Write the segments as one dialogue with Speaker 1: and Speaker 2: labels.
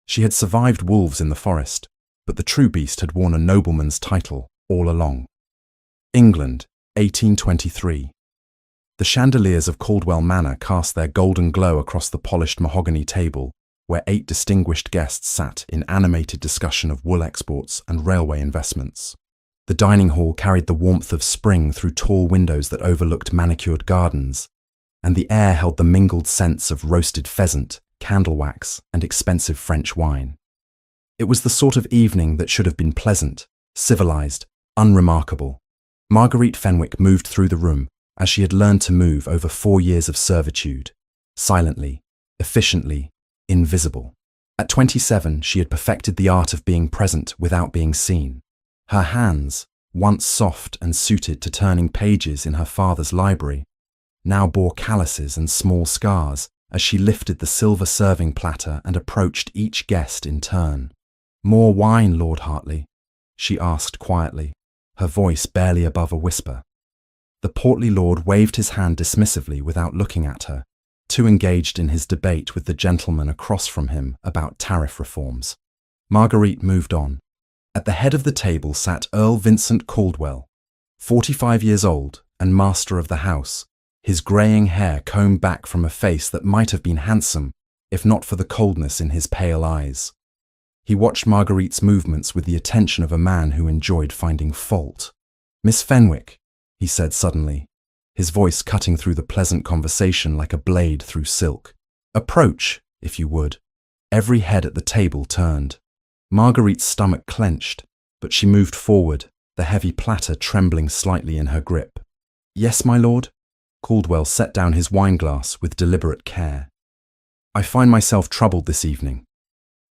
Speaker 1: She had survived wolves in the forest, but the true beast had worn a nobleman's title all along. England, 1823. The chandeliers of Caldwell Manor cast their golden glow across the polished mahogany table, where 8 distinguished guests sat in animated discussion of wool exports and railway investments. The dining hall carried the warmth of spring through tall windows that overlooked manicured gardens, and the air held the mingled scents of roasted pheasant, candle wax, and expensive French wine. It was the sort of evening that should have been pleasant, civilized, unremarkable. Marguerite Fenwick moved through the room as she had learned to move over 4 years of servitude, silently, efficiently, invisible. At 27, she had perfected the art of being present without being seen. Her hands, once soft and suited to turning pages in her father's library, now bore calluses and small scars as she lifted the silver serving platter and approached each guest in turn. "More wine, Lord Hartley?" she asked quietly, her voice barely above a whisper. The portly lord waved his hand dismissively without looking at her, too engaged in his debate with the gentleman across from him about tariff reforms. Marguerite moved on. At the head of the table sat Earl Vincent Caldwell, 45 years old and master of the house, his greying hair combed back from a face that might have been handsome if not for the coldness in his pale eyes. He watched Marguerite's movements with the attention of a man who enjoyed finding fault. "Miss Fenwick," he said suddenly, his voice cutting through the pleasant conversation like a blade through silk. "Approach, if you would." Every head at the table turned. Marguerite's stomach clenched, but she moved forward, the heavy platter trembling slightly in her grip. "Yes, my lord?" Caldwell set down his wineglass with deliberate care. "I find myself troubled this evening.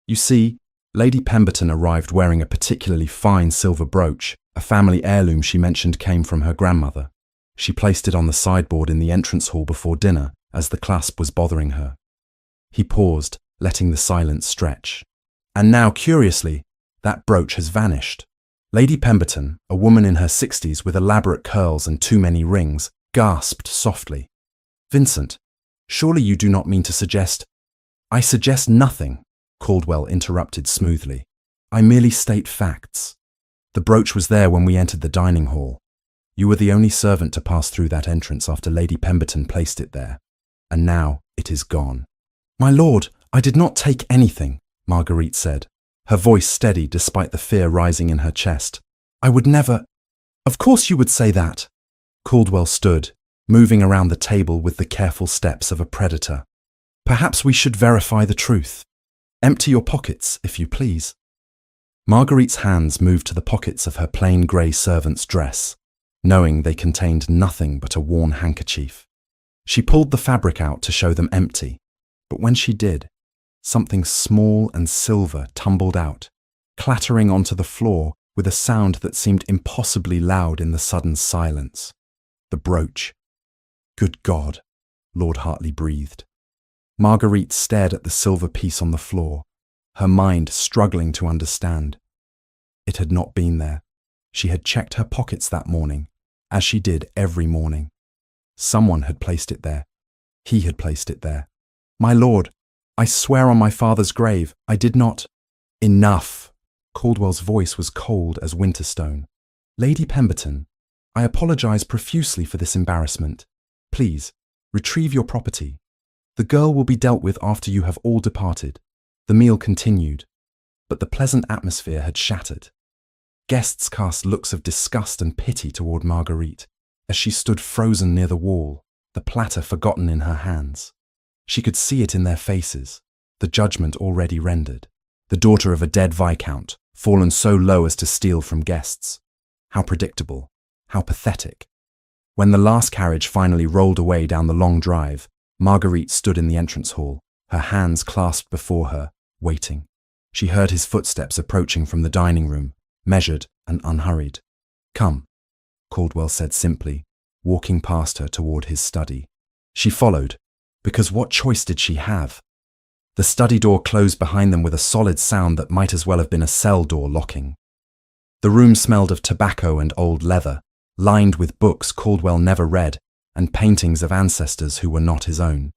Speaker 1: You see, Lady Pemberton arrived wearing a particularly fine silver brooch, a family heirloom she mentioned came from her grandmother. She placed it on the sideboard in the entrance hall before dinner, as the clasp was bothering her." He paused, letting the silence stretch. "And now, curiously, that brooch has vanished." Lady Pemberton, a woman in her 60s with elaborate curls and too many rings, gasped softly. "Vincent, surely you do not mean to suggest—" "I suggest nothing," Caldwell interrupted smoothly. "I merely state facts. The brooch was there when we entered the dining hall. You were the only servant to pass through that entrance after Lady Pemberton placed it there, and now it is gone." "My lord, I did not take anything," Marguerite said, her voice steady despite the fear rising in her chest. "I would never—" "Of course you would say that." Caldwell stood, moving around the table with the careful steps of a predator. "Perhaps we should verify the truth. Empty your pockets, if you please." Marguerite's hands moved to the pockets of her plain grey servant's dress, knowing they contained nothing but a worn handkerchief. She pulled the fabric out to show them empty, but when she did, something small and silver tumbled out, clattering onto the floor with a sound that seemed impossibly loud in the sudden silence. The brooch. "Good God," Lord Hartley breathed. Marguerite stared at the silver piece on the floor, her mind struggling to understand. It had not been there. She had checked her pockets that morning, as she did every morning. Someone had placed it there. He had placed it there. "My lord, I swear on my father's grave, I did not—" "Enough!" Caldwell's voice was cold as Winterstone. "Lady Pemberton, I apologize profusely for this embarrassment. Please, retrieve your property. The girl will be dealt with after you have all departed." The meal continued, but the pleasant atmosphere had shattered. Guests cast looks of disgust and pity toward Marguerite as she stood frozen near the wall, the platter forgotten in her hands. She could see it in their faces, the judgment already rendered. The daughter of a dead viscount, fallen so low as to steal from guests. How predictable, how pathetic. When the last carriage finally rolled away down the long drive, Marguerite stood in the entrance hall, her hands clasped before her, waiting. She heard his footsteps approaching from the dining room, measured and unhurried. "Come," Caldwell said simply, walking past her toward his study. She followed, because what choice did she have? The study door closed behind them with a solid sound that might as well have been a cell door locking. The room smelled of tobacco and old leather, lined with books Caldwell never read and paintings of ancestors who were not his own.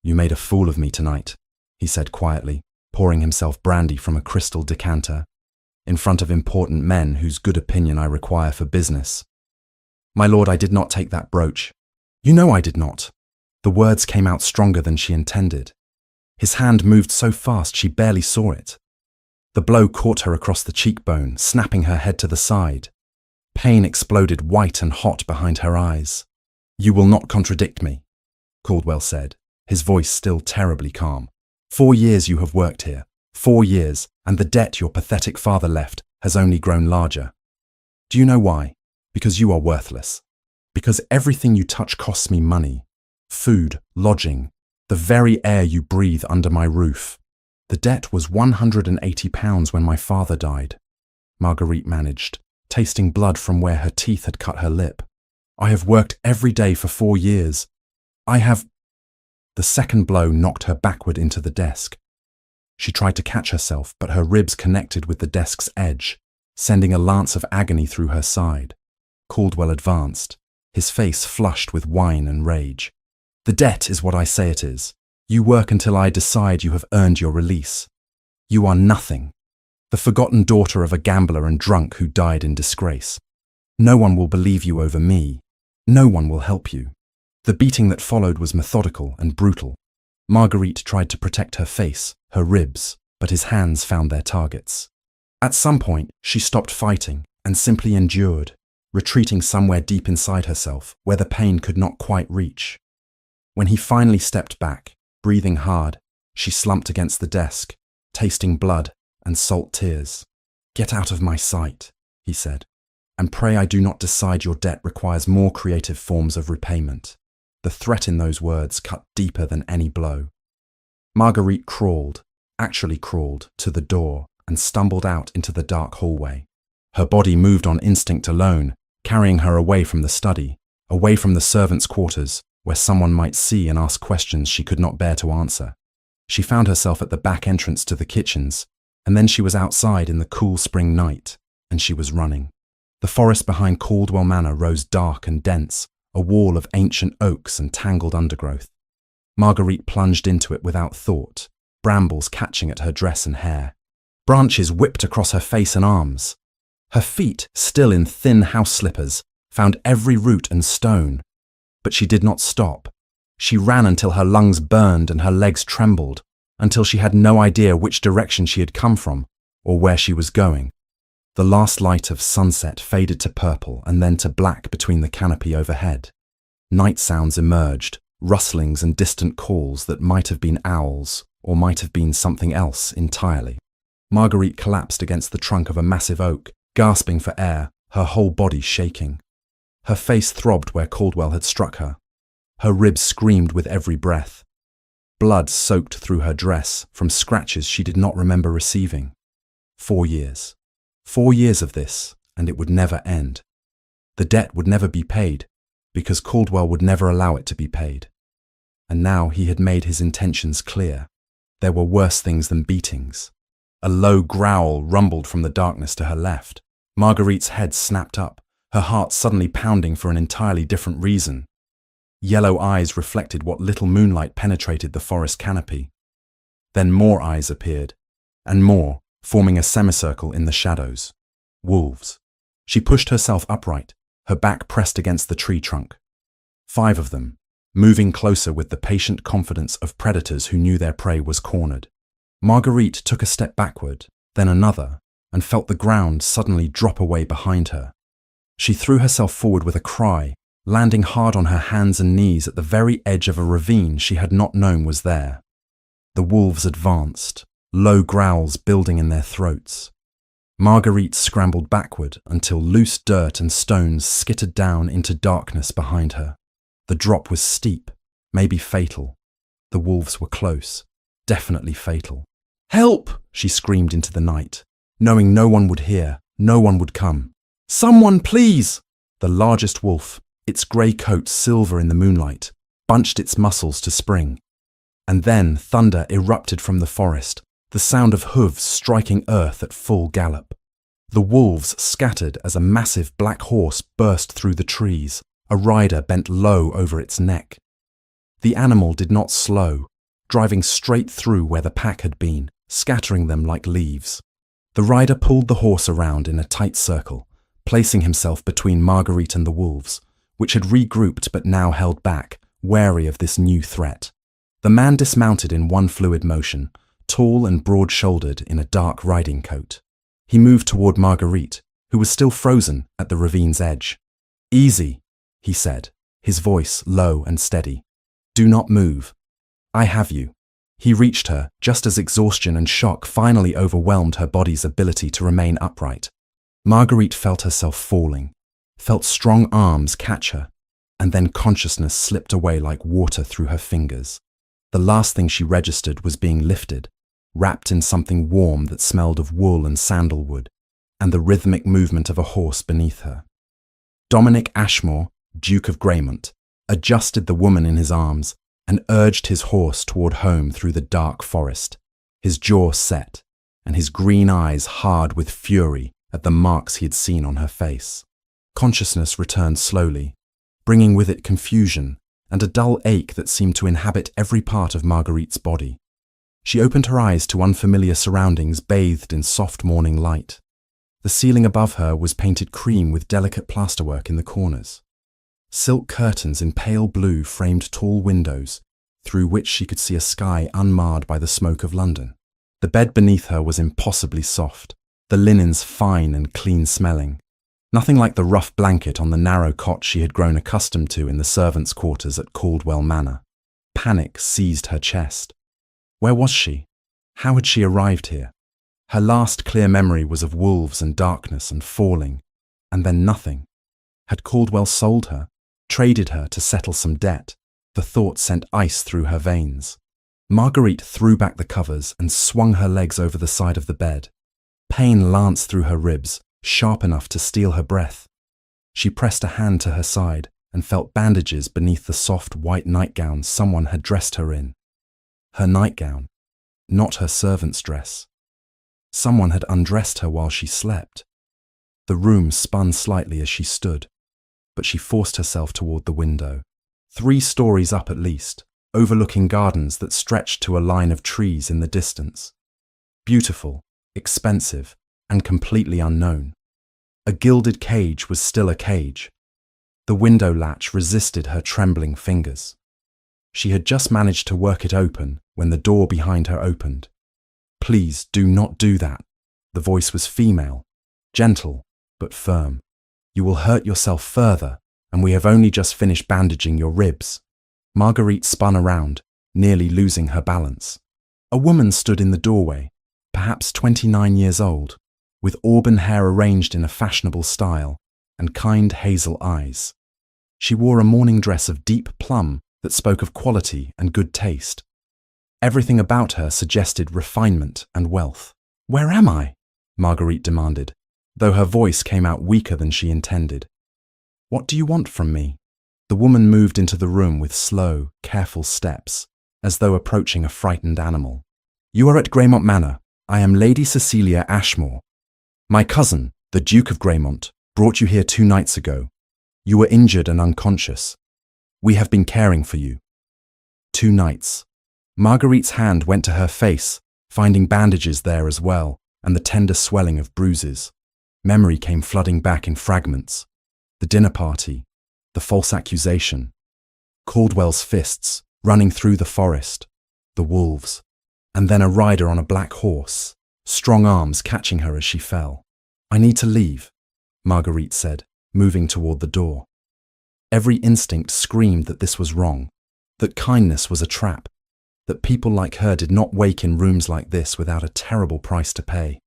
Speaker 1: "You made a fool of me tonight," he said quietly, pouring himself brandy from a crystal decanter, in front of important men whose good opinion I require for business. My lord, I did not take that brooch. You know I did not. The words came out stronger than she intended. His hand moved so fast she barely saw it. The blow caught her across the cheekbone, snapping her head to the side. Pain exploded white and hot behind her eyes. You will not contradict me, Caldwell said, his voice still terribly calm. 4 years you have worked here. 4 years, and the debt your pathetic father left has only grown larger. Do you know why? Because you are worthless. Because everything you touch costs me money. Food, lodging, the very air you breathe under my roof. The debt was £180 when my father died, Marguerite managed, tasting blood from where her teeth had cut her lip. I have worked every day for 4 years. I have... The second blow knocked her backward into the desk. She tried to catch herself, but her ribs connected with the desk's edge, sending a lance of agony through her side. Caldwell advanced, his face flushed with wine and rage. The debt is what I say it is. You work until I decide you have earned your release. You are nothing. The forgotten daughter of a gambler and drunk who died in disgrace. No one will believe you over me. No one will help you. The beating that followed was methodical and brutal. Marguerite tried to protect her face, her ribs, but his hands found their targets. At some point, she stopped fighting and simply endured, retreating somewhere deep inside herself where the pain could not quite reach. When he finally stepped back, breathing hard, she slumped against the desk, tasting blood and salt tears. Get out of my sight, he said, and pray I do not decide your debt requires more creative forms of repayment. The threat in those words cut deeper than any blow. Marguerite actually crawled, to the door and stumbled out into the dark hallway. Her body moved on instinct alone, carrying her away from the study, away from the servants' quarters, where someone might see and ask questions she could not bear to answer. She found herself at the back entrance to the kitchens, and then she was outside in the cool spring night, and she was running. The forest behind Caldwell Manor rose dark and dense, a wall of ancient oaks and tangled undergrowth. Marguerite plunged into it without thought, brambles catching at her dress and hair. Branches whipped across her face and arms. Her feet, still in thin house slippers, found every root and stone. But she did not stop. She ran until her lungs burned and her legs trembled, until she had no idea which direction she had come from or where she was going. The last light of sunset faded to purple and then to black between the canopy overhead. Night sounds emerged, rustlings and distant calls that might have been owls or might have been something else entirely. Marguerite collapsed against the trunk of a massive oak, gasping for air, her whole body shaking. Her face throbbed where Caldwell had struck her. Her ribs screamed with every breath. Blood soaked through her dress from scratches she did not remember receiving. 4 years. 4 years of this, and it would never end. The debt would never be paid, because Caldwell would never allow it to be paid. And now he had made his intentions clear. There were worse things than beatings. A low growl rumbled from the darkness to her left. Marguerite's head snapped up, her heart suddenly pounding for an entirely different reason. Yellow eyes reflected what little moonlight penetrated the forest canopy. Then more eyes appeared, and more, forming a semicircle in the shadows. Wolves. She pushed herself upright, her back pressed against the tree trunk. 5 of them, moving closer with the patient confidence of predators who knew their prey was cornered. Marguerite took a step backward, then another, and felt the ground suddenly drop away behind her. She threw herself forward with a cry, landing hard on her hands and knees at the very edge of a ravine she had not known was there. The wolves advanced, low growls building in their throats. Marguerite scrambled backward until loose dirt and stones skittered down into darkness behind her. The drop was steep, maybe fatal. The wolves were close, definitely fatal. "Help!" she screamed into the night, knowing no one would hear, no one would come. "Someone, please!" The largest wolf, its grey coat silver in the moonlight, bunched its muscles to spring. And then thunder erupted from the forest, the sound of hooves striking earth at full gallop. The wolves scattered as a massive black horse burst through the trees, a rider bent low over its neck. The animal did not slow, driving straight through where the pack had been, scattering them like leaves. The rider pulled the horse around in a tight circle, placing himself between Marguerite and the wolves, which had regrouped but now held back, wary of this new threat. The man dismounted in one fluid motion, tall and broad-shouldered in a dark riding coat. He moved toward Marguerite, who was still frozen at the ravine's edge. "Easy," he said, his voice low and steady. "Do not move. I have you." He reached her just as exhaustion and shock finally overwhelmed her body's ability to remain upright. Marguerite felt herself falling, felt strong arms catch her, and then consciousness slipped away like water through her fingers. The last thing she registered was being lifted, wrapped in something warm that smelled of wool and sandalwood, and the rhythmic movement of a horse beneath her. Dominic Ashmore, Duke of Graymont, adjusted the woman in his arms and urged his horse toward home through the dark forest, his jaw set and his green eyes hard with fury at the marks he had seen on her face. Consciousness returned slowly, bringing with it confusion and a dull ache that seemed to inhabit every part of Marguerite's body. She opened her eyes to unfamiliar surroundings bathed in soft morning light. The ceiling above her was painted cream with delicate plasterwork in the corners. Silk curtains in pale blue framed tall windows, through which she could see a sky unmarred by the smoke of London. The bed beneath her was impossibly soft, the linens fine and clean-smelling. Nothing like the rough blanket on the narrow cot she had grown accustomed to in the servants' quarters at Caldwell Manor. Panic seized her chest. Where was she? How had she arrived here? Her last clear memory was of wolves and darkness and falling, and then nothing. Had Caldwell sold her, traded her to settle some debt? The thought sent ice through her veins. Marguerite threw back the covers and swung her legs over the side of the bed. Pain lanced through her ribs, sharp enough to steal her breath. She pressed a hand to her side and felt bandages beneath the soft white nightgown someone had dressed her in. Her nightgown, not her servant's dress. Someone had undressed her while she slept. The room spun slightly as she stood, but she forced herself toward the window. 3 stories up at least, overlooking gardens that stretched to a line of trees in the distance. Beautiful, expensive, and completely unknown. A gilded cage was still a cage. The window latch resisted her trembling fingers. She had just managed to work it open when the door behind her opened. "Please do not do that." The voice was female, gentle but firm. "You will hurt yourself further, and we have only just finished bandaging your ribs." Marguerite spun around, nearly losing her balance. A woman stood in the doorway, perhaps 29 years old, with auburn hair arranged in a fashionable style and kind hazel eyes. She wore a morning dress of deep plum that spoke of quality and good taste. Everything about her suggested refinement and wealth. "Where am I?" Marguerite demanded, though her voice came out weaker than she intended. "What do you want from me?" The woman moved into the room with slow, careful steps, as though approaching a frightened animal. "You are at Graymont Manor. I am Lady Cecilia Ashmore. My cousin, the Duke of Graymont, brought you here 2 nights ago. You were injured and unconscious. We have been caring for you." 2 nights. Marguerite's hand went to her face, finding bandages there as well, and the tender swelling of bruises. Memory came flooding back in fragments. The dinner party, the false accusation, Caldwell's fists running through the forest, the wolves, and then a rider on a black horse, strong arms catching her as she fell. "I need to leave," Marguerite said, moving toward the door. Every instinct screamed that this was wrong, that kindness was a trap, that people like her did not wake in rooms like this without a terrible price to pay.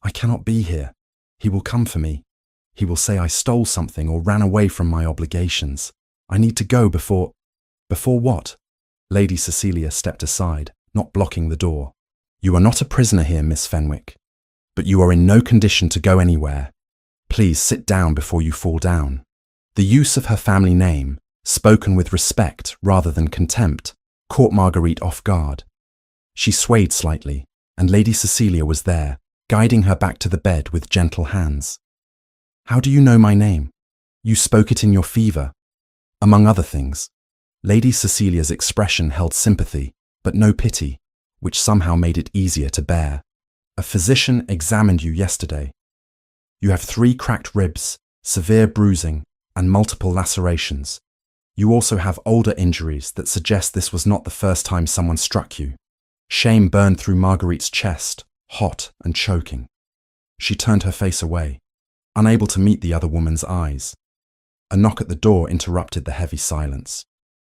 Speaker 1: "I cannot be here. He will come for me. He will say I stole something or ran away from my obligations. I need to go before..." "Before what?" Lady Cecilia stepped aside, not blocking the door. "You are not a prisoner here, Miss Fenwick, but you are in no condition to go anywhere. Please sit down before you fall down." The use of her family name, spoken with respect rather than contempt, caught Marguerite off guard. She swayed slightly, and Lady Cecilia was there, guiding her back to the bed with gentle hands. "How do you know my name? You spoke it in your fever." Among other things, Lady Cecilia's expression held sympathy, but no pity, which somehow made it easier to bear. A physician examined you yesterday. You have 3 cracked ribs, severe bruising, and multiple lacerations. You also have older injuries that suggest this was not the first time someone struck you. Shame burned through Marguerite's chest, hot and choking. She turned her face away, unable to meet the other woman's eyes. A knock at the door interrupted the heavy silence.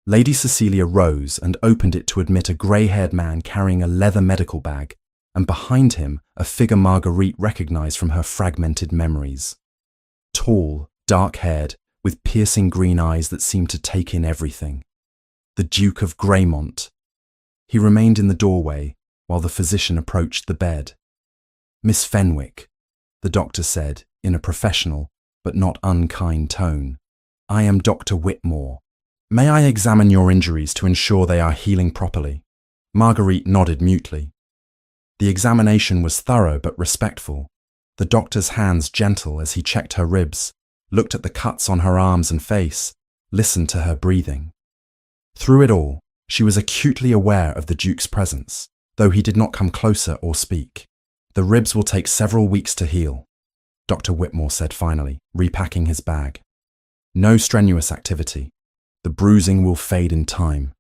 Speaker 1: Lady Cecilia rose and opened it to admit a grey-haired man carrying a leather medical bag, and behind him a figure Marguerite recognized from her fragmented memories. Tall, dark-haired, with piercing green eyes that seemed to take in everything. The Duke of Greymont. He remained in the doorway while the physician approached the bed. "Miss Fenwick," the doctor said in a professional but not unkind tone, "I am Dr. Whitmore. May I examine your injuries to ensure they are healing properly?" Marguerite nodded mutely. The examination was thorough but respectful, the doctor's hands gentle as he checked her ribs, looked at the cuts on her arms and face, listened to her breathing. Through it all, she was acutely aware of the Duke's presence, though he did not come closer or speak. "The ribs will take several weeks to heal," Dr. Whitmore said finally, repacking his bag. "No strenuous activity. The bruising will fade in time.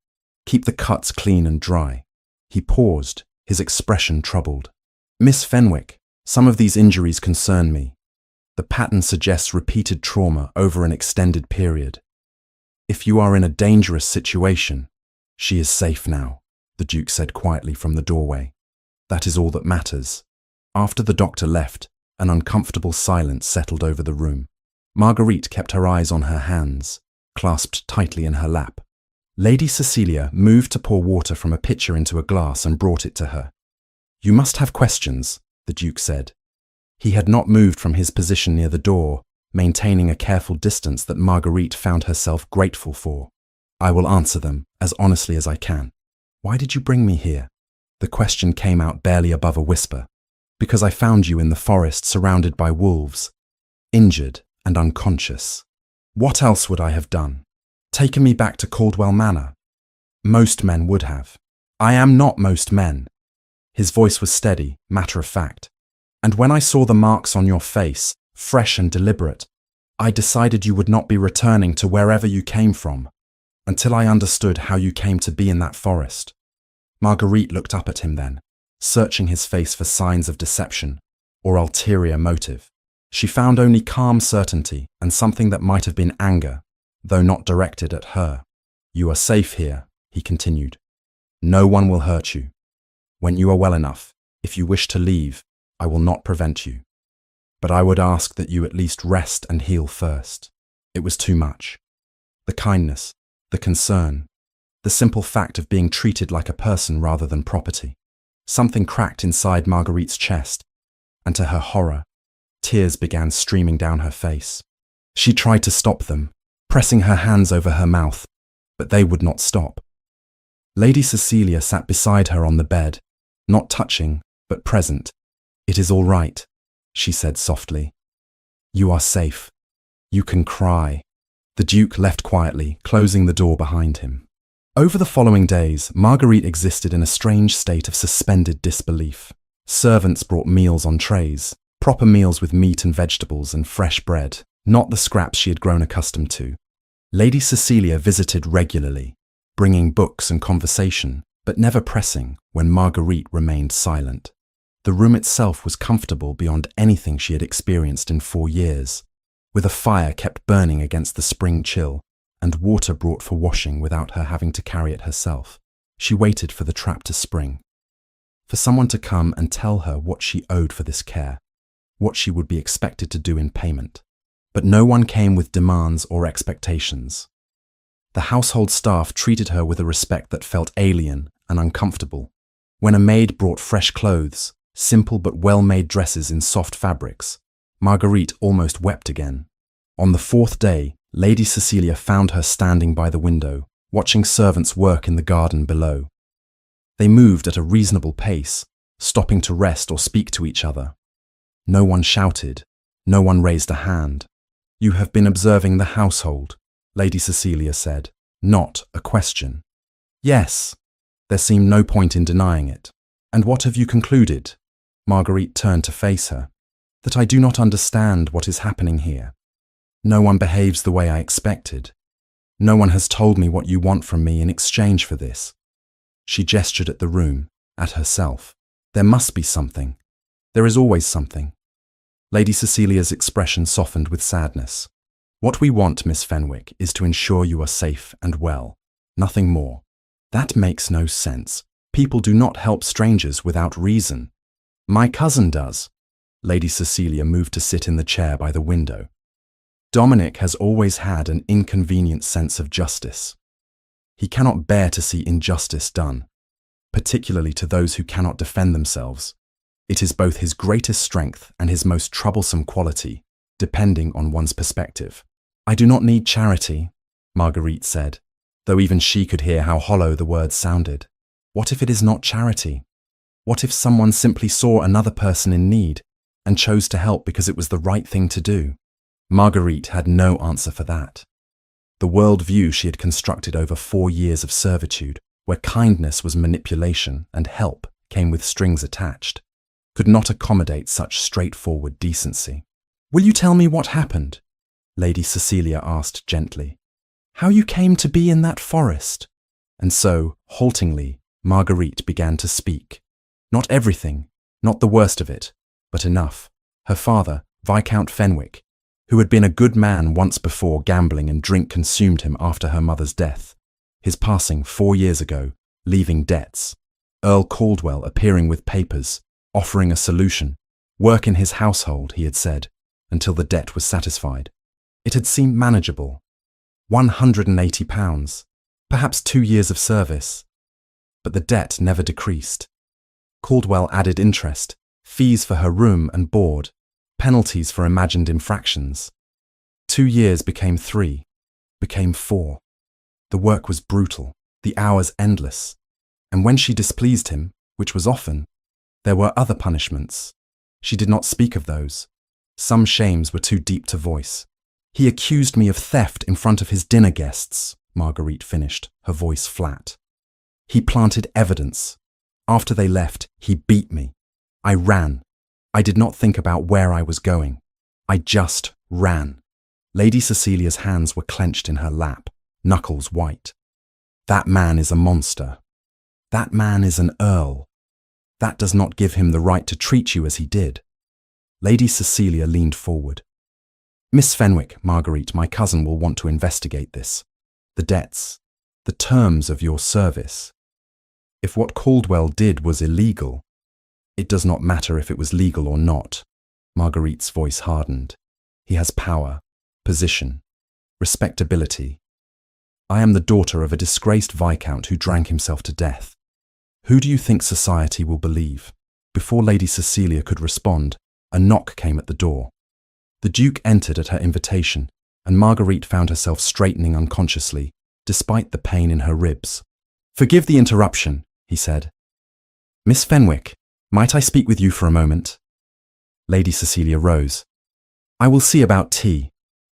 Speaker 1: Keep the cuts clean and dry." He paused, his expression troubled. "Miss Fenwick, some of these injuries concern me. The pattern suggests repeated trauma over an extended period. If you are in a dangerous situation, she is safe now," the Duke said quietly from the doorway. "That is all that matters." After the doctor left, an uncomfortable silence settled over the room. Marguerite kept her eyes on her hands, clasped tightly in her lap. Lady Cecilia moved to pour water from a pitcher into a glass and brought it to her. "You must have questions," the Duke said. He had not moved from his position near the door, maintaining a careful distance that Marguerite found herself grateful for. "I will answer them as honestly as I can." "Why did you bring me here?" The question came out barely above a whisper. "Because I found you in the forest surrounded by wolves, injured and unconscious. What else would I have done? Taken me back to Caldwell Manor? Most men would have. I am not most men." His voice was steady, matter-of-fact. "And when I saw the marks on your face, fresh and deliberate, I decided you would not be returning to wherever you came from, until I understood how you came to be in that forest." Marguerite looked up at him then, searching his face for signs of deception or ulterior motive. She found only calm certainty and something that might have been anger, though not directed at her. "You are safe here," he continued. "No one will hurt you. When you are well enough, if you wish to leave, I will not prevent you. But I would ask that you at least rest and heal first." It was too much. The kindness, the concern, the simple fact of being treated like a person rather than property. Something cracked inside Marguerite's chest, and to her horror, tears began streaming down her face. She tried to stop them, pressing her hands over her mouth, but they would not stop. Lady Cecilia sat beside her on the bed, not touching, but present. "It is all right," she said softly. "You are safe. You can cry." The Duke left quietly, closing the door behind him. Over the following days, Marguerite existed in a strange state of suspended disbelief. Servants brought meals on trays, proper meals with meat and vegetables and fresh bread, not the scraps she had grown accustomed to. Lady Cecilia visited regularly, bringing books and conversation, but never pressing when Marguerite remained silent. The room itself was comfortable beyond anything she had experienced in 4 years, with a fire kept burning against the spring chill, and water brought for washing without her having to carry it herself. She waited for the trap to spring, for someone to come and tell her what she owed for this care, what she would be expected to do in payment. But no one came with demands or expectations. The household staff treated her with a respect that felt alien and uncomfortable. When a maid brought fresh clothes, simple but well-made dresses in soft fabrics, Marguerite almost wept again. On the 4th day, Lady Cecilia found her standing by the window, watching servants work in the garden below. They moved at a reasonable pace, stopping to rest or speak to each other. No one shouted, no one raised a hand. "You have been observing the household," Lady Cecilia said, "not a question." "Yes," There seemed no point in denying it. And what have you concluded? Marguerite turned to face her. That I do not understand what is happening here. No one behaves the way I expected. No one has told me what you want from me in exchange for this. She gestured at the room, at herself. There must be something. There is always something. Lady Cecilia's expression softened with sadness. What we want, Miss Fenwick, is to ensure you are safe and well. Nothing more. That makes no sense. People do not help strangers without reason. My cousin does. Lady Cecilia moved to sit in the chair by the window. Dominic has always had an inconvenient sense of justice. He cannot bear to see injustice done, particularly to those who cannot defend themselves. It is both his greatest strength and his most troublesome quality, depending on one's perspective. I do not need charity, Marguerite said, though even she could hear how hollow the words sounded. What if it is not charity? What if someone simply saw another person in need and chose to help because it was the right thing to do? Marguerite had no answer for that. The worldview she had constructed over 4 years of servitude, where kindness was manipulation and help came with strings attached, could not accommodate such straightforward decency. Will you tell me what happened? Lady Cecilia asked gently. How you came to be in that forest? And so, haltingly, Marguerite began to speak. Not everything, not the worst of it, but enough. Her father, Viscount Fenwick, who had been a good man once before gambling and drink consumed him after her mother's death. His passing 4 years ago, leaving debts. Earl Caldwell appearing with papers, offering a solution. Work in his household, he had said, until the debt was satisfied. It had seemed manageable. £180, perhaps 2 years of service. But the debt never decreased. Caldwell added interest, fees for her room and board, penalties for imagined infractions. 2 years became 3, became 4. The work was brutal, the hours endless. And when she displeased him, which was often, there were other punishments. She did not speak of those. Some shames were too deep to voice. He accused me of theft in front of his dinner guests, Marguerite finished, her voice flat. He planted evidence. After they left, he beat me. I ran. I did not think about where I was going. I just ran. Lady Cecilia's hands were clenched in her lap, knuckles white. That man is a monster. That man is an earl. That does not give him the right to treat you as he did. Lady Cecilia leaned forward. Miss Fenwick, Marguerite, my cousin will want to investigate this. The debts, the terms of your service. If what Caldwell did was illegal, it does not matter if it was legal or not. Marguerite's voice hardened. He has power, position, respectability. I am the daughter of a disgraced viscount who drank himself to death. Who do you think society will believe? Before Lady Cecilia could respond, a knock came at the door. The Duke entered at her invitation, and Marguerite found herself straightening unconsciously, despite the pain in her ribs. Forgive the interruption, he said. Miss Fenwick, might I speak with you for a moment? Lady Cecilia rose. I will see about tea.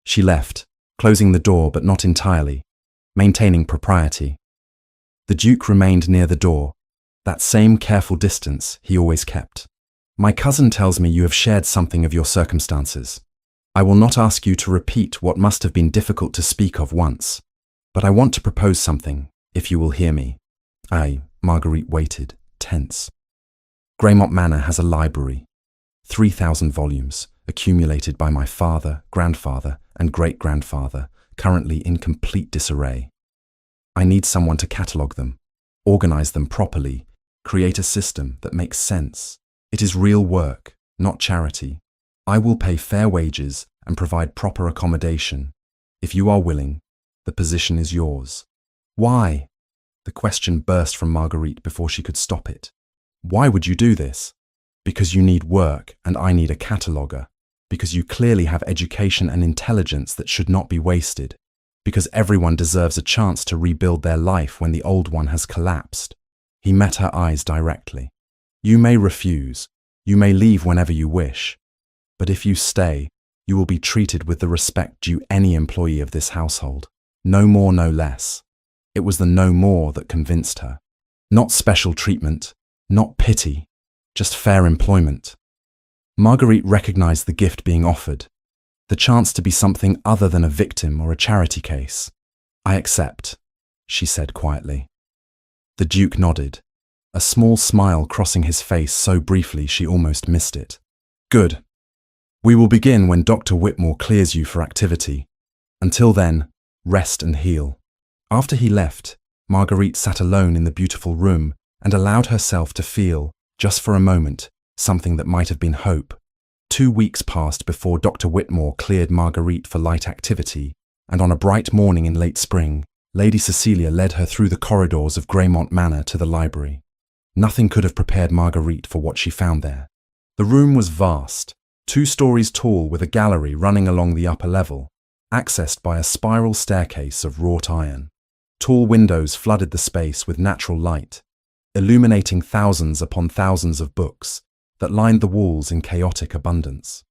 Speaker 1: She left, closing the door but not entirely, maintaining propriety. The Duke remained near the door, that same careful distance he always kept. My cousin tells me you have shared something of your circumstances. I will not ask you to repeat what must have been difficult to speak of once, but I want to propose something, if you will hear me. Marguerite waited, tense. Greymont Manor has a library, 3,000 volumes, accumulated by my father, grandfather, and great-grandfather, currently in complete disarray. I need someone to catalogue them, organise them properly, create a system that makes sense. It is real work, not charity. I will pay fair wages and provide proper accommodation. If you are willing, the position is yours. Why? The question burst from Marguerite before she could stop it. Why would you do this? Because you need work and I need a cataloguer. Because you clearly have education and intelligence that should not be wasted. Because everyone deserves a chance to rebuild their life when the old one has collapsed. He met her eyes directly. You may refuse. You may leave whenever you wish. But if you stay, you will be treated with the respect due any employee of this household. No more, no less. It was the no more that convinced her. Not special treatment, not pity, just fair employment. Marguerite recognized the gift being offered, the chance to be something other than a victim or a charity case. "I accept," she said quietly. The Duke nodded, a small smile crossing his face so briefly she almost missed it. "Good. We will begin when Dr. Whitmore clears you for activity. Until then, rest and heal." After he left, Marguerite sat alone in the beautiful room and allowed herself to feel, just for a moment, something that might have been hope. 2 weeks passed before Dr. Whitmore cleared Marguerite for light activity, and on a bright morning in late spring, Lady Cecilia led her through the corridors of Greymont Manor to the library. Nothing could have prepared Marguerite for what she found there. The room was vast, 2 stories tall with a gallery running along the upper level, accessed by a spiral staircase of wrought iron. Tall windows flooded the space with natural light, illuminating thousands upon thousands of books that lined the walls in chaotic abundance.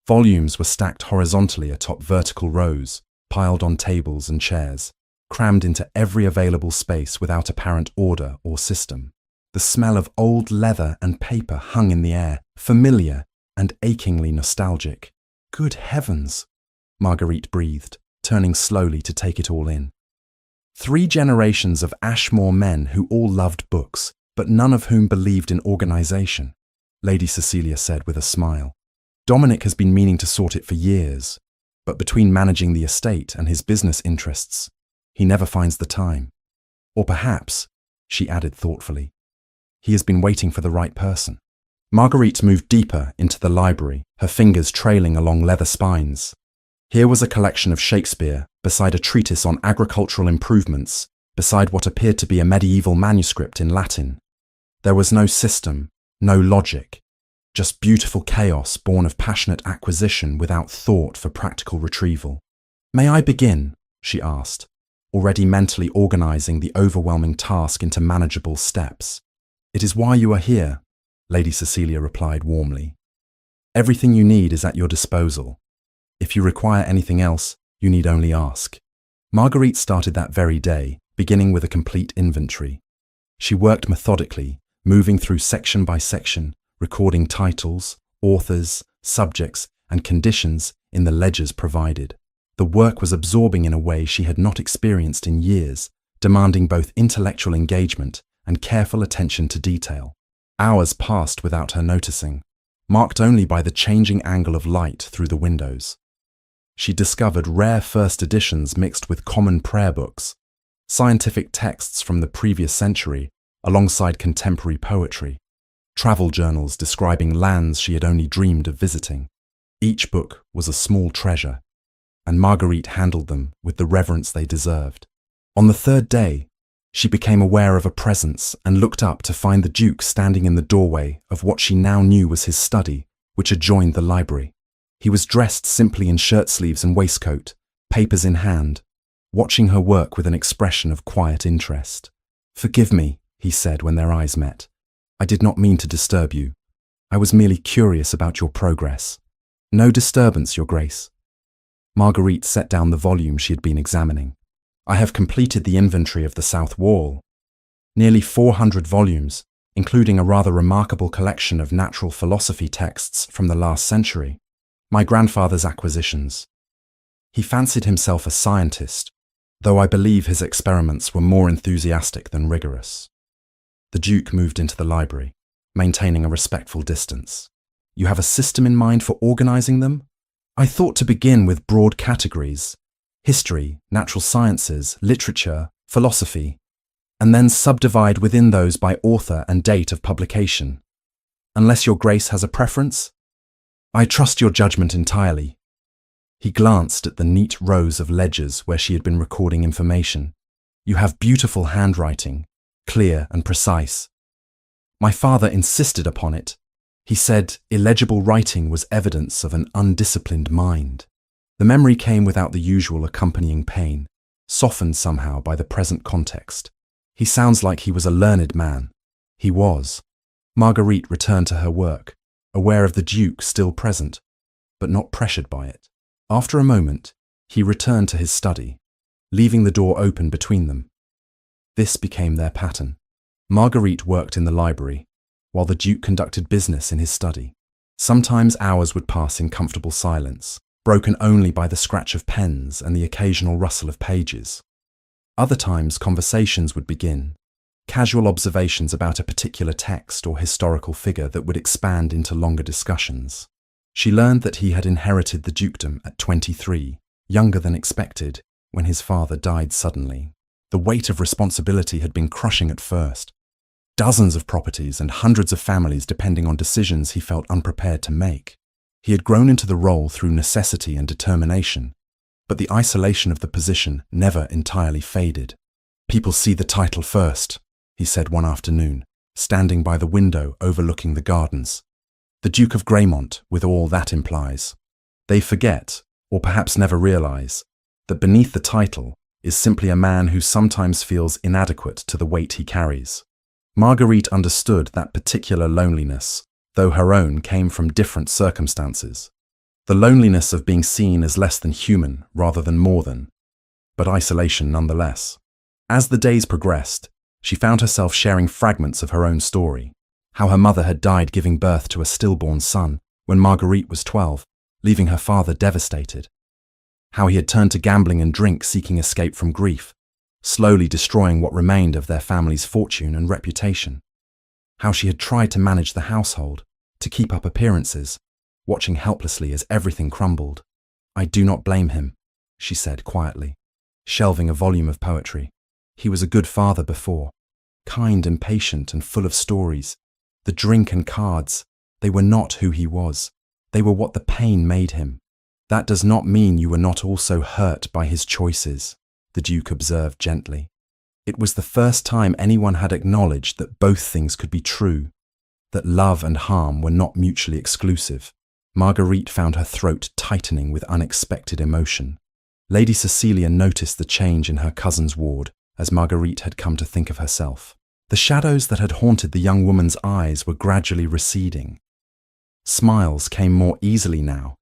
Speaker 1: Volumes were stacked horizontally atop vertical rows, piled on tables and chairs, crammed into every available space without apparent order or system. The smell of old leather and paper hung in the air, familiar and achingly nostalgic. "Good heavens," Marguerite breathed, turning slowly to take it all in. 3 generations of Ashmore men who all loved books, but none of whom believed in organization, Lady Cecilia said with a smile. "Dominic has been meaning to sort it for years, but between managing the estate and his business interests, he never finds the time. Or perhaps," she added thoughtfully, "he has been waiting for the right person." Marguerite moved deeper into the library, her fingers trailing along leather spines. Here was a collection of Shakespeare, beside a treatise on agricultural improvements, beside what appeared to be a medieval manuscript in Latin. There was no system, no logic, just beautiful chaos born of passionate acquisition without thought for practical retrieval. "May I begin?" she asked, already mentally organizing the overwhelming task into manageable steps. "It is why you are here," Lady Cecilia replied warmly. "Everything you need is at your disposal. If you require anything else, you need only ask." Marguerite started that very day, beginning with a complete inventory. She worked methodically, moving through section by section, recording titles, authors, subjects, and conditions in the ledgers provided. The work was absorbing in a way she had not experienced in years, demanding both intellectual engagement and careful attention to detail. Hours passed without her noticing, marked only by the changing angle of light through the windows. She discovered rare first editions mixed with common prayer books, scientific texts from the previous century alongside contemporary poetry, travel journals describing lands she had only dreamed of visiting. Each book was a small treasure, and Marguerite handled them with the reverence they deserved. On the 3rd day, she became aware of a presence and looked up to find the Duke standing in the doorway of what she now knew was his study, which adjoined the library. He was dressed simply in shirt sleeves and waistcoat, papers in hand, watching her work with an expression of quiet interest. "Forgive me," he said when their eyes met. "I did not mean to disturb you. I was merely curious about your progress." "No disturbance, Your Grace." Marguerite set down the volume she had been examining. "I have completed the inventory of the South Wall. Nearly 400 volumes, including a rather remarkable collection of natural philosophy texts from the last century. My grandfather's acquisitions. He fancied himself a scientist, though I believe his experiments were more enthusiastic than rigorous." The Duke moved into the library, maintaining a respectful distance. "You have a system in mind for organizing them?" "I thought to begin with broad categories: history, natural sciences, literature, philosophy, and then subdivide within those by author and date of publication. Unless Your Grace has a preference?" "I trust your judgment entirely." He glanced at the neat rows of ledgers where she had been recording information. "You have beautiful handwriting, clear and precise. My father insisted upon it. He said illegible writing was evidence of an undisciplined mind." The memory came without the usual accompanying pain, softened somehow by the present context. "He sounds like he was a learned man." He was. Marguerite returned to her work, aware of the Duke still present, but not pressured by it. After a moment, he returned to his study, leaving the door open between them. This became their pattern. Marguerite worked in the library, while the Duke conducted business in his study. Sometimes hours would pass in comfortable silence, broken only by the scratch of pens and the occasional rustle of pages. Other times conversations would begin, casual observations about a particular text or historical figure that would expand into longer discussions. She learned that he had inherited the dukedom at 23, younger than expected, when his father died suddenly. The weight of responsibility had been crushing at first. Dozens of properties and hundreds of families depending on decisions he felt unprepared to make. He had grown into the role through necessity and determination, but the isolation of the position never entirely faded. "People see the title first," he said one afternoon, standing by the window overlooking the gardens. "The Duke of Greymont, with all that implies. They forget, or perhaps never realize, that beneath the title is simply a man who sometimes feels inadequate to the weight he carries." Marguerite understood that particular loneliness, though her own came from different circumstances. The loneliness of being seen as less than human rather than more than, but isolation nonetheless. As the days progressed, she found herself sharing fragments of her own story. How her mother had died giving birth to a stillborn son when Marguerite was 12, leaving her father devastated. How he had turned to gambling and drink seeking escape from grief, slowly destroying what remained of their family's fortune and reputation. How she had tried to manage the household, to keep up appearances, watching helplessly as everything crumbled. "I do not blame him," she said quietly, shelving a volume of poetry. "He was a good father before, kind and patient and full of stories. The drink and cards, they were not who he was. They were what the pain made him. That does not mean you were not also hurt by his choices," the Duke observed gently. It was the first time anyone had acknowledged that both things could be true, that love and harm were not mutually exclusive. Marguerite found her throat tightening with unexpected emotion. Lady Cecilia noticed the change in her cousin's ward as Marguerite had come to think of herself. The shadows that had haunted the young woman's eyes were gradually receding. Smiles came more easily now,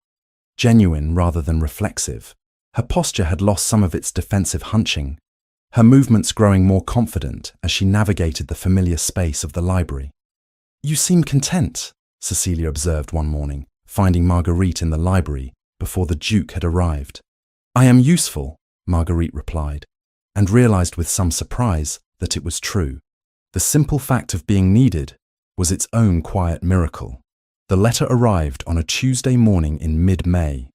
Speaker 1: genuine rather than reflexive. Her posture had lost some of its defensive hunching, her movements growing more confident as she navigated the familiar space of the library. "You seem content," Cecilia observed one morning, finding Marguerite in the library before the Duke had arrived. "I am useful," Marguerite replied, and realized with some surprise that it was true. The simple fact of being needed was its own quiet miracle. The letter arrived on a Tuesday morning in mid-May.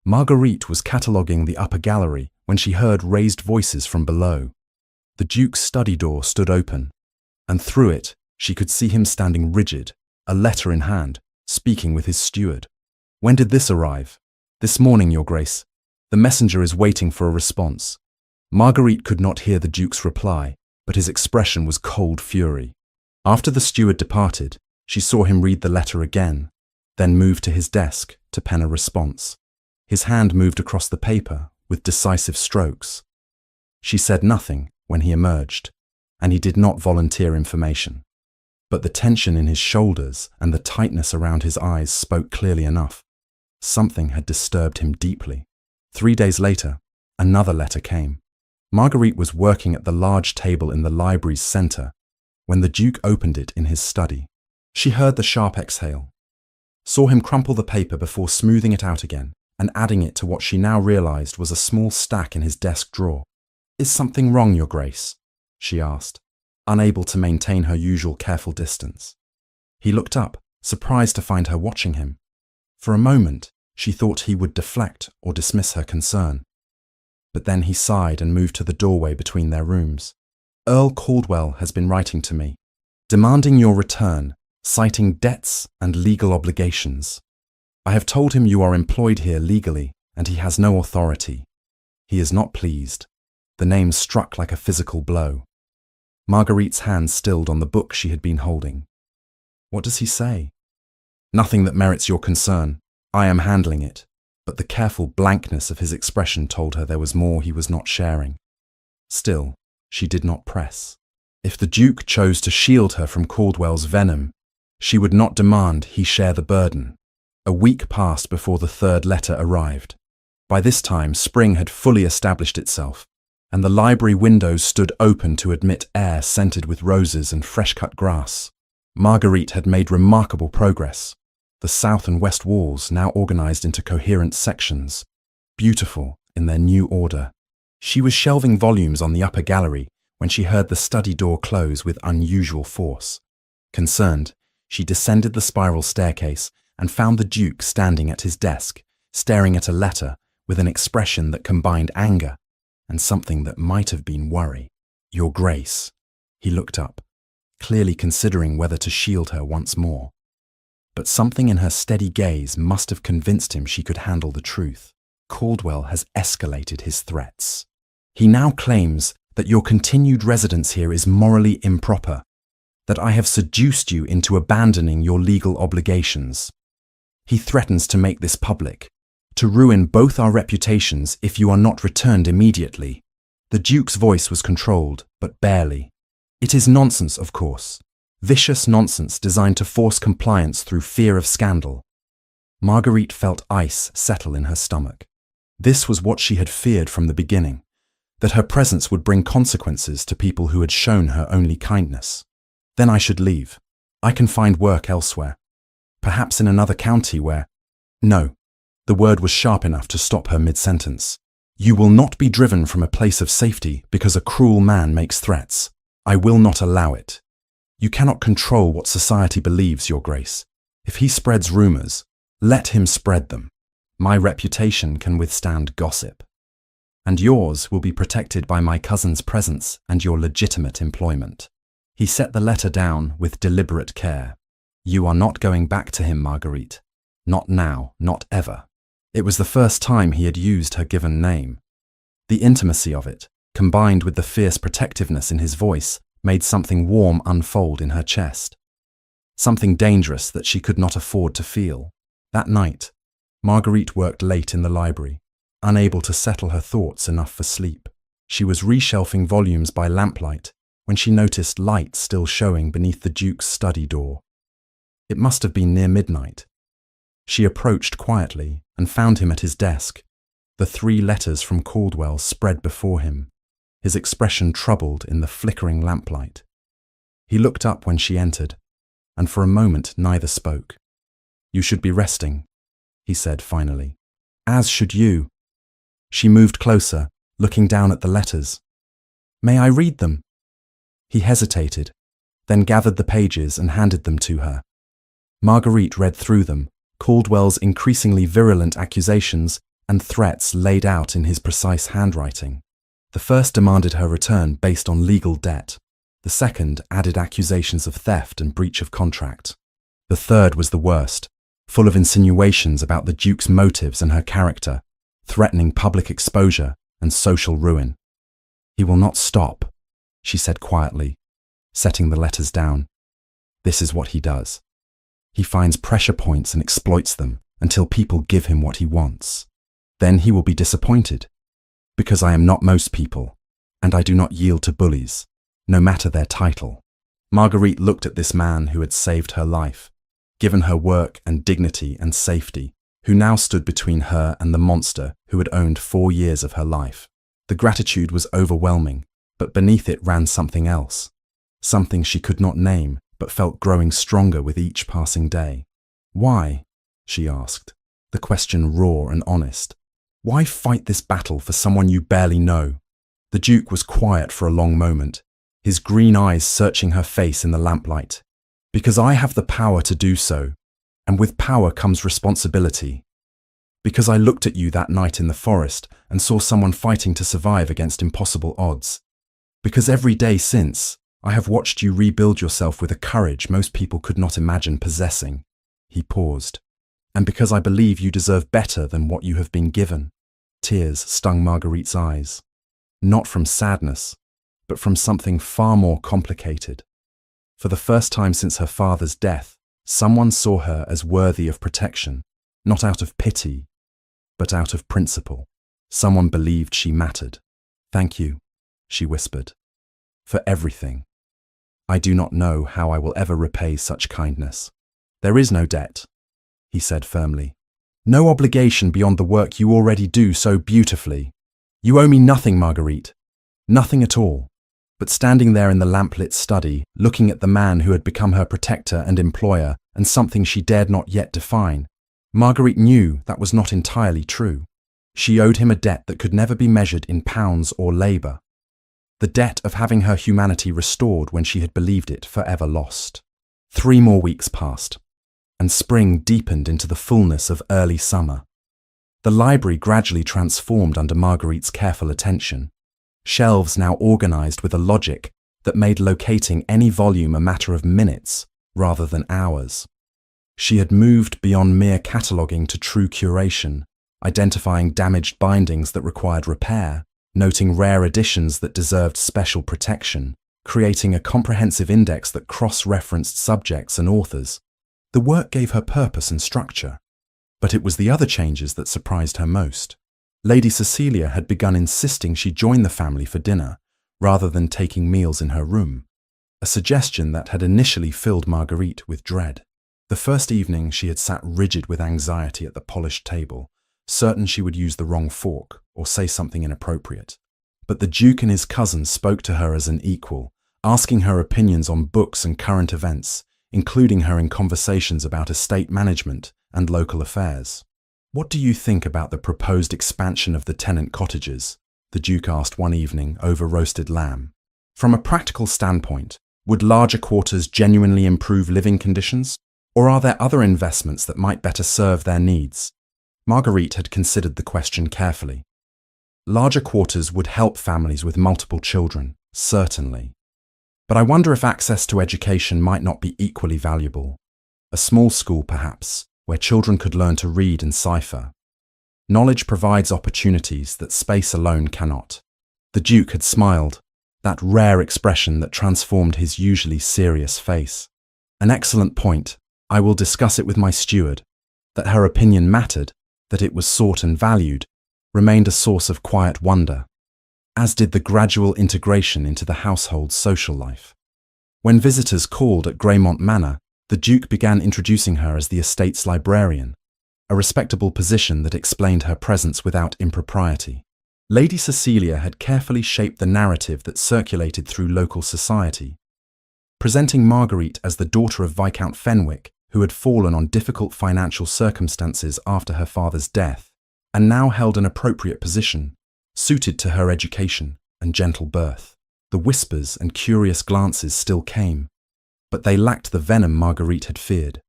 Speaker 1: Marguerite was cataloguing the upper gallery when she heard raised voices from below. The Duke's study door stood open, and through it she could see him standing rigid, a letter in hand, speaking with his steward. "When did this arrive?" "This morning, Your Grace. The messenger is waiting for a response." Marguerite could not hear the Duke's reply, but his expression was cold fury. After the steward departed, she saw him read the letter again, then move to his desk to pen a response. His hand moved across the paper with decisive strokes. She said nothing when he emerged, and he did not volunteer information. But the tension in his shoulders and the tightness around his eyes spoke clearly enough. Something had disturbed him deeply. 3 days later, another letter came. Marguerite was working at the large table in the library's center when the Duke opened it in his study. She heard the sharp exhale, saw him crumple the paper before smoothing it out again and adding it to what she now realized was a small stack in his desk drawer. "Is something wrong, Your Grace?" she asked, unable to maintain her usual careful distance. He looked up, surprised to find her watching him. For a moment, she thought he would deflect or dismiss her concern. But then he sighed and moved to the doorway between their rooms. "Earl Caldwell has been writing to me, demanding your return, citing debts and legal obligations. I have told him you are employed here legally, and he has no authority. He is not pleased." The name struck like a physical blow. Marguerite's hand stilled on the book she had been holding. "What does he say?" "Nothing that merits your concern. I am handling it." But the careful blankness of his expression told her there was more he was not sharing. Still, she did not press. If the Duke chose to shield her from Caldwell's venom, she would not demand he share the burden. A week passed before the third letter arrived. By this time, spring had fully established itself, and the library windows stood open to admit air scented with roses and fresh-cut grass. Marguerite had made remarkable progress, the south and west walls now organized into coherent sections, beautiful in their new order. She was shelving volumes on the upper gallery when she heard the study door close with unusual force. Concerned, she descended the spiral staircase and found the Duke standing at his desk, staring at a letter with an expression that combined anger and something that might have been worry. "Your Grace." He looked up, clearly considering whether to shield her once more. But something in her steady gaze must have convinced him she could handle the truth. "Caldwell has escalated his threats. He now claims that your continued residence here is morally improper, that I have seduced you into abandoning your legal obligations. He threatens to make this public, to ruin both our reputations if you are not returned immediately." The Duke's voice was controlled, but barely. "It is nonsense, of course. Vicious nonsense designed to force compliance through fear of scandal." Marguerite felt ice settle in her stomach. This was what she had feared from the beginning, that her presence would bring consequences to people who had shown her only kindness. "Then I should leave. I can find work elsewhere. Perhaps in another county where—" "No." The word was sharp enough to stop her mid-sentence. "You will not be driven from a place of safety because a cruel man makes threats. I will not allow it. You cannot control what society believes, Your Grace. If he spreads rumors, let him spread them. My reputation can withstand gossip. And yours will be protected by my cousin's presence and your legitimate employment." He set the letter down with deliberate care. "You are not going back to him, Marguerite. Not now, not ever." It was the first time he had used her given name. The intimacy of it, combined with the fierce protectiveness in his voice, made something warm unfold in her chest. Something dangerous that she could not afford to feel. That night, Marguerite worked late in the library, unable to settle her thoughts enough for sleep. She was reshelving volumes by lamplight when she noticed light still showing beneath the Duke's study door. It must have been near midnight. She approached quietly and found him at his desk, the 3 letters from Caldwell spread before him, his expression troubled in the flickering lamplight. He looked up when she entered, and for a moment neither spoke. "You should be resting," he said finally. "As should you." She moved closer, looking down at the letters. "May I read them?" He hesitated, then gathered the pages and handed them to her. Marguerite read through them, Caldwell's increasingly virulent accusations and threats laid out in his precise handwriting. The first demanded her return based on legal debt. The second added accusations of theft and breach of contract. The third was the worst, full of insinuations about the Duke's motives and her character, threatening public exposure and social ruin. "He will not stop," she said quietly, setting the letters down. "This is what he does. He finds pressure points and exploits them until people give him what he wants. Then he will be disappointed, because I am not most people, and I do not yield to bullies, no matter their title." Marguerite looked at this man who had saved her life, given her work and dignity and safety, who now stood between her and the monster who had owned 4 years of her life. The gratitude was overwhelming, but beneath it ran something else, something she could not name, but felt growing stronger with each passing day. "Why?" she asked, the question raw and honest. "Why fight this battle for someone you barely know?" The Duke was quiet for a long moment, his green eyes searching her face in the lamplight. "Because I have the power to do so, and with power comes responsibility. Because I looked at you that night in the forest and saw someone fighting to survive against impossible odds. Because every day since, I have watched you rebuild yourself with a courage most people could not imagine possessing." He paused. "And because I believe you deserve better than what you have been given." Tears stung Marguerite's eyes, not from sadness, but from something far more complicated. For the first time since her father's death, someone saw her as worthy of protection, not out of pity, but out of principle. Someone believed she mattered. "Thank you," she whispered, "for everything. I do not know how I will ever repay such kindness." "There is no debt," he said firmly. "No obligation beyond the work you already do so beautifully. You owe me nothing, Marguerite. Nothing at all. But standing there in the lamplit study, looking at the man who had become her protector and employer and something she dared not yet define, Marguerite knew that was not entirely true. She owed him a debt that could never be measured in pounds or labour. The debt of having her humanity restored when she had believed it forever lost. 3 more weeks passed, and spring deepened into the fullness of early summer. The library gradually transformed under Marguerite's careful attention. Shelves now organised with a logic that made locating any volume a matter of minutes rather than hours. She had moved beyond mere cataloguing to true curation, identifying damaged bindings that required repair, noting rare editions that deserved special protection, creating a comprehensive index that cross-referenced subjects and authors. The work gave her purpose and structure, but it was the other changes that surprised her most. Lady Cecilia had begun insisting she join the family for dinner, rather than taking meals in her room, a suggestion that had initially filled Marguerite with dread. The first evening she had sat rigid with anxiety at the polished table, certain she would use the wrong fork or say something inappropriate. But the Duke and his cousin spoke to her as an equal, asking her opinions on books and current events, including her in conversations about estate management and local affairs. "What do you think about the proposed expansion of the tenant cottages?" the Duke asked one evening over roasted lamb. "From a practical standpoint, would larger quarters genuinely improve living conditions? Or are there other investments that might better serve their needs?" Marguerite had considered the question carefully. Larger quarters would help families with multiple children, certainly. But I wonder if access to education might not be equally valuable. A small school, perhaps, where children could learn to read and cipher. Knowledge provides opportunities that space alone cannot. The Duke had smiled, that rare expression that transformed his usually serious face. "An excellent point. I will discuss it with my steward." That her opinion mattered, that it was sought and valued, remained a source of quiet wonder, as did the gradual integration into the household's social life. When visitors called at Greymont Manor, the Duke began introducing her as the estate's librarian, a respectable position that explained her presence without impropriety. Lady Cecilia had carefully shaped the narrative that circulated through local society, presenting Marguerite as the daughter of Viscount Fenwick, who had fallen on difficult financial circumstances after her father's death, and now held an appropriate position, suited to her education and gentle birth. The whispers and curious glances still came, but they lacked the venom Marguerite had feared.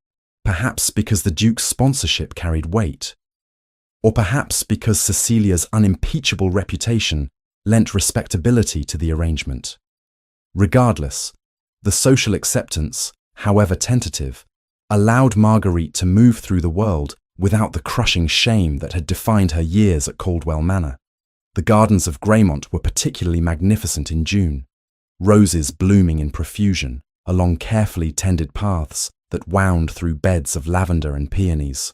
Speaker 1: Perhaps because the Duke's sponsorship carried weight, or perhaps because Cecilia's unimpeachable reputation lent respectability to the arrangement. Regardless, the social acceptance, however tentative, allowed Marguerite to move through the world without the crushing shame that had defined her years at Caldwell Manor. The gardens of Greymont were particularly magnificent in June, roses blooming in profusion along carefully tended paths that wound through beds of lavender and peonies.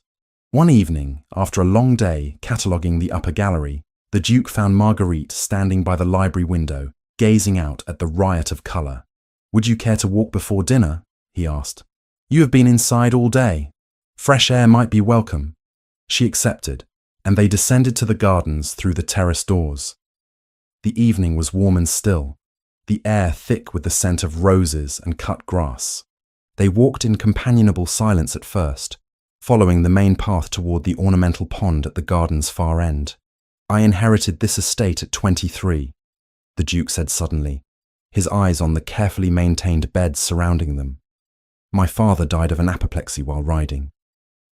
Speaker 1: One evening, after a long day cataloguing the upper gallery, the Duke found Marguerite standing by the library window, gazing out at the riot of colour. "Would you care to walk before dinner?" he asked. "You have been inside all day. Fresh air might be welcome." She accepted, and they descended to the gardens through the terrace doors. The evening was warm and still, the air thick with the scent of roses and cut grass. They walked in companionable silence at first, following the main path toward the ornamental pond at the garden's far end. "I inherited this estate at 23, the Duke said suddenly, his eyes on the carefully maintained beds surrounding them. "My father died of an apoplexy while riding.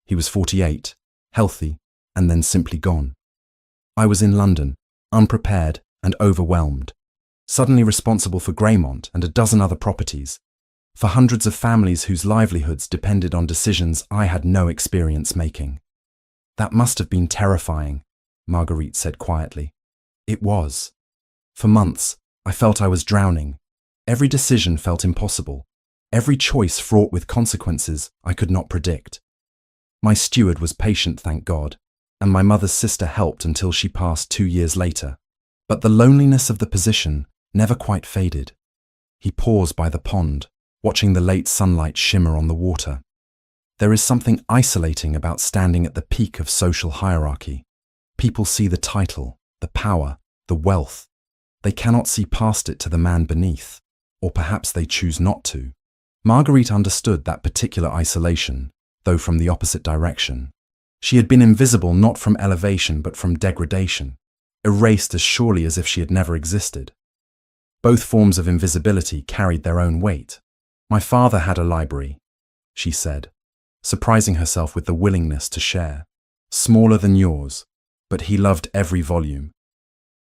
Speaker 1: He was 48, healthy, and then simply gone. I was in London, unprepared and overwhelmed, suddenly responsible for Greymont and a dozen other properties, for hundreds of families whose livelihoods depended on decisions I had no experience making." "That must have been terrifying," Marguerite said quietly. "It was. For months, I felt I was drowning. Every decision felt impossible, every choice fraught with consequences I could not predict. My steward was patient, thank God, and my mother's sister helped until she passed 2 years later. But the loneliness of the position never quite faded." He paused by the pond, watching the late sunlight shimmer on the water. "There is something isolating about standing at the peak of social hierarchy. People see the title, the power, the wealth, They cannot see past it to the man beneath, or perhaps they choose not to. Marguerite understood that particular isolation, though from the opposite direction. She had been invisible not from elevation but from degradation, erased as surely as if she had never existed. Both forms of invisibility carried their own weight. "My father had a library," she said, surprising herself with the willingness to share. "Smaller than yours, but he loved every volume.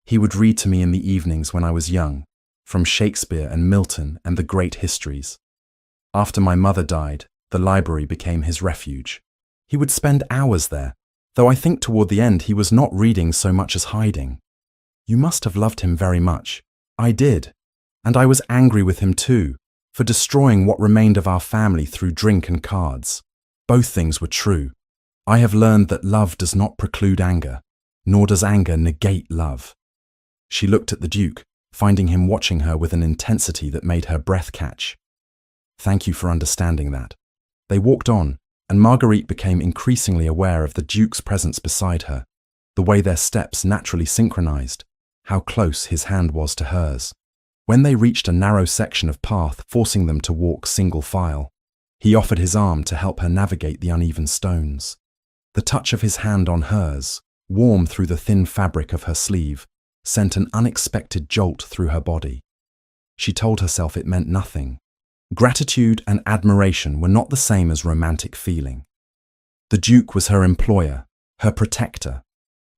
Speaker 1: He would read to me in the evenings when I was young, from Shakespeare and Milton and the great histories. After my mother died, the library became his refuge. He would spend hours there, though I think toward the end he was not reading so much as hiding. You must have loved him very much. I did, and I was angry with him too, for destroying what remained of our family through drink and cards. Both things were true. I have learned that love does not preclude anger, nor does anger negate love." She looked at the Duke, finding him watching her with an intensity that made her breath catch. "Thank you for understanding that." They walked on, and Marguerite became increasingly aware of the Duke's presence beside her, the way their steps naturally synchronized, how close his hand was to hers. When they reached a narrow section of path forcing them to walk single file, he offered his arm to help her navigate the uneven stones. The touch of his hand on hers, warm through the thin fabric of her sleeve, sent an unexpected jolt through her body. She told herself it meant nothing. Gratitude and admiration were not the same as romantic feeling. The Duke was her employer, her protector,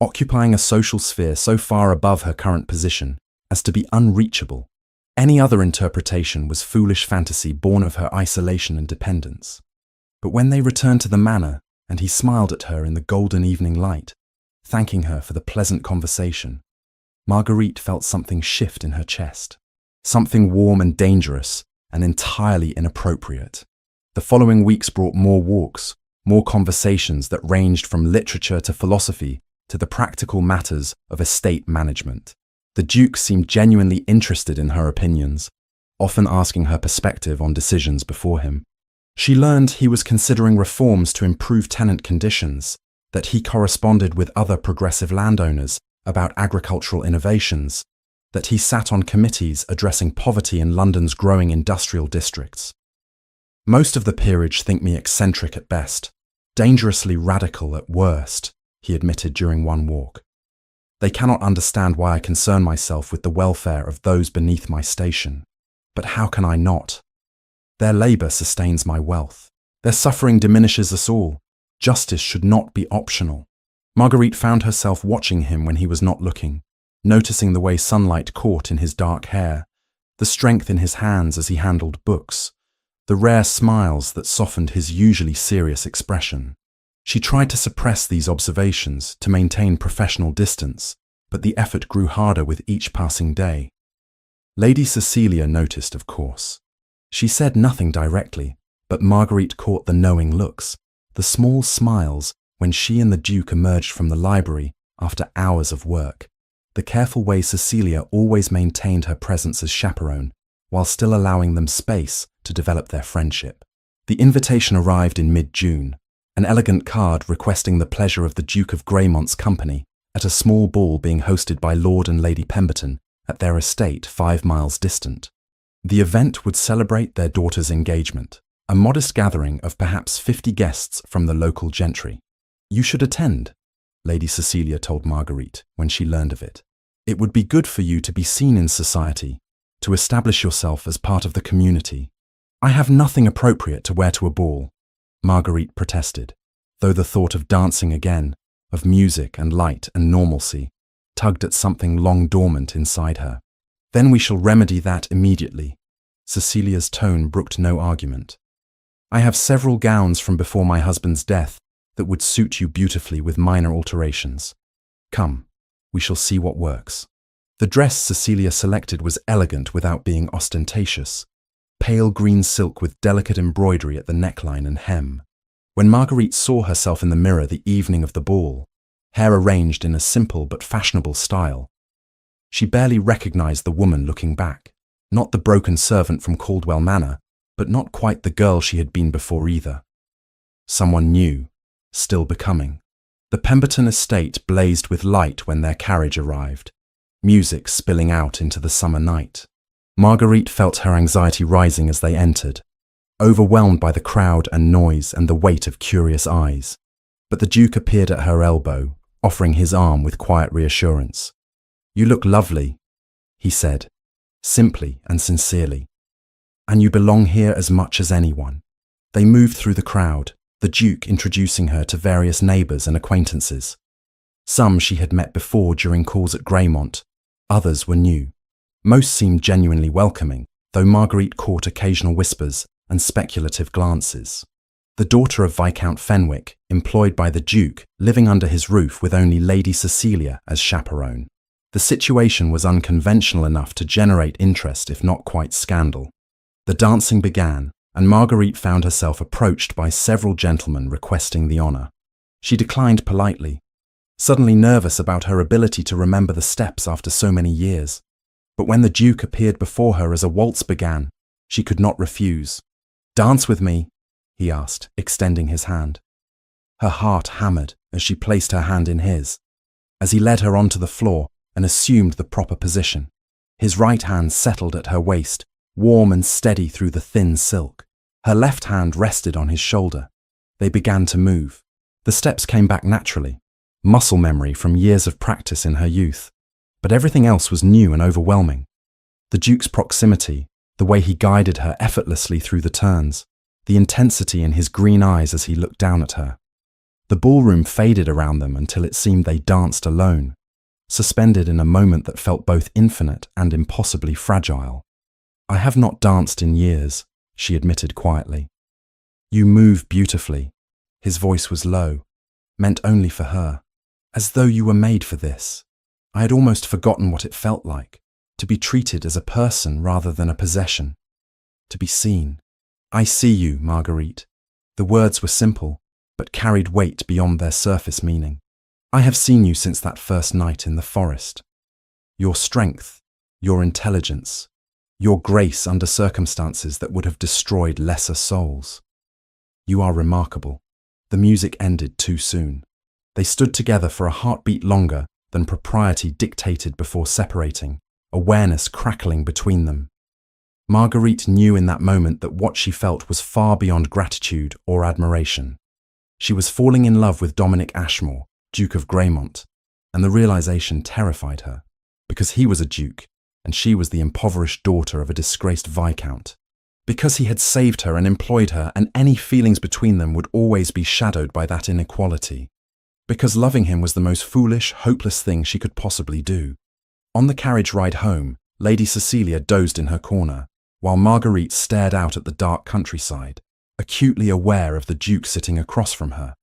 Speaker 1: occupying a social sphere so far above her current position as to be unreachable. Any other interpretation was foolish fantasy born of her isolation and dependence. But when they returned to the manor and he smiled at her in the golden evening light, thanking her for the pleasant conversation, Marguerite felt something shift in her chest, something warm and dangerous and entirely inappropriate. The following weeks brought more walks, more conversations that ranged from literature to philosophy to the practical matters of estate management. The Duke seemed genuinely interested in her opinions, often asking her perspective on decisions before him. She learned he was considering reforms to improve tenant conditions, that he corresponded with other progressive landowners about agricultural innovations, that he sat on committees addressing poverty in London's growing industrial districts. "Most of the peerage think me eccentric at best, dangerously radical at worst," he admitted during one walk. "They cannot understand why I concern myself with the welfare of those beneath my station. But how can I not? Their labour sustains my wealth. Their suffering diminishes us all. Justice should not be optional." Marguerite found herself watching him when he was not looking, noticing the way sunlight caught in his dark hair, the strength in his hands as he handled books, the rare smiles that softened his usually serious expression. She tried to suppress these observations to maintain professional distance, but the effort grew harder with each passing day. Lady Cecilia noticed, of course. She said nothing directly, but Marguerite caught the knowing looks, the small smiles when she and the Duke emerged from the library after hours of work, the careful way Cecilia always maintained her presence as chaperone, while still allowing them space to develop their friendship. The invitation arrived in mid-June, an elegant card requesting the pleasure of the Duke of Greymont's company at a small ball being hosted by Lord and Lady Pemberton at their estate 5 miles distant. The event would celebrate their daughter's engagement, a modest gathering of perhaps 50 guests from the local gentry. "You should attend," Lady Cecilia told Marguerite when she learned of it. "It would be good for you to be seen in society, to establish yourself as part of the community." "I have nothing appropriate to wear to a ball," Marguerite protested, though the thought of dancing again, of music and light and normalcy, tugged at something long dormant inside her. "Then we shall remedy that immediately." Cecilia's tone brooked no argument. "I have several gowns from before my husband's death that would suit you beautifully with minor alterations. Come, we shall see what works." The dress Cecilia selected was elegant without being ostentatious, pale green silk with delicate embroidery at the neckline and hem. When Marguerite saw herself in the mirror the evening of the ball, hair arranged in a simple but fashionable style, she barely recognized the woman looking back, not the broken servant from Caldwell Manor, but not quite the girl she had been before either. Someone new, still becoming. The Pemberton estate blazed with light when their carriage arrived. music spilling out into the summer night. Marguerite felt her anxiety rising as they entered, overwhelmed by the crowd and noise and the weight of curious eyes. But the Duke appeared at her elbow, offering his arm with quiet reassurance. "You look lovely," he said, simply and sincerely. "And you belong here as much as anyone." They moved through the crowd, the Duke introducing her to various neighbours and acquaintances. Some she had met before during calls at Greymont, others were new. Most seemed genuinely welcoming, though Marguerite caught occasional whispers and speculative glances. The daughter of Viscount Fenwick, employed by the Duke, living under his roof with only Lady Cecilia as chaperone. The situation was unconventional enough to generate interest if not quite scandal. The dancing began, and Marguerite found herself approached by several gentlemen requesting the honour. She declined politely, suddenly nervous about her ability to remember the steps after so many years. But when the Duke appeared before her as a waltz began, she could not refuse. "Dance with me," he asked, extending his hand. Her heart hammered as she placed her hand in his, as he led her onto the floor and assumed the proper position. His right hand settled at her waist, warm and steady through the thin silk. Her left hand rested on his shoulder. They began to move. The steps came back naturally, muscle memory from years of practice in her youth. But everything else was new and overwhelming. The Duke's proximity, the way he guided her effortlessly through the turns, the intensity in his green eyes as he looked down at her. The ballroom faded around them until it seemed they danced alone, suspended in a moment that felt both infinite and impossibly fragile. "I have not danced in years," she admitted quietly. "You move beautifully." His voice was low, meant only for her. "As though you were made for this." I had almost forgotten what it felt like, to be treated as a person rather than a possession. To be seen. "I see you, Marguerite." The words were simple, but carried weight beyond their surface meaning. "I have seen you since that first night in the forest. Your strength, your intelligence, your grace under circumstances that would have destroyed lesser souls. You are remarkable." The music ended too soon. They stood together for a heartbeat longer than propriety dictated before separating, awareness crackling between them. Marguerite knew in that moment that what she felt was far beyond gratitude or admiration. She was falling in love with Dominic Ashmore, Duke of Greymont, and the realization terrified her, because he was a duke and she was the impoverished daughter of a disgraced viscount. Because he had saved her and employed her, and any feelings between them would always be shadowed by that inequality. Because loving him was the most foolish, hopeless thing she could possibly do. On the carriage ride home, Lady Cecilia dozed in her corner, while Marguerite stared out at the dark countryside, acutely aware of the Duke sitting across from her.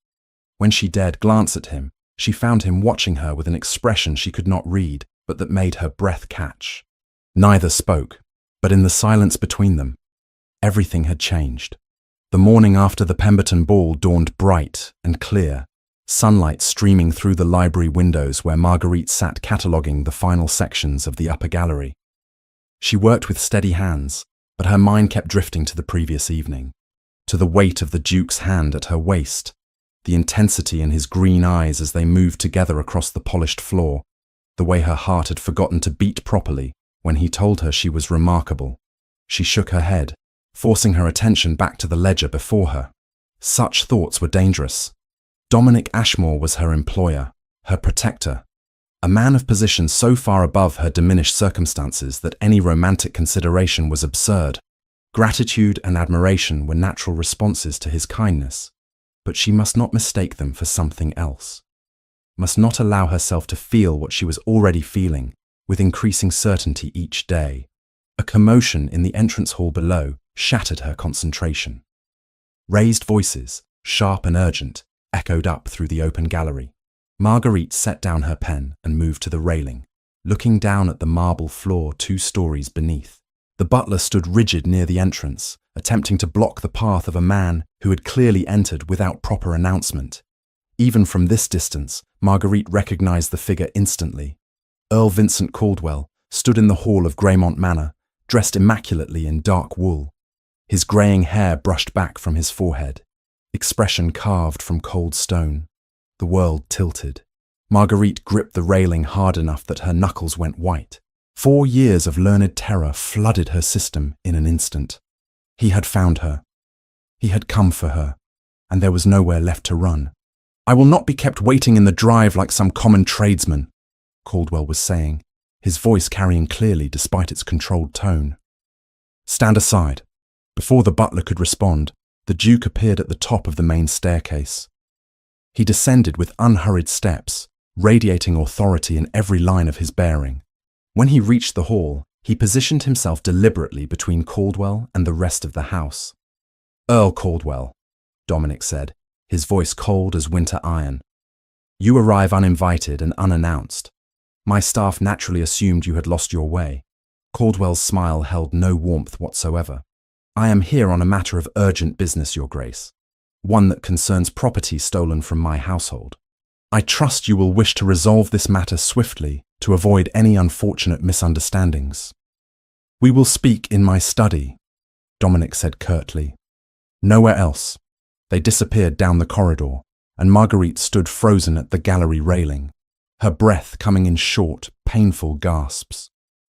Speaker 1: When she dared glance at him, she found him watching her with an expression she could not read, but that made her breath catch. Neither spoke, but in the silence between them, everything had changed. The morning after the Pemberton ball dawned bright and clear, sunlight streaming through the library windows where Marguerite sat cataloguing the final sections of the upper gallery. She worked with steady hands, but her mind kept drifting to the previous evening, to the weight of the Duke's hand at her waist, the intensity in his green eyes as they moved together across the polished floor, the way her heart had forgotten to beat properly when he told her she was remarkable. She shook her head, forcing her attention back to the ledger before her. Such thoughts were dangerous. Dominic Ashmore was her employer, her protector, a man of position so far above her diminished circumstances that any romantic consideration was absurd. Gratitude and admiration were natural responses to his kindness, but she must not mistake them for something else. Must not allow herself to feel what she was already feeling, with increasing certainty each day. A commotion in the entrance hall below shattered her concentration. Raised voices, sharp and urgent, echoed up through the open gallery. Marguerite set down her pen and moved to the railing, looking down at the marble floor 2 stories beneath. The butler stood rigid near the entrance, attempting to block the path of a man who had clearly entered without proper announcement. Even from this distance, Marguerite recognized the figure instantly. Earl Vincent Caldwell stood in the hall of Greymont Manor, dressed immaculately in dark wool. His greying hair brushed back from his forehead, expression carved from cold stone. The world tilted. Marguerite gripped the railing hard enough that her knuckles went white. 4 years of learned terror flooded her system in an instant. He had found her. He had come for her, and there was nowhere left to run. "I will not be kept waiting in the drive like some common tradesman," Caldwell was saying, his voice carrying clearly despite its controlled tone. "Stand aside." Before the butler could respond, the Duke appeared at the top of the main staircase. He descended with unhurried steps, radiating authority in every line of his bearing. When he reached the hall, he positioned himself deliberately between Caldwell and the rest of the house. "Earl Caldwell," Dominic said, his voice cold as winter iron. "You arrive uninvited and unannounced. My staff naturally assumed you had lost your way." Caldwell's smile held no warmth whatsoever. "I am here on a matter of urgent business, Your Grace. One that concerns property stolen from my household. I trust you will wish to resolve this matter swiftly to avoid any unfortunate misunderstandings." "We will speak in my study," Dominic said curtly. "Nowhere else." They disappeared down the corridor, and Marguerite stood frozen at the gallery railing, her breath coming in short, painful gasps.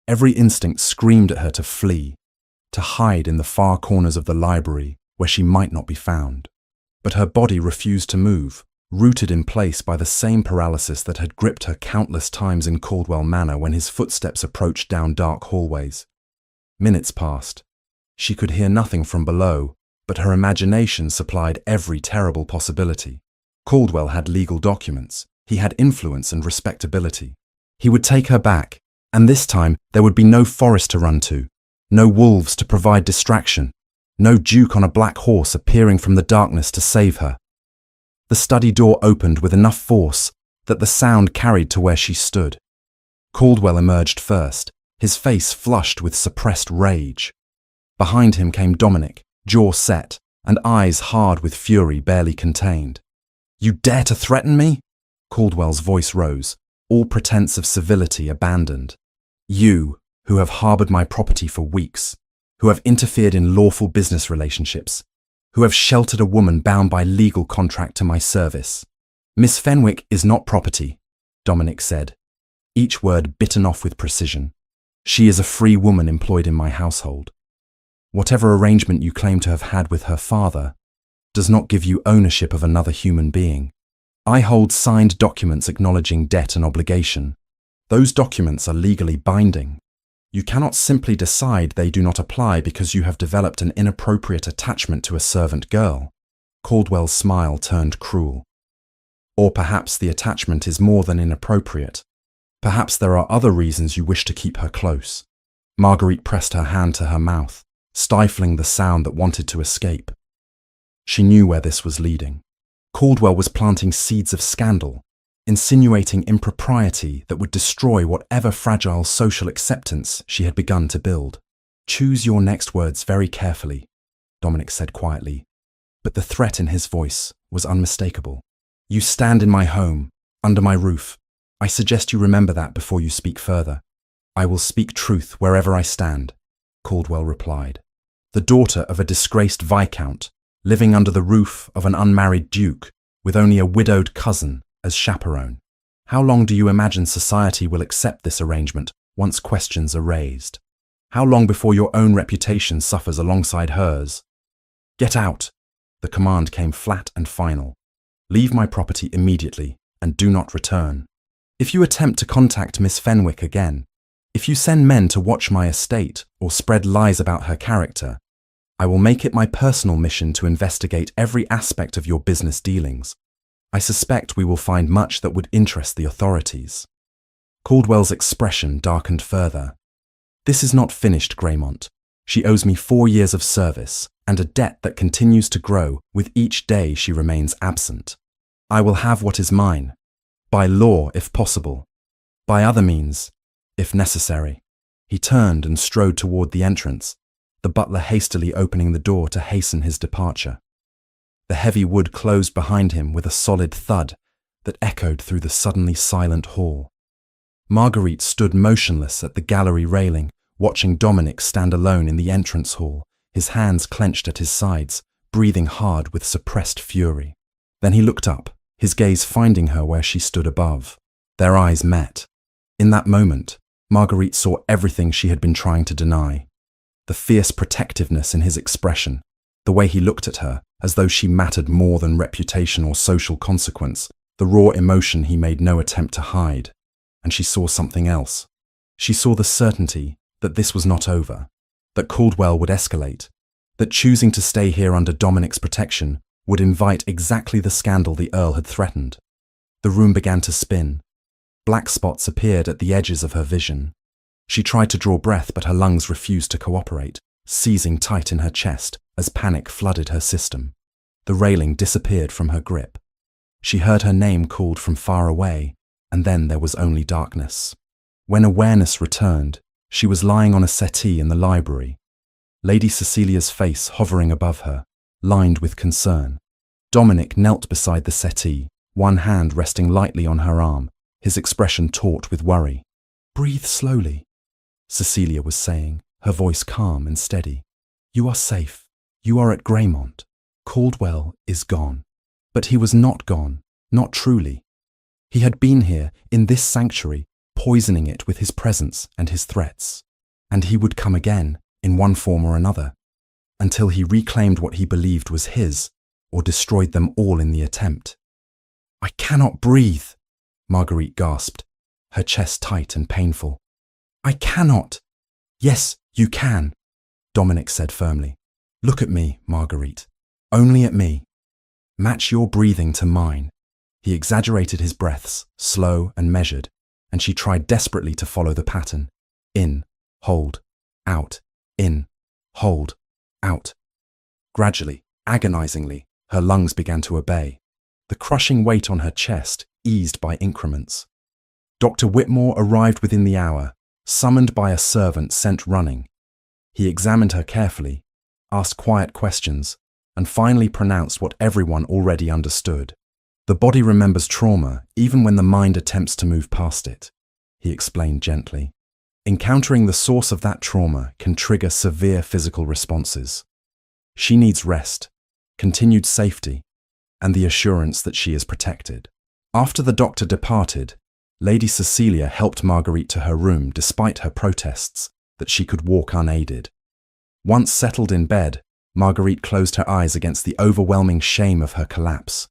Speaker 1: Every instinct screamed at her to flee, to hide in the far corners of the library where she might not be found. But her body refused to move, rooted in place by the same paralysis that had gripped her countless times in Caldwell Manor when his footsteps approached down dark hallways. Minutes passed. She could hear nothing from below, but her imagination supplied every terrible possibility. Caldwell had legal documents. He had influence and respectability. He would take her back, and this time there would be no forest to run to, no wolves to provide distraction, no Duke on a black horse appearing from the darkness to save her. The study door opened with enough force that the sound carried to where she stood. Caldwell emerged first, his face flushed with suppressed rage. Behind him came Dominic, jaw set, and eyes hard with fury barely contained. "You dare to threaten me?" Caldwell's voice rose, all pretense of civility abandoned. "You, who have harbored my property for weeks, who have interfered in lawful business relationships, who have sheltered a woman bound by legal contract to my service. Miss Fenwick is not property," Dominic said, each word bitten off with precision. "She is a free woman employed in my household. Whatever arrangement you claim to have had with her father does not give you ownership of another human being. I hold signed documents acknowledging debt and obligation. Those documents are legally binding. You cannot simply decide they do not apply because you have developed an inappropriate attachment to a servant girl." Caldwell's smile turned cruel. "Or perhaps the attachment is more than inappropriate. Perhaps there are other reasons you wish to keep her close." Marguerite pressed her hand to her mouth, stifling the sound that wanted to escape. She knew where this was leading. Caldwell was planting seeds of scandal, insinuating impropriety that would destroy whatever fragile social acceptance she had begun to build. "Choose your next words very carefully," Dominic said quietly, but the threat in his voice was unmistakable. "You stand in my home, under my roof. I suggest you remember that before you speak further." "I will speak truth wherever I stand," Caldwell replied. "The daughter of a disgraced viscount, living under the roof of an unmarried duke, with only a widowed cousin as chaperone. How long do you imagine society will accept this arrangement once questions are raised? How long before your own reputation suffers alongside hers? Get out!" The command came flat and final. "Leave my property immediately and do not return. If you attempt to contact Miss Fenwick again, if you send men to watch my estate or spread lies about her character, I will make it my personal mission to investigate every aspect of your business dealings. I suspect we will find much that would interest the authorities." Caldwell's expression darkened further. "This is not finished, Greymont. She owes me 4 years of service and a debt that continues to grow with each day she remains absent. I will have what is mine, by law if possible, by other means if necessary." He turned and strode toward the entrance, the butler hastily opening the door to hasten his departure. The heavy wood closed behind him with a solid thud that echoed through the suddenly silent hall. Marguerite stood motionless at the gallery railing, watching Dominic stand alone in the entrance hall, his hands clenched at his sides, breathing hard with suppressed fury. Then he looked up, his gaze finding her where she stood above. Their eyes met. In that moment, Marguerite saw everything she had been trying to deny. The fierce protectiveness in his expression, the way he looked at her, as though she mattered more than reputation or social consequence, the raw emotion he made no attempt to hide. And she saw something else. She saw the certainty that this was not over, that Caldwell would escalate, that choosing to stay here under Dominic's protection would invite exactly the scandal the Earl had threatened. The room began to spin. Black spots appeared at the edges of her vision. She tried to draw breath, but her lungs refused to cooperate, seizing tight in her chest as panic flooded her system. The railing disappeared from her grip. She heard her name called from far away, and then there was only darkness. When awareness returned, she was lying on a settee in the library, Lady Cecilia's face hovering above her, lined with concern. Dominic knelt beside the settee, one hand resting lightly on her arm, his expression taut with worry. "Breathe slowly," Cecilia was saying, her voice calm and steady. "You are safe. You are at Greymont. Caldwell is gone." But he was not gone, not truly. He had been here, in this sanctuary, poisoning it with his presence and his threats. And he would come again, in one form or another, until he reclaimed what he believed was his, or destroyed them all in the attempt. "I cannot breathe," Marguerite gasped, her chest tight and painful. "I cannot." "Yes, you can," Dominic said firmly. "Look at me, Marguerite. Only at me. Match your breathing to mine." He exaggerated his breaths, slow and measured, and she tried desperately to follow the pattern. In, hold, out, in, hold, out. Gradually, agonizingly, her lungs began to obey. The crushing weight on her chest eased by increments. Dr. Whitmore arrived within the hour, summoned by a servant sent running. He examined her carefully, asked quiet questions, and finally pronounced what everyone already understood. "The body remembers trauma even when the mind attempts to move past it," he explained gently. "Encountering the source of that trauma can trigger severe physical responses. She needs rest, continued safety, and the assurance that she is protected." After the doctor departed, Lady Cecilia helped Marguerite to her room despite her protests that she could walk unaided. Once settled in bed, Marguerite closed her eyes against the overwhelming shame of her collapse,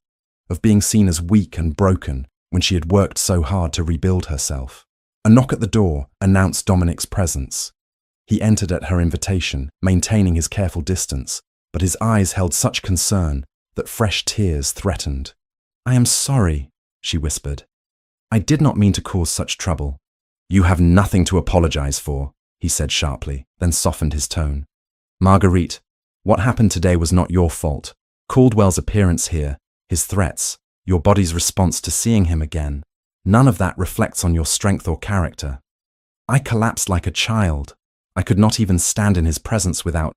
Speaker 1: of being seen as weak and broken when she had worked so hard to rebuild herself. A knock at the door announced Dominic's presence. He entered at her invitation, maintaining his careful distance, but his eyes held such concern that fresh tears threatened. "I am sorry," she whispered. "I did not mean to cause such trouble." "You have nothing to apologize for," he said sharply, then softened his tone. "Marguerite, what happened today was not your fault. Caldwell's appearance here, his threats, your body's response to seeing him again, none of that reflects on your strength or character. I collapsed like a child. I could not even stand in his presence without.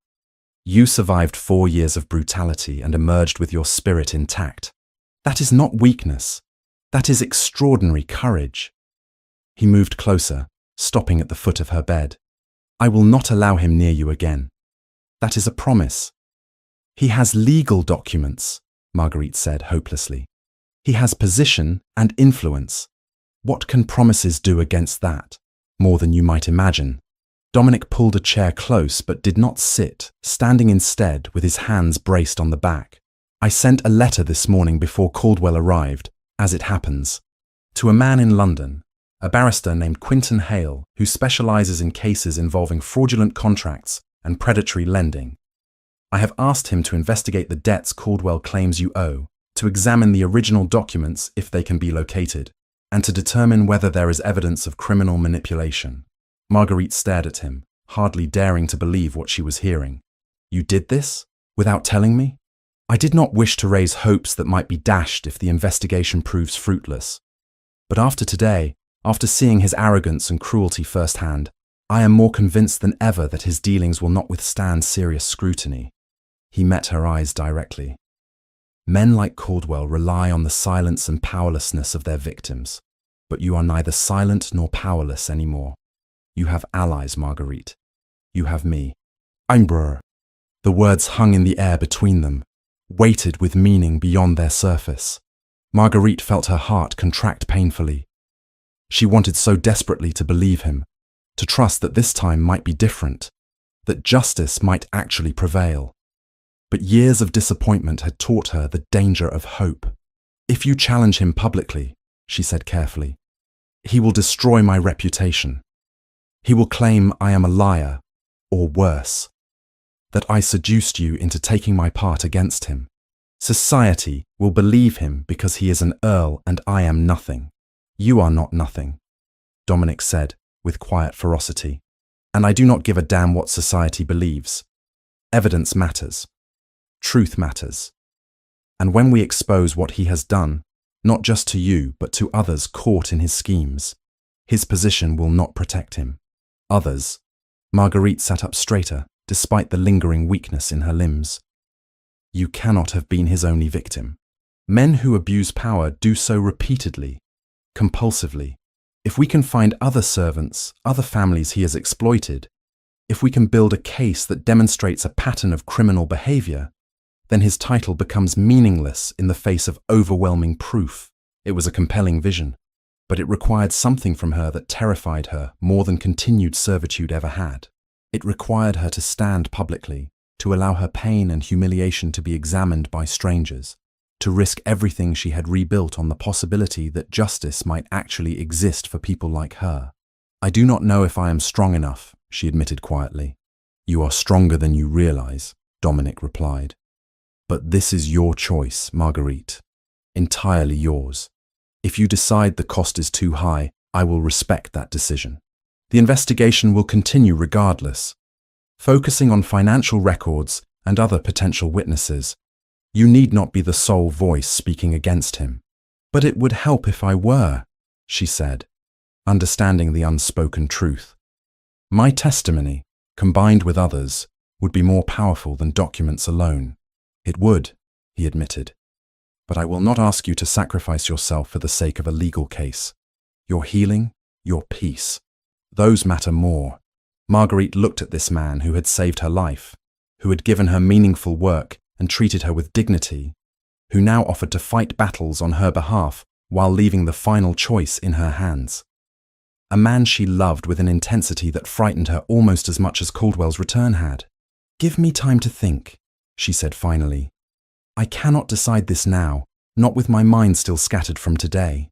Speaker 1: You survived 4 years of brutality and emerged with your spirit intact. That is not weakness. That is extraordinary courage." He moved closer, stopping at the foot of her bed. "I will not allow him near you again. That is a promise." "He has legal documents," Marguerite said hopelessly. "He has position and influence. What can promises do against that? More than you might imagine." Dominic pulled a chair close but did not sit, standing instead with his hands braced on the back. "I sent a letter this morning before Caldwell arrived, as it happens, to a man in London, a barrister named Quinton Hale, who specializes in cases involving fraudulent contracts and predatory lending. I have asked him to investigate the debts Caldwell claims you owe, to examine the original documents if they can be located, and to determine whether there is evidence of criminal manipulation." Marguerite stared at him, hardly daring to believe what she was hearing. "You did this? Without telling me?" "I did not wish to raise hopes that might be dashed if the investigation proves fruitless. But after today, after seeing his arrogance and cruelty firsthand, I am more convinced than ever that his dealings will not withstand serious scrutiny." He met her eyes directly. "Men like Caldwell rely on the silence and powerlessness of their victims, but you are neither silent nor powerless anymore. You have allies, Marguerite. You have me." "Einbruer." The words hung in the air between them, weighted with meaning beyond their surface. Marguerite felt her heart contract painfully. She wanted so desperately to believe him, to trust that this time might be different, that justice might actually prevail. But years of disappointment had taught her the danger of hope. "If you challenge him publicly," she said carefully, "he will destroy my reputation. He will claim I am a liar, or worse, that I seduced you into taking my part against him. Society will believe him because he is an earl and I am nothing. You are not nothing," Dominic said with quiet ferocity. "And I do not give a damn what society believes. Evidence matters. Truth matters. And when we expose what he has done, not just to you but to others caught in his schemes, his position will not protect him. Others." Marguerite sat up straighter, despite the lingering weakness in her limbs. "You cannot have been his only victim. Men who abuse power do so repeatedly, compulsively. If we can find other servants, other families he has exploited, if we can build a case that demonstrates a pattern of criminal behavior, then his title becomes meaningless in the face of overwhelming proof." It was a compelling vision, but it required something from her that terrified her more than continued servitude ever had. It required her to stand publicly, to allow her pain and humiliation to be examined by strangers, to risk everything she had rebuilt on the possibility that justice might actually exist for people like her. "I do not know if I am strong enough," she admitted quietly. "You are stronger than you realize," Dominic replied. "But this is your choice, Marguerite. Entirely yours. If you decide the cost is too high, I will respect that decision. The investigation will continue regardless, focusing on financial records and other potential witnesses. You need not be the sole voice speaking against him." "But it would help if I were," she said, understanding the unspoken truth. "My testimony, combined with others, would be more powerful than documents alone." "It would," he admitted. "But I will not ask you to sacrifice yourself for the sake of a legal case. Your healing, your peace, those matter more." Marguerite looked at this man who had saved her life, who had given her meaningful work and treated her with dignity, who now offered to fight battles on her behalf while leaving the final choice in her hands. A man she loved with an intensity that frightened her almost as much as Caldwell's return had. "Give me time to think," she said finally. "I cannot decide this now, not with my mind still scattered from today.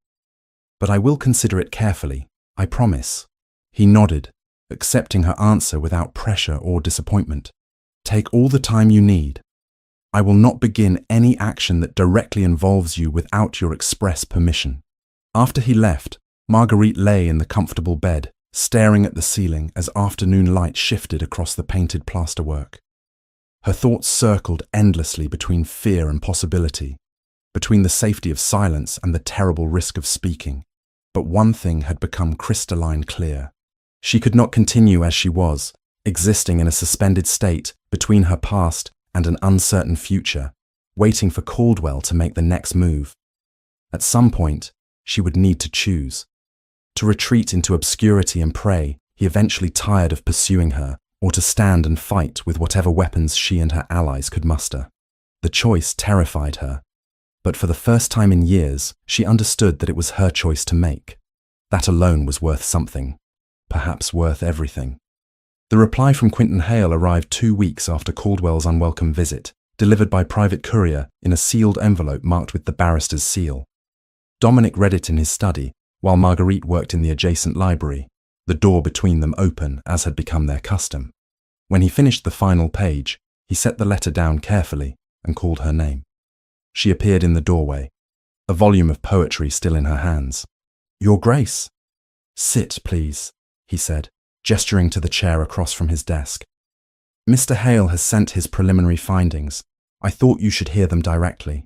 Speaker 1: But I will consider it carefully, I promise." He nodded, accepting her answer without pressure or disappointment. "Take all the time you need. I will not begin any action that directly involves you without your express permission." After he left, Marguerite lay in the comfortable bed, staring at the ceiling as afternoon light shifted across the painted plasterwork. Her thoughts circled endlessly between fear and possibility, between the safety of silence and the terrible risk of speaking. But one thing had become crystalline clear. She could not continue as she was, existing in a suspended state between her past and an uncertain future, waiting for Caldwell to make the next move. At some point, she would need to choose. To retreat into obscurity and pray, he eventually tired of pursuing her, or to stand and fight with whatever weapons she and her allies could muster. The choice terrified her, but for the first time in years, she understood that it was her choice to make. That alone was worth something, perhaps worth everything. The reply from Quinton Hale arrived 2 weeks after Caldwell's unwelcome visit, delivered by private courier in a sealed envelope marked with the barrister's seal. Dominic read it in his study, while Marguerite worked in the adjacent library, the door between them open as had become their custom. When he finished the final page, he set the letter down carefully and called her name. She appeared in the doorway, a volume of poetry still in her hands. "Your Grace." "Sit, please," he said, gesturing to the chair across from his desk. "Mr. Hale has sent his preliminary findings. I thought you should hear them directly."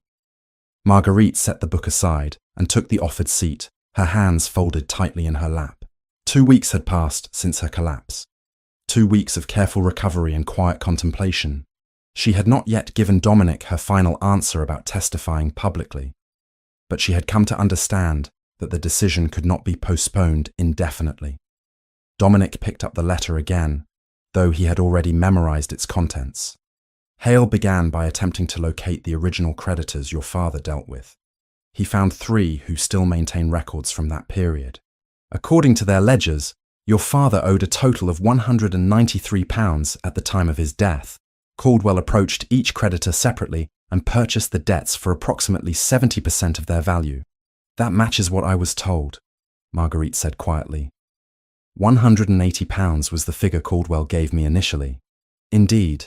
Speaker 1: Marguerite set the book aside and took the offered seat, her hands folded tightly in her lap. 2 weeks had passed since her collapse. 2 weeks of careful recovery and quiet contemplation. She had not yet given Dominic her final answer about testifying publicly, but she had come to understand that the decision could not be postponed indefinitely. Dominic picked up the letter again, though he had already memorized its contents. Hale began by attempting to locate the original creditors your father dealt with. He found 3 who still maintain records from that period. According to their ledgers, your father owed a total of £193 at the time of his death. Caldwell approached each creditor separately and purchased the debts for approximately 70% of their value. That matches what I was told, Marguerite said quietly. £180 was the figure Caldwell gave me initially. Indeed.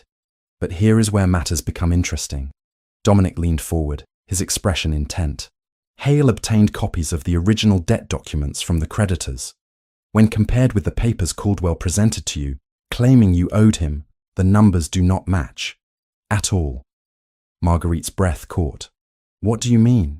Speaker 1: But here is where matters become interesting. Dominic leaned forward, his expression intent. Hale obtained copies of the original debt documents from the creditors. When compared with the papers Caldwell presented to you, claiming you owed him, the numbers do not match. At all. Marguerite's breath caught. What do you mean?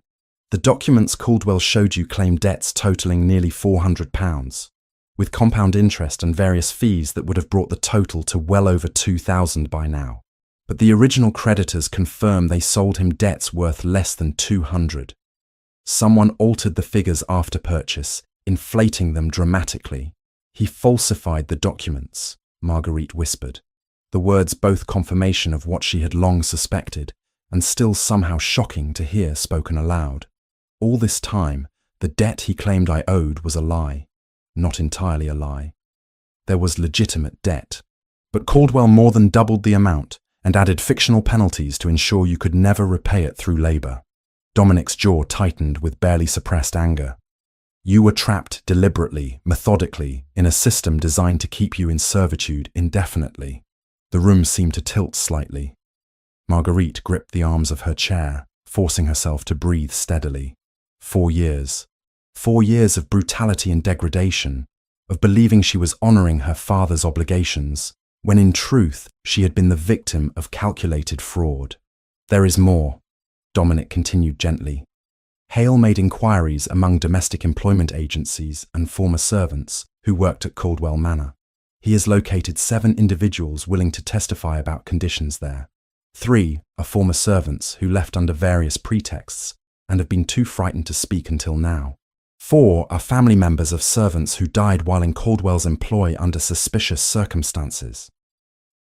Speaker 1: The documents Caldwell showed you claim debts totaling nearly £400, with compound interest and various fees that would have brought the total to well over £2,000 by now. But the original creditors confirm they sold him debts worth less than £200. Someone altered the figures after purchase, inflating them dramatically. He falsified the documents, Marguerite whispered. The words both confirmation of what she had long suspected, and still somehow shocking to hear spoken aloud. All this time, the debt he claimed I owed was a lie. Not entirely a lie. There was legitimate debt. But Caldwell more than doubled the amount and added fictional penalties to ensure you could never repay it through labor. Dominic's jaw tightened with barely suppressed anger. You were trapped deliberately, methodically, in a system designed to keep you in servitude indefinitely. The room seemed to tilt slightly. Marguerite gripped the arms of her chair, forcing herself to breathe steadily. 4 years. 4 years of brutality and degradation, of believing she was honoring her father's obligations, when in truth she had been the victim of calculated fraud. There is more, Dominic continued gently. Hale made inquiries among domestic employment agencies and former servants who worked at Caldwell Manor. He has located 7 individuals willing to testify about conditions there. 3 are former servants who left under various pretexts and have been too frightened to speak until now. 4 are family members of servants who died while in Caldwell's employ under suspicious circumstances.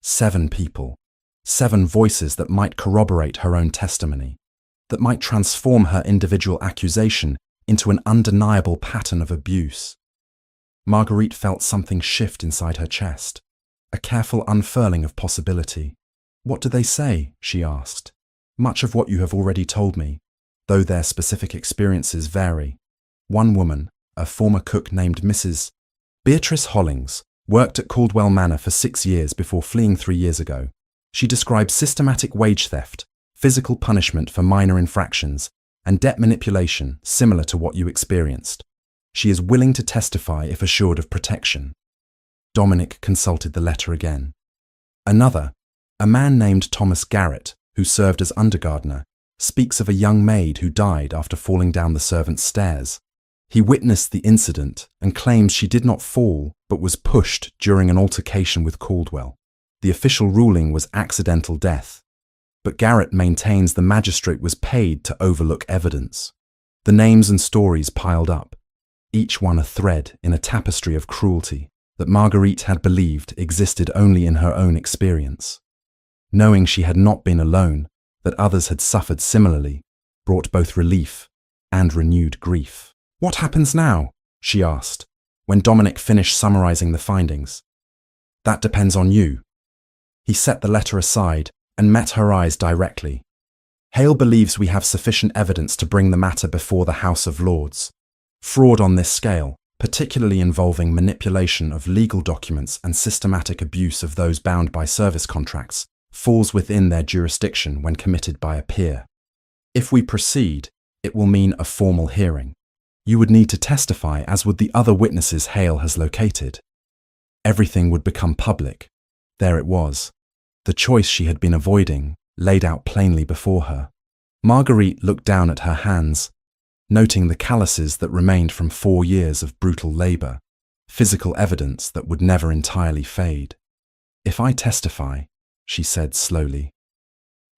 Speaker 1: 7 people. 7 voices that might corroborate her own testimony, that might transform her individual accusation into an undeniable pattern of abuse. Marguerite felt something shift inside her chest, a careful unfurling of possibility. What do they say? She asked. Much of what you have already told me, though their specific experiences vary. One woman, a former cook named Mrs. Beatrice Hollings, worked at Caldwell Manor for 6 years before fleeing 3 years ago. She described systematic wage theft, physical punishment for minor infractions, and debt manipulation similar to what you experienced. She is willing to testify if assured of protection. Dominic consulted the letter again. Another, a man named Thomas Garrett, who served as undergardener, speaks of a young maid who died after falling down the servants' stairs. He witnessed the incident and claims she did not fall but was pushed during an altercation with Caldwell. The official ruling was accidental death, but Garrett maintains the magistrate was paid to overlook evidence. The names and stories piled up, each one a thread in a tapestry of cruelty that Marguerite had believed existed only in her own experience. Knowing she had not been alone, that others had suffered similarly, brought both relief and renewed grief. What happens now? She asked, when Dominic finished summarizing the findings. That depends on you. He set the letter aside and met her eyes directly. Hale believes we have sufficient evidence to bring the matter before the House of Lords. Fraud on this scale, particularly involving manipulation of legal documents and systematic abuse of those bound by service contracts, falls within their jurisdiction when committed by a peer. If we proceed, it will mean a formal hearing. You would need to testify, as would the other witnesses Hale has located. Everything would become public. There it was. The choice she had been avoiding, laid out plainly before her. Marguerite looked down at her hands, noting the calluses that remained from 4 years of brutal labor, physical evidence that would never entirely fade. If I testify, she said slowly,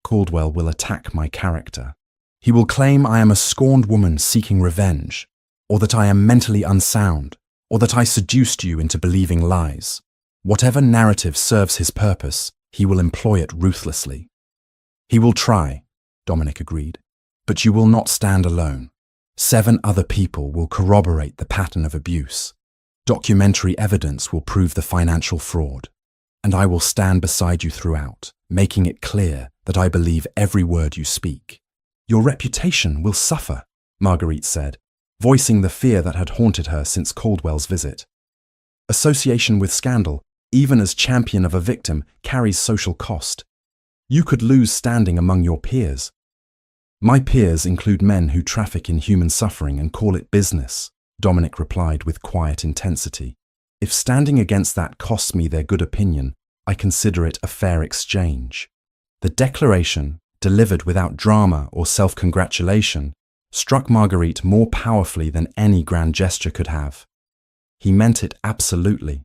Speaker 1: Caldwell will attack my character. He will claim I am a scorned woman seeking revenge, or that I am mentally unsound, or that I seduced you into believing lies. Whatever narrative serves his purpose, he will employ it ruthlessly. He will try, Dominic agreed, but you will not stand alone. 7 other people will corroborate the pattern of abuse. Documentary evidence will prove the financial fraud. And I will stand beside you throughout, making it clear that I believe every word you speak. Your reputation will suffer, Marguerite said, voicing the fear that had haunted her since Caldwell's visit. Association with scandal, even as champion of a victim, carries social cost. You could lose standing among your peers. My peers include men who traffic in human suffering and call it business, Dominic replied with quiet intensity. If standing against that costs me their good opinion, I consider it a fair exchange. The declaration, delivered without drama or self-congratulation, struck Marguerite more powerfully than any grand gesture could have. He meant it absolutely.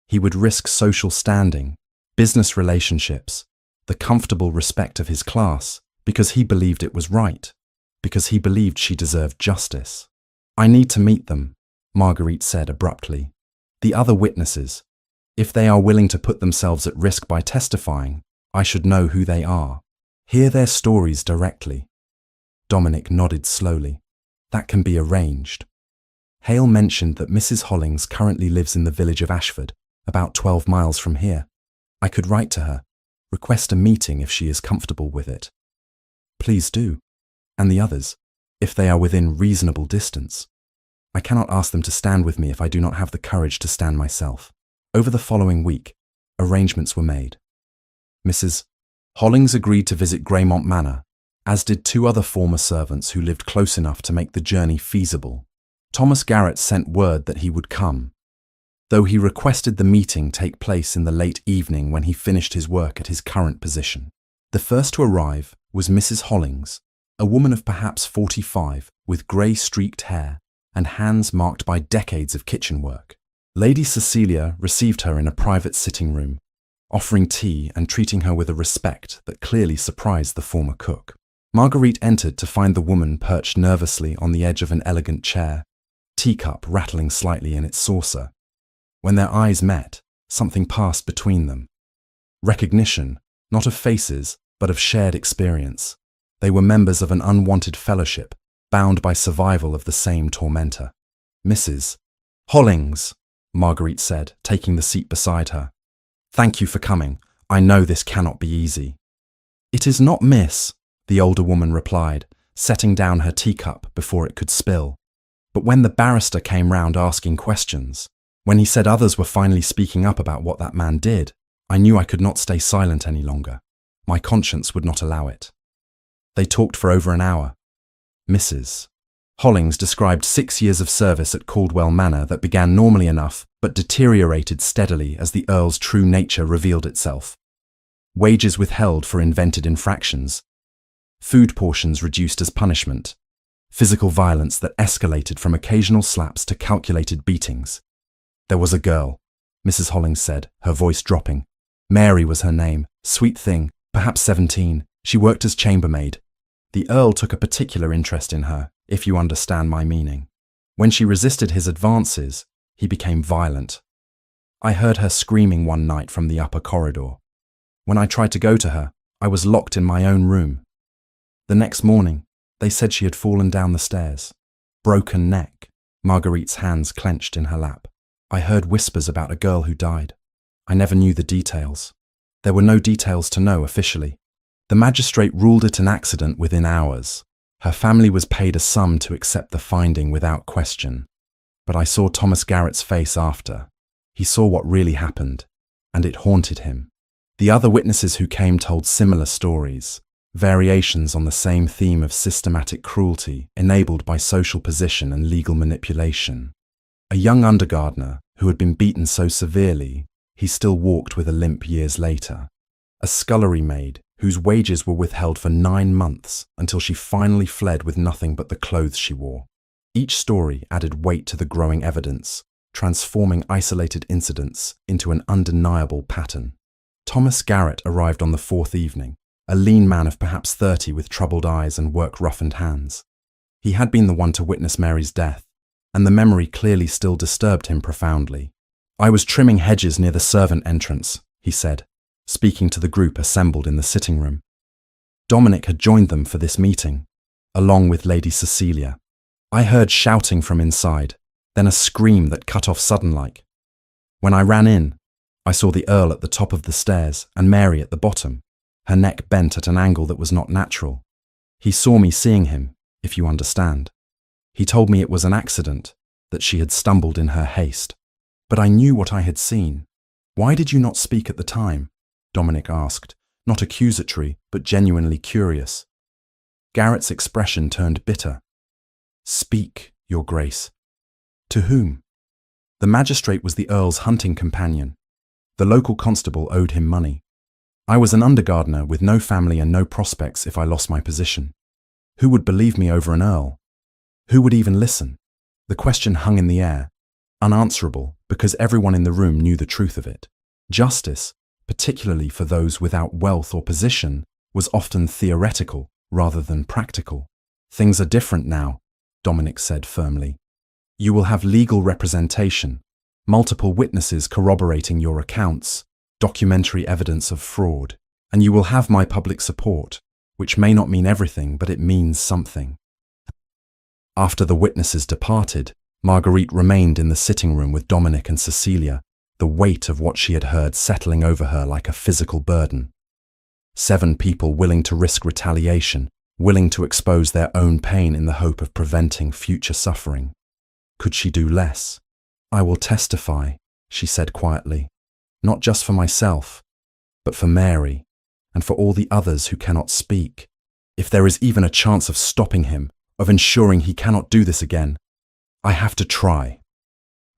Speaker 1: He would risk social standing, business relationships, the comfortable respect of his class, because he believed it was right, because he believed she deserved justice. I need to meet them, Marguerite said abruptly. The other witnesses. If they are willing to put themselves at risk by testifying, I should know who they are. Hear their stories directly. Dominic nodded slowly. That can be arranged. Hale mentioned that Mrs. Hollings currently lives in the village of Ashford, about 12 miles from here. I could write to her, request a meeting if she is comfortable with it. Please do. And the others, if they are within reasonable distance. I cannot ask them to stand with me if I do not have the courage to stand myself. Over the following week, arrangements were made. Mrs. Hollings agreed to visit Greymont Manor, as did 2 other former servants who lived close enough to make the journey feasible. Thomas Garrett sent word that he would come, though he requested the meeting take place in the late evening when he finished his work at his current position. The first to arrive was Mrs. Hollings, a woman of perhaps 45, with grey-streaked hair and hands marked by decades of kitchen work. Lady Cecilia received her in a private sitting room, offering tea and treating her with a respect that clearly surprised the former cook. Marguerite entered to find the woman perched nervously on the edge of an elegant chair, teacup rattling slightly in its saucer. When their eyes met, something passed between them. Recognition, not of faces, but of shared experience. They were members of an unwanted fellowship, bound by survival of the same tormentor. Mrs. Hollings, Marguerite said, taking the seat beside her. Thank you for coming. I know this cannot be easy. It is not, miss, the older woman replied, setting down her teacup before it could spill. But when the barrister came round asking questions, when he said others were finally speaking up about what that man did, I knew I could not stay silent any longer. My conscience would not allow it. They talked for over an hour. Mrs. Hollings described 6 years of service at Caldwell Manor that began normally enough but deteriorated steadily as the Earl's true nature revealed itself. Wages withheld for invented infractions, food portions reduced as punishment, physical violence that escalated from occasional slaps to calculated beatings. There was a girl, Mrs. Hollings said, her voice dropping. Mary was her name, sweet thing, perhaps 17. She worked as chambermaid. The Earl took a particular interest in her, if you understand my meaning. When she resisted his advances, he became violent. I heard her screaming one night from the upper corridor. When I tried to go to her, I was locked in my own room. The next morning, they said she had fallen down the stairs. Broken neck. Marguerite's hands clenched in her lap. I heard whispers about a girl who died. I never knew the details. There were no details to know officially. The magistrate ruled it an accident within hours. Her family was paid a sum to accept the finding without question. But I saw Thomas Garrett's face after. He saw what really happened, and it haunted him. The other witnesses who came told similar stories, variations on the same theme of systematic cruelty enabled by social position and legal manipulation. A young undergardener who had been beaten so severely he still walked with a limp years later. A scullery maid whose wages were withheld for 9 months until she finally fled with nothing but the clothes she wore. Each story added weight to the growing evidence, transforming isolated incidents into an undeniable pattern. Thomas Garrett arrived on the 4th evening, a lean man of perhaps 30 with troubled eyes and work-roughened hands. He had been the one to witness Mary's death, and the memory clearly still disturbed him profoundly. I was trimming hedges near the servant entrance, he said, speaking to the group assembled in the sitting room. Dominic had joined them for this meeting, along with Lady Cecilia. I heard shouting from inside, then a scream that cut off sudden-like. When I ran in, I saw the Earl at the top of the stairs and Mary at the bottom, her neck bent at an angle that was not natural. He saw me seeing him, if you understand. He told me it was an accident, that she had stumbled in her haste. But I knew what I had seen. Why did you not speak at the time? Dominic asked, not accusatory, but genuinely curious. Garrett's expression turned bitter. Speak, Your Grace. To whom? The magistrate was the Earl's hunting companion. The local constable owed him money. I was an undergardener with no family and no prospects if I lost my position. Who would believe me over an Earl? Who would even listen? The question hung in the air, unanswerable because everyone in the room knew the truth of it. Justice, particularly for those without wealth or position, was often theoretical rather than practical. Things are different now, Dominic said firmly. You will have legal representation, multiple witnesses corroborating your accounts, documentary evidence of fraud, and you will have my public support, which may not mean everything, but it means something. After the witnesses departed, Marguerite remained in the sitting room with Dominic and Cecilia, the weight of what she had heard settling over her like a physical burden. 7 people willing to risk retaliation, willing to expose their own pain in the hope of preventing future suffering. Could she do less? I will testify, she said quietly, not just for myself, but for Mary, and for all the others who cannot speak. If there is even a chance of stopping him, of ensuring he cannot do this again, I have to try.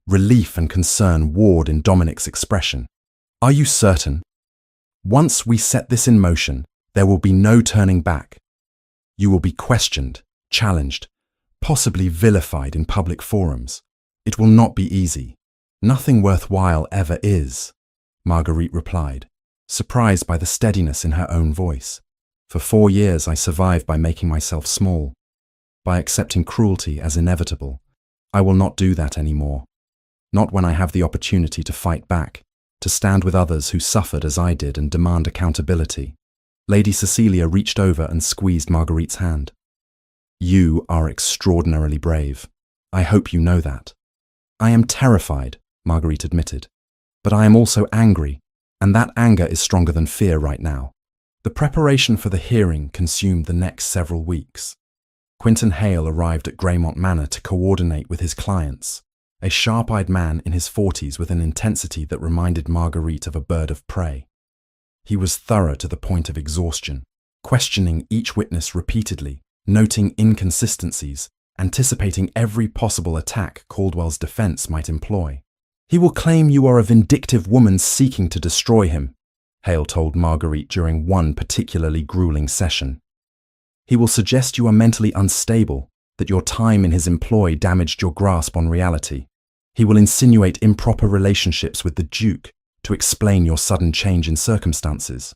Speaker 1: Relief and concern warred in Dominic's expression. Are you certain? Once we set this in motion, there will be no turning back. You will be questioned, challenged, possibly vilified in public forums. It will not be easy. Nothing worthwhile ever is, Marguerite replied, surprised by the steadiness in her own voice. For 4 years I survived by making myself small, by accepting cruelty as inevitable. I will not do that anymore. Not when I have the opportunity to fight back, to stand with others who suffered as I did and demand accountability. Lady Cecilia reached over and squeezed Marguerite's hand. You are extraordinarily brave. I hope you know that. I am terrified, Marguerite admitted, but I am also angry, and that anger is stronger than fear right now. The preparation for the hearing consumed the next several weeks. Quinton Hale arrived at Greymont Manor to coordinate with his clients, a sharp-eyed man in his 40s with an intensity that reminded Marguerite of a bird of prey. He was thorough to the point of exhaustion, questioning each witness repeatedly, noting inconsistencies, anticipating every possible attack Caldwell's defense might employ. He will claim you are a vindictive woman seeking to destroy him, Hale told Marguerite during one particularly grueling session. He will suggest you are mentally unstable, that your time in his employ damaged your grasp on reality. He will insinuate improper relationships with the Duke to explain your sudden change in circumstances.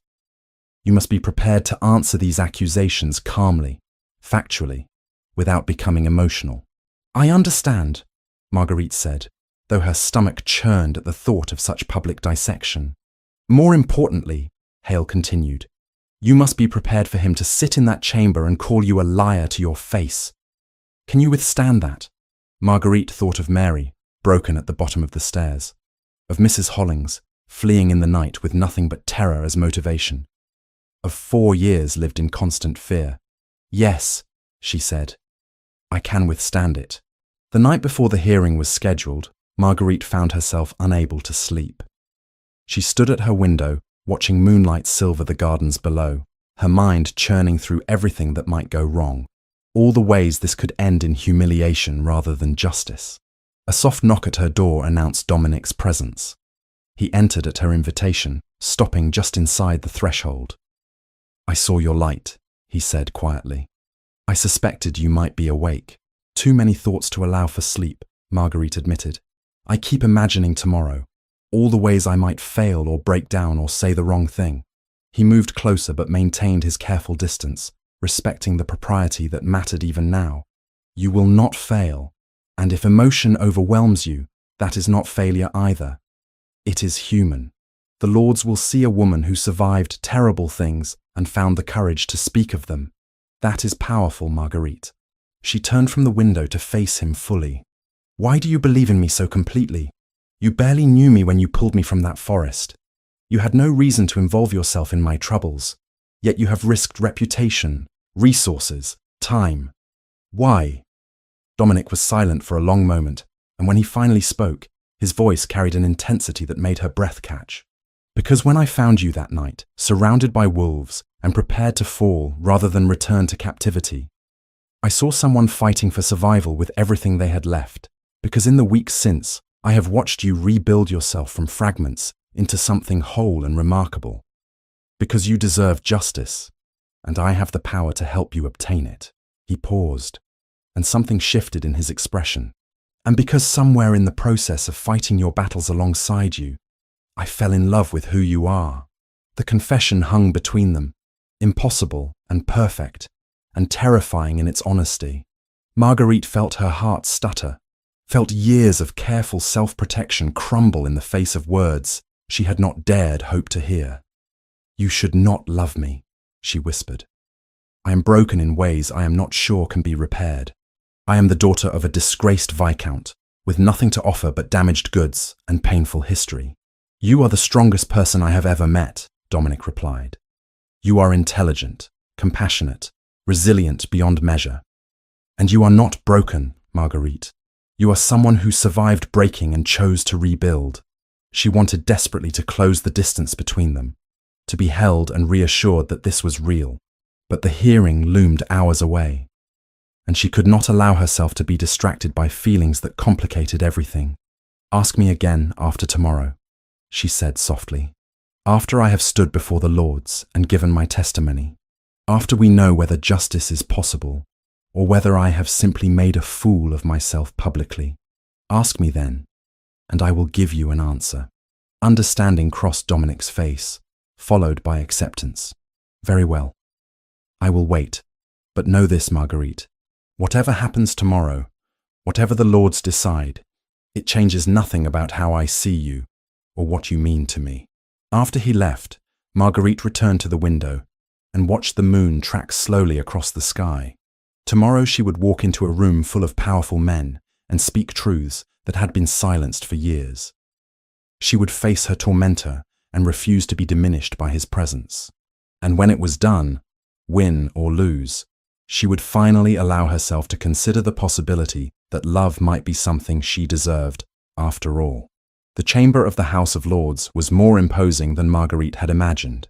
Speaker 1: You must be prepared to answer these accusations calmly, factually, without becoming emotional. I understand, Marguerite said, though her stomach churned at the thought of such public dissection. More importantly, Hale continued, you must be prepared for him to sit in that chamber and call you a liar to your face. Can you withstand that? Marguerite thought of Mary, broken at the bottom of the stairs, of Mrs. Hollings, fleeing in the night with nothing but terror as motivation, of 4 years lived in constant fear. Yes, she said, I can withstand it. The night before the hearing was scheduled, Marguerite found herself unable to sleep. She stood at her window, watching moonlight silver the gardens below, her mind churning through everything that might go wrong, all the ways this could end in humiliation rather than justice. A soft knock at her door announced Dominic's presence. He entered at her invitation, stopping just inside the threshold. I saw your light, he said quietly. I suspected you might be awake. Too many thoughts to allow for sleep, Marguerite admitted. I keep imagining tomorrow, all the ways I might fail or break down or say the wrong thing. He moved closer but maintained his careful distance, respecting the propriety that mattered even now. You will not fail, and if emotion overwhelms you, that is not failure either. It is human. The Lords will see a woman who survived terrible things and found the courage to speak of them. That is powerful, Marguerite. She turned from the window to face him fully. "Why do you believe in me so completely? You barely knew me when you pulled me from that forest. You had no reason to involve yourself in my troubles, yet you have risked reputation, resources, time. Why?" Dominic was silent for a long moment, and when he finally spoke, his voice carried an intensity that made her breath catch. "Because when I found you that night, surrounded by wolves and prepared to fall rather than return to captivity, I saw someone fighting for survival with everything they had left. Because in the weeks since, I have watched you rebuild yourself from fragments into something whole and remarkable. Because you deserve justice, and I have the power to help you obtain it." He paused, and something shifted in his expression. "And because somewhere in the process of fighting your battles alongside you, I fell in love with who you are." The confession hung between them, impossible and perfect, and terrifying in its honesty. Marguerite felt her heart stutter, felt years of careful self-protection crumble in the face of words she had not dared hope to hear. "You should not love me," she whispered. "I am broken in ways I am not sure can be repaired. I am the daughter of a disgraced viscount, with nothing to offer but damaged goods and painful history." "You are the strongest person I have ever met," Dominic replied. "You are intelligent, compassionate, resilient beyond measure. And you are not broken, Marguerite. You are someone who survived breaking and chose to rebuild." She wanted desperately to close the distance between them, to be held and reassured that this was real. But the hearing loomed hours away, and she could not allow herself to be distracted by feelings that complicated everything. "Ask me again after tomorrow," she said softly. "After I have stood before the Lords and given my testimony. After we know whether justice is possible, or whether I have simply made a fool of myself publicly. Ask me then, and I will give you an answer." Understanding crossed Dominic's face, followed by acceptance. "Very well. I will wait. But know this, Marguerite. Whatever happens tomorrow, whatever the Lords decide, it changes nothing about how I see you or what you mean to me." After he left, Marguerite returned to the window and watched the moon track slowly across the sky. Tomorrow she would walk into a room full of powerful men and speak truths that had been silenced for years. She would face her tormentor and refuse to be diminished by his presence. And when it was done, win or lose, she would finally allow herself to consider the possibility that love might be something she deserved after all. The chamber of the House of Lords was more imposing than Marguerite had imagined,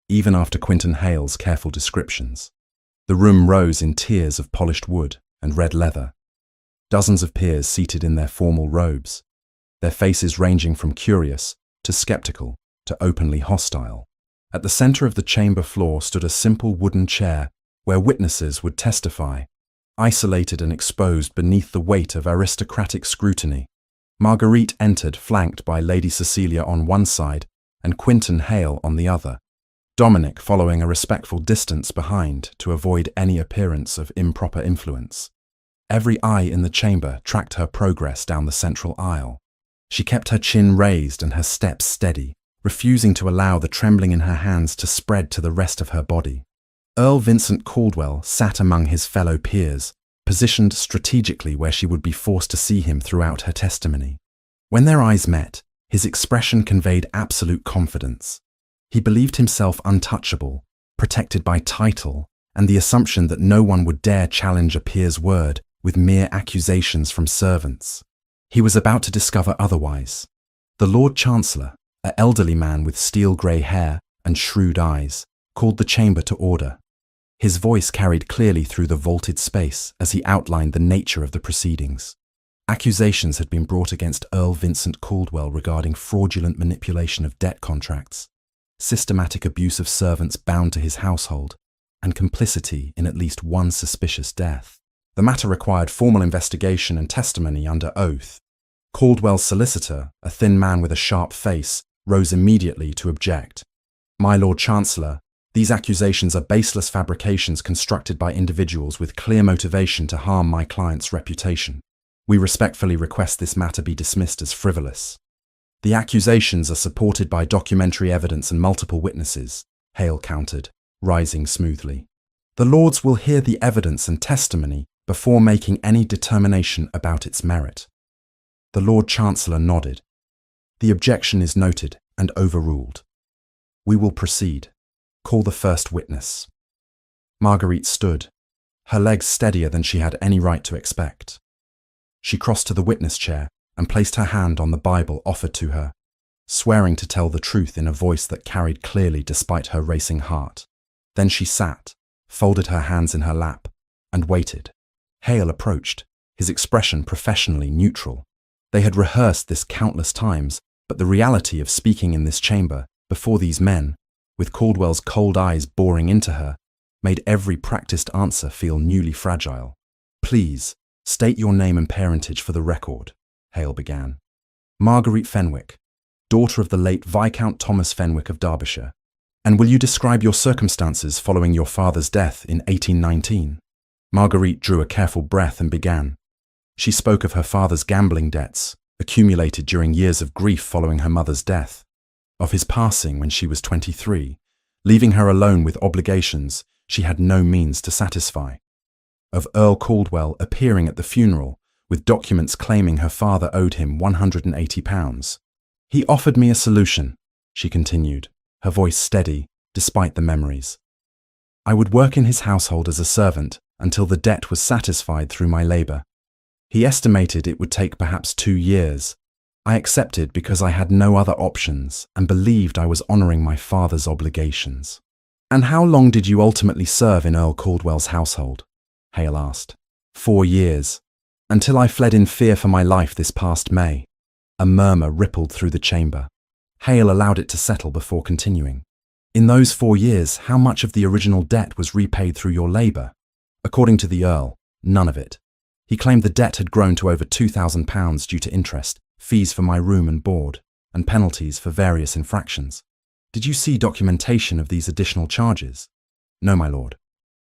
Speaker 1: even after Quinton Hale's careful descriptions. The room rose in tiers of polished wood and red leather. Dozens of peers seated in their formal robes, their faces ranging from curious to skeptical to openly hostile. At the center of the chamber floor stood a simple wooden chair where witnesses would testify, isolated and exposed beneath the weight of aristocratic scrutiny. Marguerite entered flanked by Lady Cecilia on one side and Quinton Hale on the other, Dominic following a respectful distance behind to avoid any appearance of improper influence. Every eye in the chamber tracked her progress down the central aisle. She kept her chin raised and her steps steady, refusing to allow the trembling in her hands to spread to the rest of her body. Earl Vincent Caldwell sat among his fellow peers, positioned strategically where she would be forced to see him throughout her testimony. When their eyes met, his expression conveyed absolute confidence. He believed himself untouchable, protected by title, and the assumption that no one would dare challenge a peer's word with mere accusations from servants. He was about to discover otherwise. The Lord Chancellor, an elderly man with steel-grey hair and shrewd eyes, called the chamber to order. His voice carried clearly through the vaulted space as he outlined the nature of the proceedings. Accusations had been brought against Earl Vincent Caldwell regarding fraudulent manipulation of debt contracts, systematic abuse of servants bound to his household, and complicity in at least one suspicious death. The matter required formal investigation and testimony under oath. Caldwell's solicitor, a thin man with a sharp face, rose immediately to object. "My Lord Chancellor, these accusations are baseless fabrications constructed by individuals with clear motivation to harm my client's reputation. We respectfully request this matter be dismissed as frivolous." "The accusations are supported by documentary evidence and multiple witnesses," Hale countered, rising smoothly. "The Lords will hear the evidence and testimony before making any determination about its merit. The Lord Chancellor nodded. The objection is noted and overruled. We will proceed. Call the first witness. Marguerite stood, her legs steadier than she had any right to expect. She crossed to the witness chair and placed her hand on the Bible offered to her, swearing to tell the truth in a voice that carried clearly despite her racing heart. Then she sat, folded her hands in her lap, and waited. Hale approached, his expression professionally neutral. They had rehearsed this countless times, but the reality of speaking in this chamber, before these men, with Caldwell's cold eyes boring into her, made every practiced answer feel newly fragile. Please, state your name and parentage for the record, Hale began. Marguerite Fenwick, daughter of the late Viscount Thomas Fenwick of Derbyshire. And will you describe your circumstances following your father's death in 1819? Marguerite drew a careful breath and began. She spoke of her father's gambling debts, accumulated during years of grief following her mother's death, of his passing when she was 23, leaving her alone with obligations she had no means to satisfy, of Earl Caldwell appearing at the funeral with documents claiming her father owed him £180. He offered me a solution, she continued, her voice steady despite the memories. I would work in his household as a servant until the debt was satisfied through my labour. He estimated it would take perhaps 2 years. I accepted because I had no other options and believed I was honouring my father's obligations. And how long did you ultimately serve in Earl Caldwell's household? Hale asked. 4 years, until I fled in fear for my life this past May. A murmur rippled through the chamber. Hale allowed it to settle before continuing. In those 4 years, how much of the original debt was repaid through your labour? According to the Earl, none of it. He claimed the debt had grown to over £2,000 due to interest, fees for my room and board, and penalties for various infractions. Did you see documentation of these additional charges? No, my lord.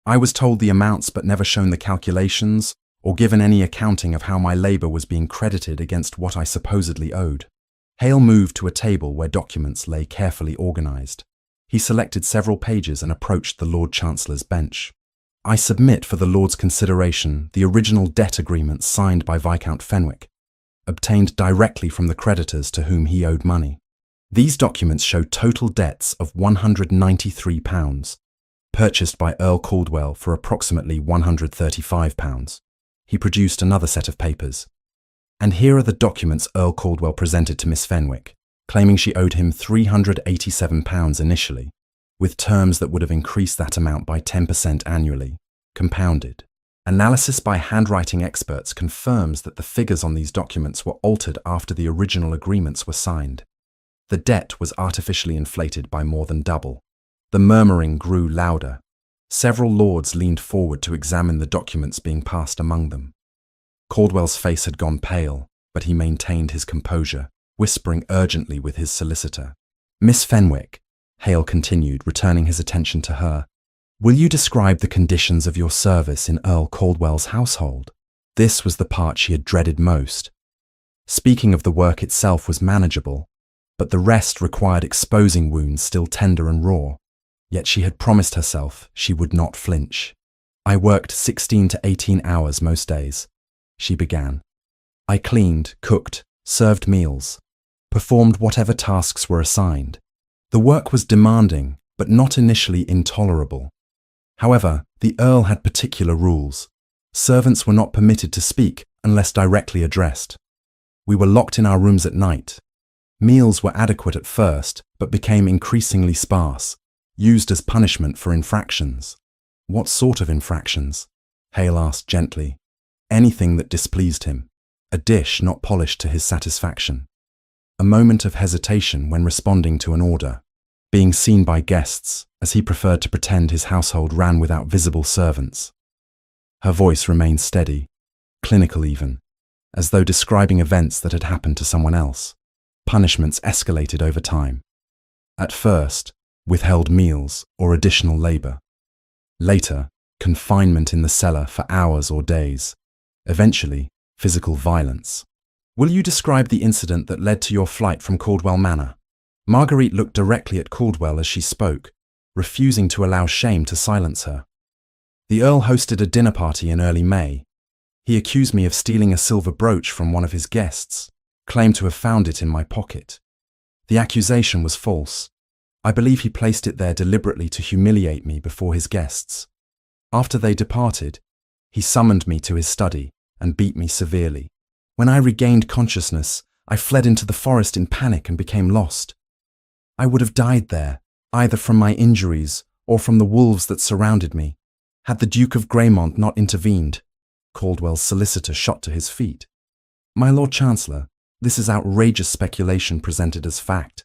Speaker 1: I was told the amounts but never shown the calculations or given any accounting of how my labour was being credited against what I supposedly owed. Hale moved to a table where documents lay carefully organised. He selected several pages and approached the Lord Chancellor's bench. I submit for the Lord's consideration the original debt agreement signed by Viscount Fenwick, obtained directly from the creditors to whom he owed money. These documents show total debts of £193, purchased by Earl Caldwell for approximately £135. He produced another set of papers. And here are the documents Earl Caldwell presented to Miss Fenwick, claiming she owed him £387 initially, with terms that would have increased that amount by 10% annually, compounded. Analysis by handwriting experts confirms that the figures on these documents were altered after the original agreements were signed. The debt was artificially inflated by more than double. The murmuring grew louder. Several lords leaned forward to examine the documents being passed among them. Caldwell's face had gone pale, but he maintained his composure, whispering urgently with his solicitor. Miss Fenwick, Hale continued, returning his attention to her, will you describe the conditions of your service in Earl Caldwell's household? This was the part she had dreaded most. Speaking of the work itself was manageable, but the rest required exposing wounds still tender and raw. Yet she had promised herself she would not flinch. I worked 16 to 18 hours most days, she began. I cleaned, cooked, served meals, performed whatever tasks were assigned. The work was demanding, but not initially intolerable. However, the Earl had particular rules. Servants were not permitted to speak unless directly addressed. We were locked in our rooms at night. Meals were adequate at first, but became increasingly sparse, used as punishment for infractions. What sort of infractions? Hale asked gently. Anything that displeased him. A dish not polished to his satisfaction. A moment of hesitation when responding to an order. Being seen by guests, as he preferred to pretend his household ran without visible servants. Her voice remained steady, clinical even, as though describing events that had happened to someone else. Punishments escalated over time. At first, withheld meals or additional labour. Later, confinement in the cellar for hours or days. Eventually, physical violence. Will you describe the incident that led to your flight from Caldwell Manor? Marguerite looked directly at Caldwell as she spoke, refusing to allow shame to silence her. The Earl hosted a dinner party in early May, He accused me of stealing a silver brooch from one of his guests, claimed to have found it in my pocket. The accusation was false. I believe he placed it there deliberately to humiliate me before his guests. After they departed, he summoned me to his study and beat me severely. When I regained consciousness, I fled into the forest in panic and became lost. I would have died there, either from my injuries or from the wolves that surrounded me, had the Duke of Greymont not intervened. Caldwell's solicitor shot to his feet. My Lord Chancellor, this is outrageous speculation presented as fact.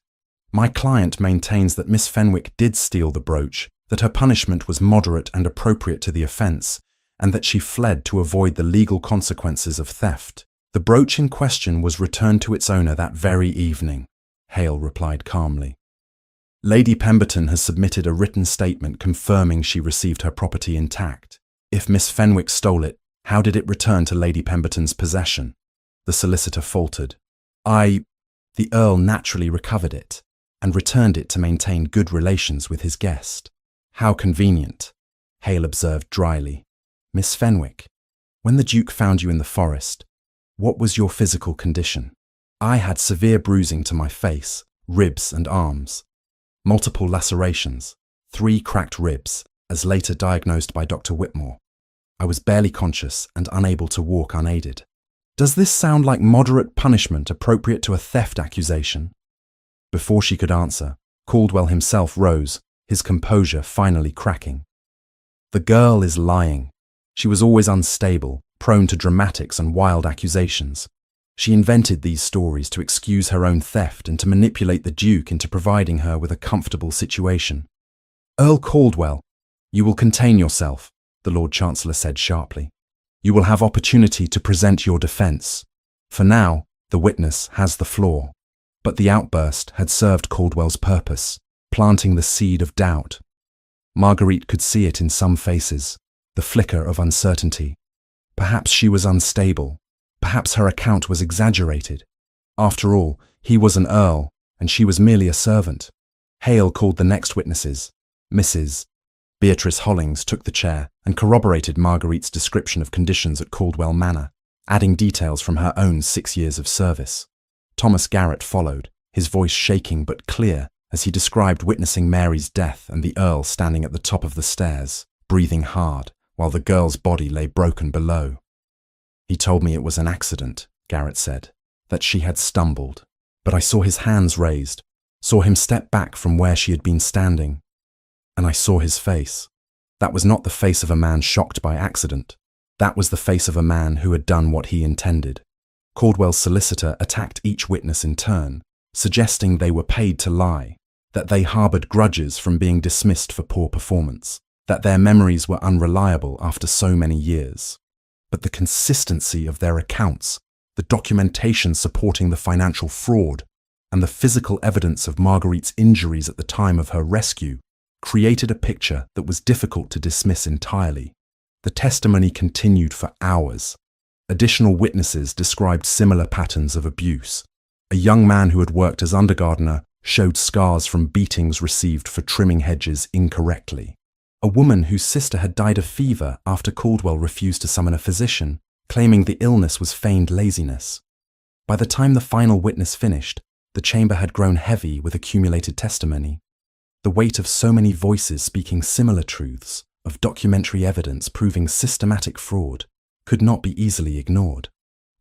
Speaker 1: My client maintains that Miss Fenwick did steal the brooch, that her punishment was moderate and appropriate to the offence, and that she fled to avoid the legal consequences of theft. The brooch in question was returned to its owner that very evening, Hale replied calmly. Lady Pemberton has submitted a written statement confirming she received her property intact. If Miss Fenwick stole it, how did it return to Lady Pemberton's possession? The solicitor faltered. The Earl naturally recovered it and returned it to maintain good relations with his guest. How convenient, Hale observed dryly. Miss Fenwick, when the Duke found you in the forest, what was your physical condition? I had severe bruising to my face, ribs and arms, multiple lacerations, 3 cracked ribs, as later diagnosed by Dr. Whitmore. I was barely conscious and unable to walk unaided. Does this sound like moderate punishment appropriate to a theft accusation? Before she could answer, Caldwell himself rose, his composure finally cracking. The girl is lying. She was always unstable, prone to dramatics and wild accusations. She invented these stories to excuse her own theft and to manipulate the Duke into providing her with a comfortable situation. Earl Caldwell, you will contain yourself, the Lord Chancellor said sharply. You will have opportunity to present your defence. For now, the witness has the floor. But the outburst had served Caldwell's purpose, planting the seed of doubt. Marguerite could see it in some faces, the flicker of uncertainty. Perhaps she was unstable. Perhaps her account was exaggerated. After all, he was an earl, and she was merely a servant. Hale called the next witnesses. Mrs. Beatrice Hollings took the chair and corroborated Marguerite's description of conditions at Caldwell Manor, adding details from her own 6 years of service. Thomas Garrett followed, his voice shaking but clear as he described witnessing Mary's death and the Earl standing at the top of the stairs, breathing hard, while the girl's body lay broken below. He told me it was an accident, Garrett said, that she had stumbled, but I saw his hands raised, saw him step back from where she had been standing, and I saw his face. That was not the face of a man shocked by accident. That was the face of a man who had done what he intended. Caldwell's solicitor attacked each witness in turn, suggesting they were paid to lie, that they harboured grudges from being dismissed for poor performance, that their memories were unreliable after so many years. But the consistency of their accounts, the documentation supporting the financial fraud, and the physical evidence of Marguerite's injuries at the time of her rescue created a picture that was difficult to dismiss entirely. The testimony continued for hours. Additional witnesses described similar patterns of abuse. A young man who had worked as undergardener showed scars from beatings received for trimming hedges incorrectly. A woman whose sister had died of fever after Caldwell refused to summon a physician, claiming the illness was feigned laziness. By the time the final witness finished, the chamber had grown heavy with accumulated testimony. The weight of so many voices speaking similar truths, of documentary evidence proving systematic fraud, could not be easily ignored.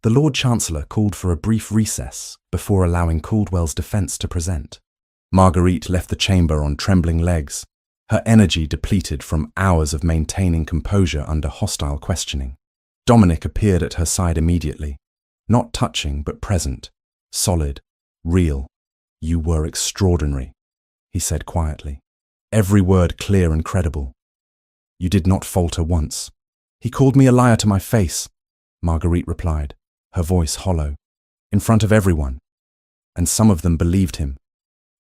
Speaker 1: The Lord Chancellor called for a brief recess before allowing Caldwell's defence to present. Marguerite left the chamber on trembling legs, her energy depleted from hours of maintaining composure under hostile questioning. Dominic appeared at her side immediately, not touching but present, solid, real. You were extraordinary, he said quietly, every word clear and credible. You did not falter once. He called me a liar to my face, Marguerite replied, her voice hollow, in front of everyone. And some of them believed him.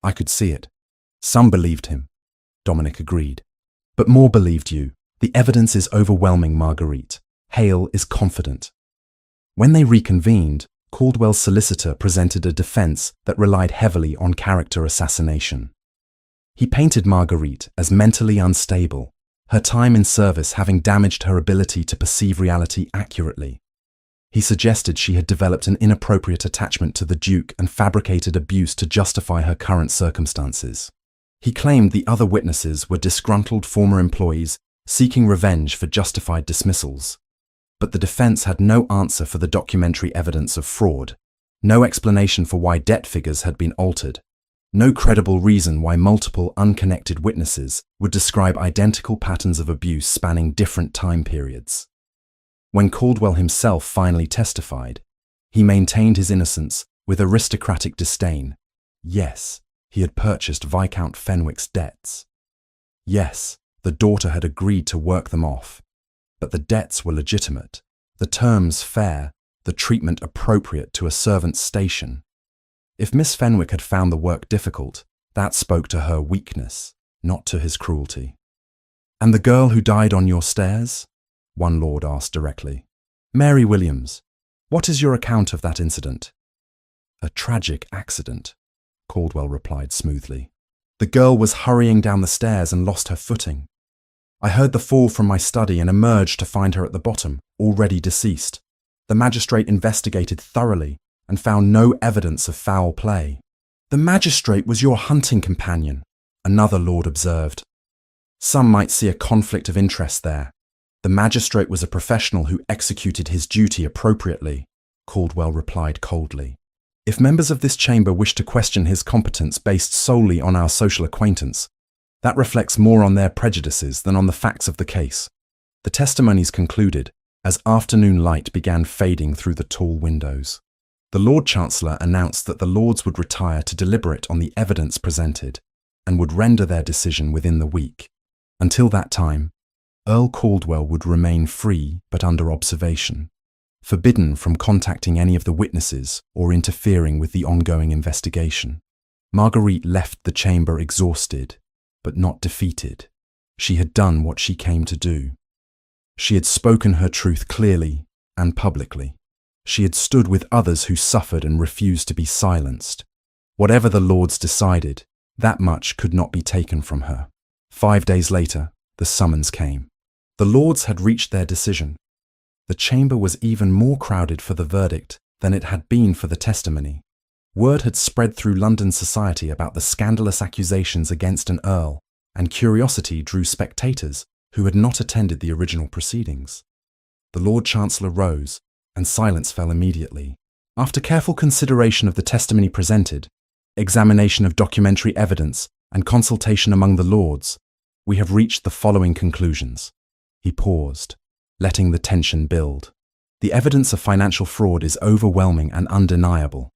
Speaker 1: I could see it. Some believed him, Dominic agreed. But more believed you. The evidence is overwhelming, Marguerite. Hale is confident. When they reconvened, Caldwell's solicitor presented a defence that relied heavily on character assassination. He painted Marguerite as mentally unstable, her time in service having damaged her ability to perceive reality accurately. He suggested she had developed an inappropriate attachment to the Duke and fabricated abuse to justify her current circumstances. He claimed the other witnesses were disgruntled former employees seeking revenge for justified dismissals. But the defense had no answer for the documentary evidence of fraud, no explanation for why debt figures had been altered, no credible reason why multiple unconnected witnesses would describe identical patterns of abuse spanning different time periods. When Caldwell himself finally testified, he maintained his innocence with aristocratic disdain. Yes, he had purchased Viscount Fenwick's debts. Yes, the daughter had agreed to work them off. But the debts were legitimate, the terms fair, the treatment appropriate to a servant's station. If Miss Fenwick had found the work difficult, that spoke to her weakness, not to his cruelty. "And the girl who died on your stairs?" one lord asked directly. "Mary Williams, what is your account of that incident?" "A tragic accident," Caldwell replied smoothly. "The girl was hurrying down the stairs and lost her footing. I heard the fall from my study and emerged to find her at the bottom, already deceased. The magistrate investigated thoroughly and found no evidence of foul play." "The magistrate was your hunting companion," another lord observed. "Some might see a conflict of interest there. The magistrate was a professional who executed his duty appropriately," Caldwell replied coldly. "If members of this chamber wish to question his competence based solely on our social acquaintance, that reflects more on their prejudices than on the facts of the case." The testimonies concluded as afternoon light began fading through the tall windows. The Lord Chancellor announced that the Lords would retire to deliberate on the evidence presented and would render their decision within the week. Until that time, Earl Caldwell would remain free but under observation, forbidden from contacting any of the witnesses or interfering with the ongoing investigation. Marguerite left the chamber exhausted, but not defeated. She had done what she came to do. She had spoken her truth clearly and publicly. She had stood with others who suffered and refused to be silenced. Whatever the Lords decided, that much could not be taken from her. 5 days later, the summons came. The Lords had reached their decision. The chamber was even more crowded for the verdict than it had been for the testimony. Word had spread through London society about the scandalous accusations against an earl, and curiosity drew spectators who had not attended the original proceedings. The Lord Chancellor rose, and silence fell immediately. After careful consideration of the testimony presented, examination of documentary evidence, and consultation among the Lords, we have reached the following conclusions. He paused, letting the tension build. The evidence of financial fraud is overwhelming and undeniable.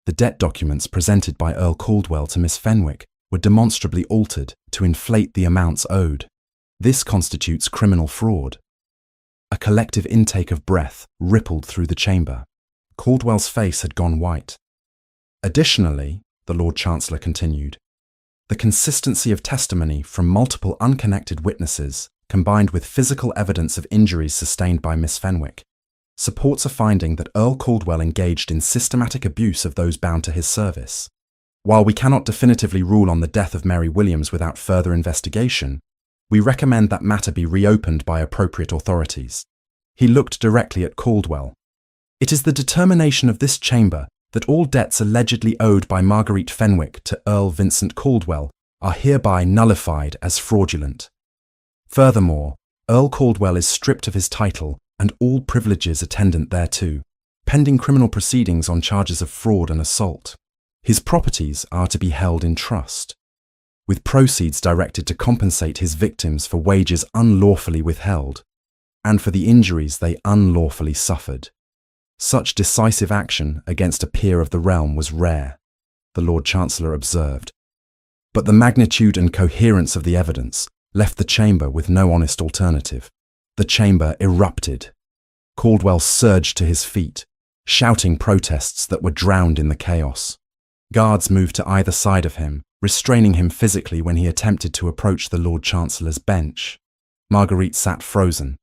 Speaker 1: The debt documents presented by Earl Caldwell to Miss Fenwick were demonstrably altered to inflate the amounts owed. This constitutes criminal fraud. A collective intake of breath rippled through the chamber. Caldwell's face had gone white. Additionally, the Lord Chancellor continued, the consistency of testimony from multiple unconnected witnesses, combined with physical evidence of injuries sustained by Miss Fenwick, supports a finding that Earl Caldwell engaged in systematic abuse of those bound to his service. While we cannot definitively rule on the death of Mary Williams without further investigation, we recommend that matter be reopened by appropriate authorities. He looked directly at Caldwell. It is the determination of this chamber that all debts allegedly owed by Marguerite Fenwick to Earl Vincent Caldwell are hereby nullified as fraudulent. Furthermore, Earl Caldwell is stripped of his title and all privileges attendant thereto, pending criminal proceedings on charges of fraud and assault. His properties are to be held in trust, with proceeds directed to compensate his victims for wages unlawfully withheld, and for the injuries they unlawfully suffered. Such decisive action against a peer of the realm was rare, the Lord Chancellor observed. But the magnitude and coherence of the evidence left the chamber with no honest alternative. The chamber erupted. Caldwell surged to his feet, shouting protests that were drowned in the chaos. Guards moved to either side of him, restraining him physically when he attempted to approach the Lord Chancellor's bench. Marguerite sat frozen,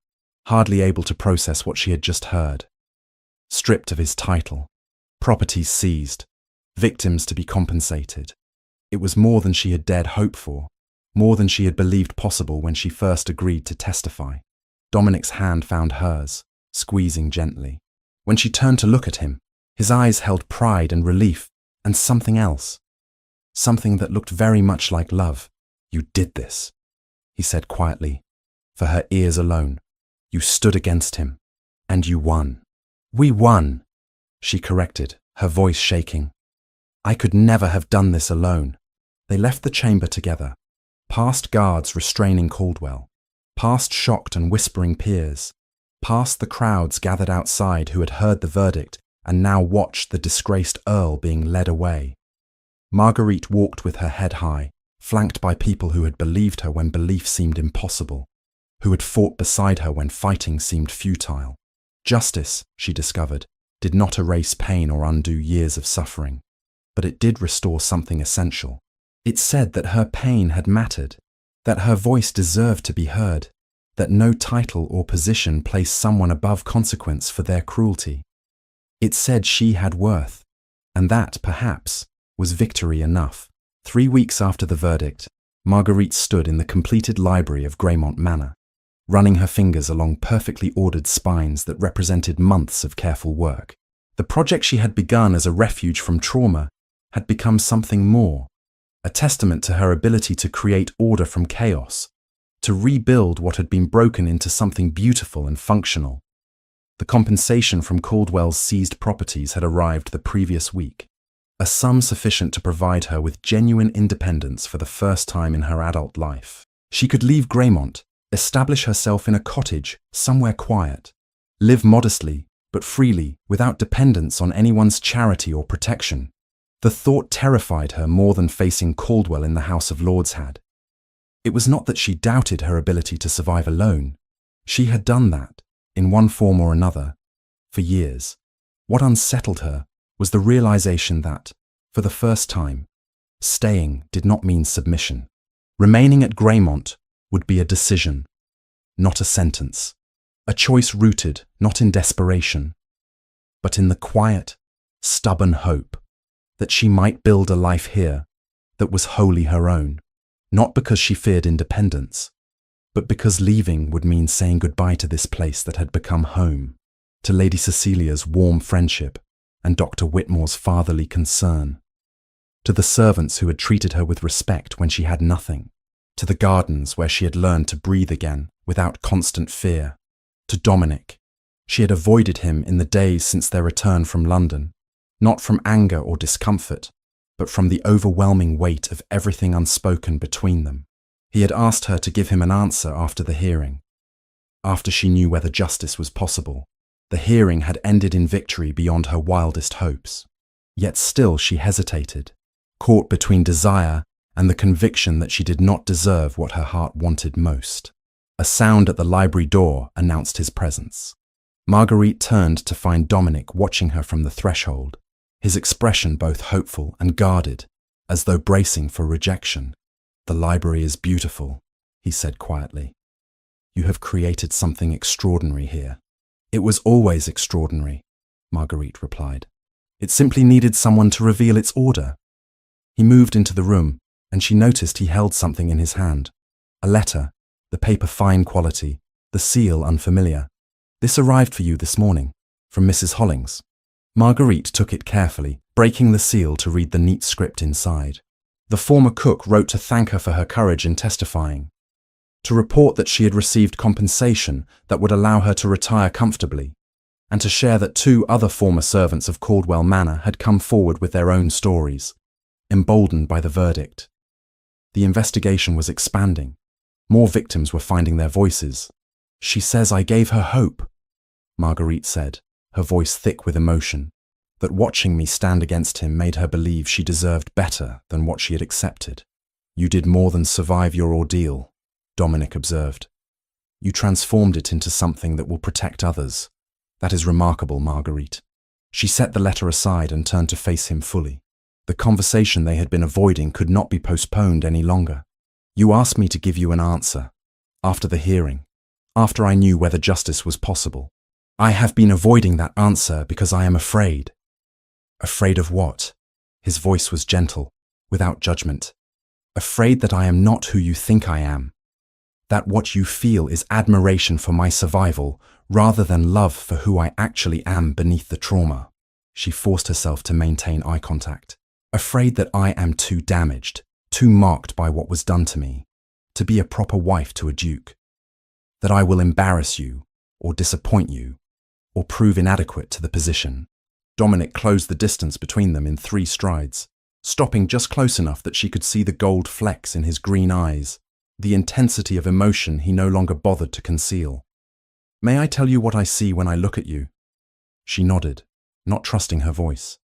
Speaker 1: hardly able to process what she had just heard. Stripped of his title, properties seized, victims to be compensated. It was more than she had dared hope for. more than she had believed possible when she first agreed to testify. Dominic's hand found hers, squeezing gently. When she turned to look at him, his eyes held pride and relief and something else. Something that looked very much like love. "You did this," he said quietly, for her ears alone. "You stood against him, and you won." "We won," she corrected, her voice shaking. "I could never have done this alone." They left the chamber together, past guards restraining Caldwell, past shocked and whispering peers, past the crowds gathered outside who had heard the verdict and now watched the disgraced Earl being led away. Marguerite walked with her head high, flanked by people who had believed her when belief seemed impossible, who had fought beside her when fighting seemed futile. Justice, she discovered, did not erase pain or undo years of suffering, but it did restore something essential. It said that her pain had mattered, that her voice deserved to be heard, that no title or position placed someone above consequence for their cruelty. It said she had worth, and that, perhaps, was victory enough. 3 weeks after the verdict, Marguerite stood in the completed library of Greymont Manor, running her fingers along perfectly ordered spines that represented months of careful work. The project she had begun as a refuge from trauma had become something more, a testament to her ability to create order from chaos, to rebuild what had been broken into something beautiful and functional. The compensation from Caldwell's seized properties had arrived the previous week, a sum sufficient to provide her with genuine independence for the first time in her adult life. She could leave Greymont, establish herself in a cottage somewhere quiet, live modestly but freely without dependence on anyone's charity or protection. The thought terrified her more than facing Caldwell in the House of Lords had. It was not that she doubted her ability to survive alone. She had done that, in one form or another, for years. What unsettled her was the realization that, for the first time, staying did not mean submission. Remaining at Greymont would be a decision, not a sentence. A choice rooted not in desperation, but in the quiet, stubborn hope that she might build a life here that was wholly her own, not because she feared independence, but because leaving would mean saying goodbye to this place that had become home, to Lady Cecilia's warm friendship and Dr. Whitmore's fatherly concern, to the servants who had treated her with respect when she had nothing, to the gardens where she had learned to breathe again without constant fear, to Dominic. She had avoided him in the days since their return from London, not from anger or discomfort, but from the overwhelming weight of everything unspoken between them. He had asked her to give him an answer after the hearing. After she knew whether justice was possible, the hearing had ended in victory beyond her wildest hopes. Yet still she hesitated, caught between desire and the conviction that she did not deserve what her heart wanted most. A sound at the library door announced his presence. Marguerite turned to find Dominic watching her from the threshold, his expression both hopeful and guarded, as though bracing for rejection. "The library is beautiful," he said quietly. "You have created something extraordinary here." "It was always extraordinary," Marguerite replied. "It simply needed someone to reveal its order." He moved into the room, and she noticed he held something in his hand. A letter, the paper fine quality, the seal unfamiliar. "This arrived for you this morning, from Mrs. Hollings." Marguerite took it carefully, breaking the seal to read the neat script inside. The former cook wrote to thank her for her courage in testifying, to report that she had received compensation that would allow her to retire comfortably, and to share that 2 other former servants of Caldwell Manor had come forward with their own stories, emboldened by the verdict. The investigation was expanding. More victims were finding their voices. "She says I gave her hope," Marguerite said, her voice thick with emotion, that watching me stand against him made her believe she deserved better than what she had accepted. "You did more than survive your ordeal," Dominic observed. "You transformed it into something that will protect others. That is remarkable, Marguerite." She set the letter aside and turned to face him fully. The conversation they had been avoiding could not be postponed any longer. "You asked me to give you an answer, after the hearing, after I knew whether justice was possible. I have been avoiding that answer because I am afraid." "Afraid of what?" His voice was gentle, without judgment. afraid that I am not who you think I am, that what you feel is admiration for my survival rather than love for who I actually am beneath the trauma. She forced herself to maintain eye contact, afraid that I am too damaged, too marked by what was done to me, to be a proper wife to a duke, that I will embarrass you, or disappoint you, or prove inadequate to the position. Dominic closed the distance between them in 3 strides, stopping just close enough that she could see the gold flecks in his green eyes, the intensity of emotion he no longer bothered to conceal. May I tell you what I see when I look at you? She nodded, not trusting her voice.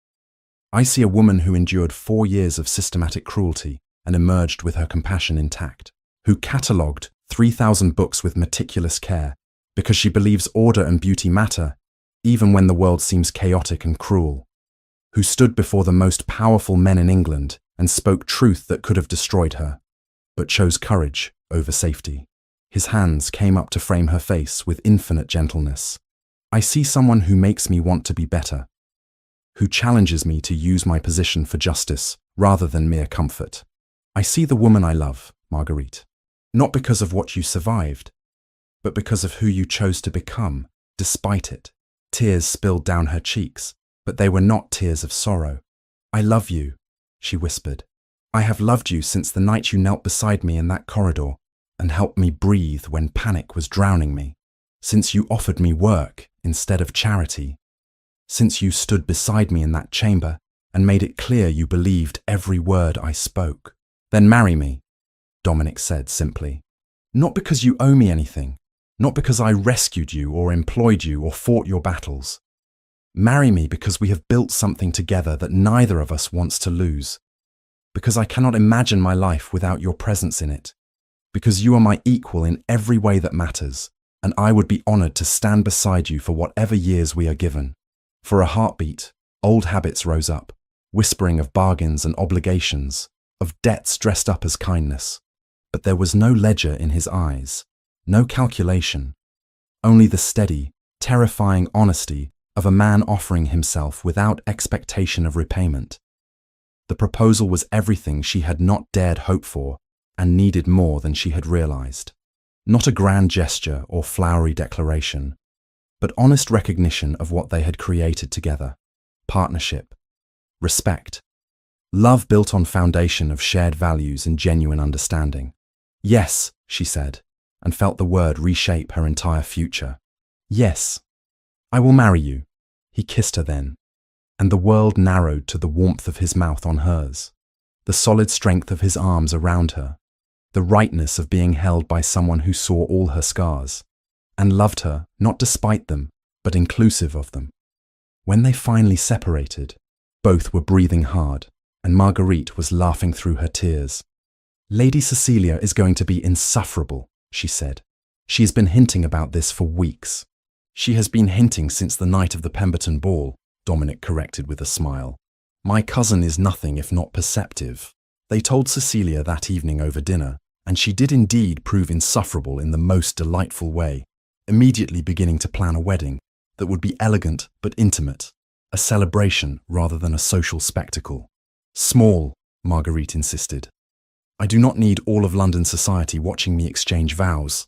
Speaker 1: I see a woman who endured 4 years of systematic cruelty and emerged with her compassion intact, who catalogued 3,000 books with meticulous care because she believes order and beauty matter, even when the world seems chaotic and cruel, who stood before the most powerful men in England and spoke truth that could have destroyed her, but chose courage over safety. His hands came up to frame her face with infinite gentleness. I see someone who makes me want to be better, who challenges me to use my position for justice rather than mere comfort. I see the woman I love, Marguerite, not because of what you survived, but because of who you chose to become, despite it. Tears spilled down her cheeks, but they were not tears of sorrow. I love you, she whispered. I have loved you since the night you knelt beside me in that corridor and helped me breathe when panic was drowning me, since you offered me work instead of charity, since you stood beside me in that chamber and made it clear you believed every word I spoke. Then marry me, Dominic said simply. Not because you owe me anything, not because I rescued you or employed you or fought your battles. Marry me because we have built something together that neither of us wants to lose, because I cannot imagine my life without your presence in it, because you are my equal in every way that matters, and I would be honored to stand beside you for whatever years we are given. For a heartbeat, old habits rose up, whispering of bargains and obligations, of debts dressed up as kindness. But there was no ledger in his eyes, no calculation, only the steady, terrifying honesty of a man offering himself without expectation of repayment. The proposal was everything she had not dared hope for and needed more than she had realized. Not a grand gesture or flowery declaration, but honest recognition of what they had created together. Partnership, respect, love built on foundation of shared values and genuine understanding. Yes, she said, and felt the word reshape her entire future. Yes, I will marry you. He kissed her then, and the world narrowed to the warmth of his mouth on hers, the solid strength of his arms around her, the rightness of being held by someone who saw all her scars, and loved her not despite them, but inclusive of them. When they finally separated, both were breathing hard, and Marguerite was laughing through her tears. Lady Cecilia is going to be insufferable, she said. She has been hinting about this for weeks. She has been hinting since the night of the Pemberton ball, Dominic corrected with a smile. My cousin is nothing if not perceptive. They told Cecilia that evening over dinner, and she did indeed prove insufferable in the most delightful way, immediately beginning to plan a wedding that would be elegant but intimate, a celebration rather than a social spectacle. Small, Marguerite insisted. I do not need all of London society watching me exchange vows.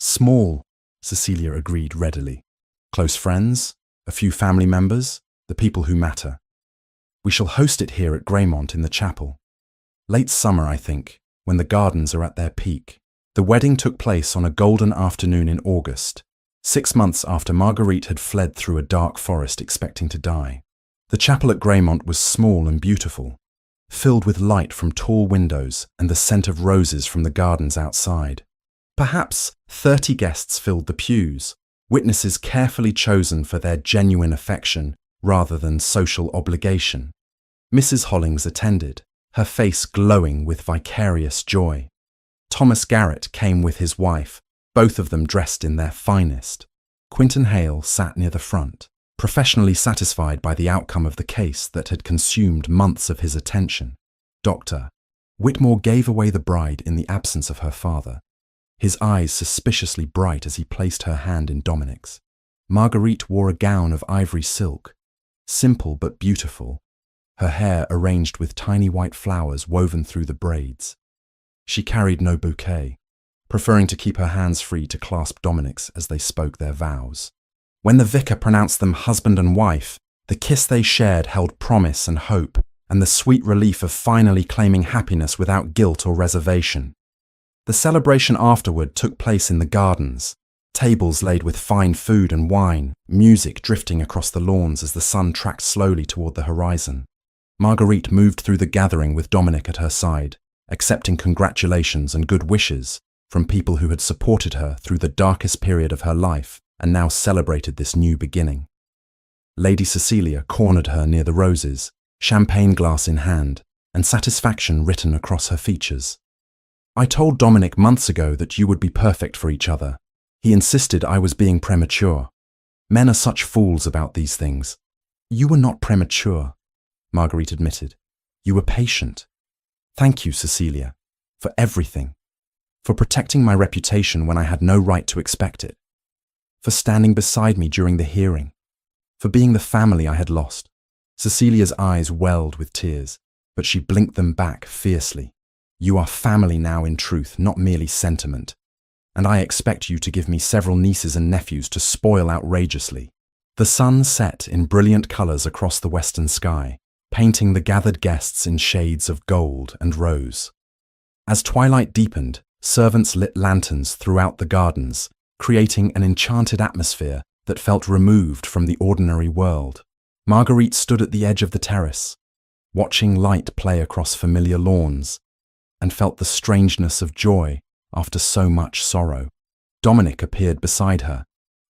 Speaker 1: Small, Cecilia agreed readily. Close friends, a few family members, the people who matter. We shall host it here at Greymont in the chapel. Late summer, I think, when the gardens are at their peak. The wedding took place on a golden afternoon in August, 6 months after Marguerite had fled through a dark forest expecting to die. The chapel at Greymont was small and beautiful, filled with light from tall windows and the scent of roses from the gardens outside. Perhaps 30 guests filled the pews, witnesses carefully chosen for their genuine affection rather than social obligation. Mrs. Hollings attended, her face glowing with vicarious joy. Thomas Garrett came with his wife, both of them dressed in their finest. Quinton Hale sat near the front, professionally satisfied by the outcome of the case that had consumed months of his attention. Dr. Whitmore gave away the bride in the absence of her father, his eyes suspiciously bright as he placed her hand in Dominic's. Marguerite wore a gown of ivory silk, simple but beautiful, her hair arranged with tiny white flowers woven through the braids. She carried no bouquet, preferring to keep her hands free to clasp Dominic's as they spoke their vows. When the vicar pronounced them husband and wife, the kiss they shared held promise and hope, and the sweet relief of finally claiming happiness without guilt or reservation. The celebration afterward took place in the gardens, tables laid with fine food and wine, music drifting across the lawns as the sun tracked slowly toward the horizon. Marguerite moved through the gathering with Dominic at her side, accepting congratulations and good wishes from people who had supported her through the darkest period of her life and now celebrated this new beginning. Lady Cecilia cornered her near the roses, champagne glass in hand, and satisfaction written across her features. "I told Dominic months ago that you would be perfect for each other. He insisted I was being premature. Men are such fools about these things." "You were not premature," Marguerite admitted. "You were patient. Thank you, Cecilia, for everything. For protecting my reputation when I had no right to expect it. For standing beside me during the hearing. For being the family I had lost." Cecilia's eyes welled with tears, but she blinked them back fiercely. "You are family now in truth, not merely sentiment. And I expect you to give me several nieces and nephews to spoil outrageously." The sun set in brilliant colours across the western sky, painting the gathered guests in shades of gold and rose. As twilight deepened, servants lit lanterns throughout the gardens, creating an enchanted atmosphere that felt removed from the ordinary world. Marguerite stood at the edge of the terrace, watching light play across familiar lawns, and felt the strangeness of joy after so much sorrow. Dominic appeared beside her,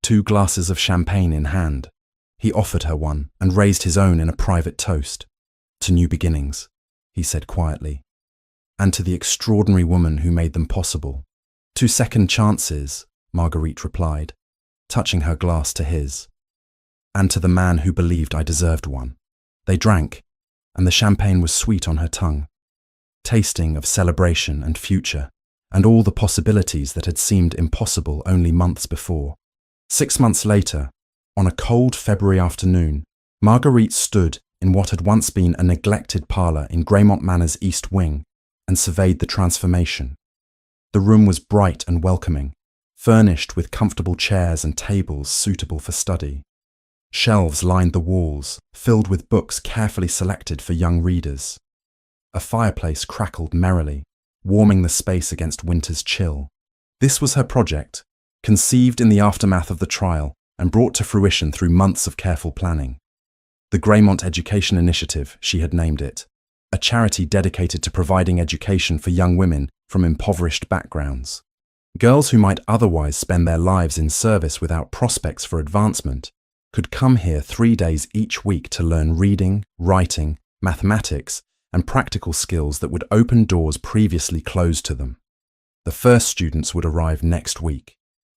Speaker 1: 2 glasses of champagne in hand. He offered her one and raised his own in a private toast. "To new beginnings," he said quietly, "and to the extraordinary woman who made them possible." "To second chances," Marguerite replied, touching her glass to his. "And to the man who believed I deserved one." They drank, and the champagne was sweet on her tongue, tasting of celebration and future, and all the possibilities that had seemed impossible only months before. 6 months later, on a cold February afternoon, Marguerite stood in what had once been a neglected parlour in Greymont Manor's East Wing and surveyed the transformation. The room was bright and welcoming, furnished with comfortable chairs and tables suitable for study. Shelves lined the walls, filled with books carefully selected for young readers. A fireplace crackled merrily, warming the space against winter's chill. This was her project, conceived in the aftermath of the trial and brought to fruition through months of careful planning. The Greymont Education Initiative, she had named it, a charity dedicated to providing education for young women from impoverished backgrounds. Girls who might otherwise spend their lives in service without prospects for advancement could come here 3 days each week to learn reading, writing, mathematics, and practical skills that would open doors previously closed to them. The first students would arrive next week,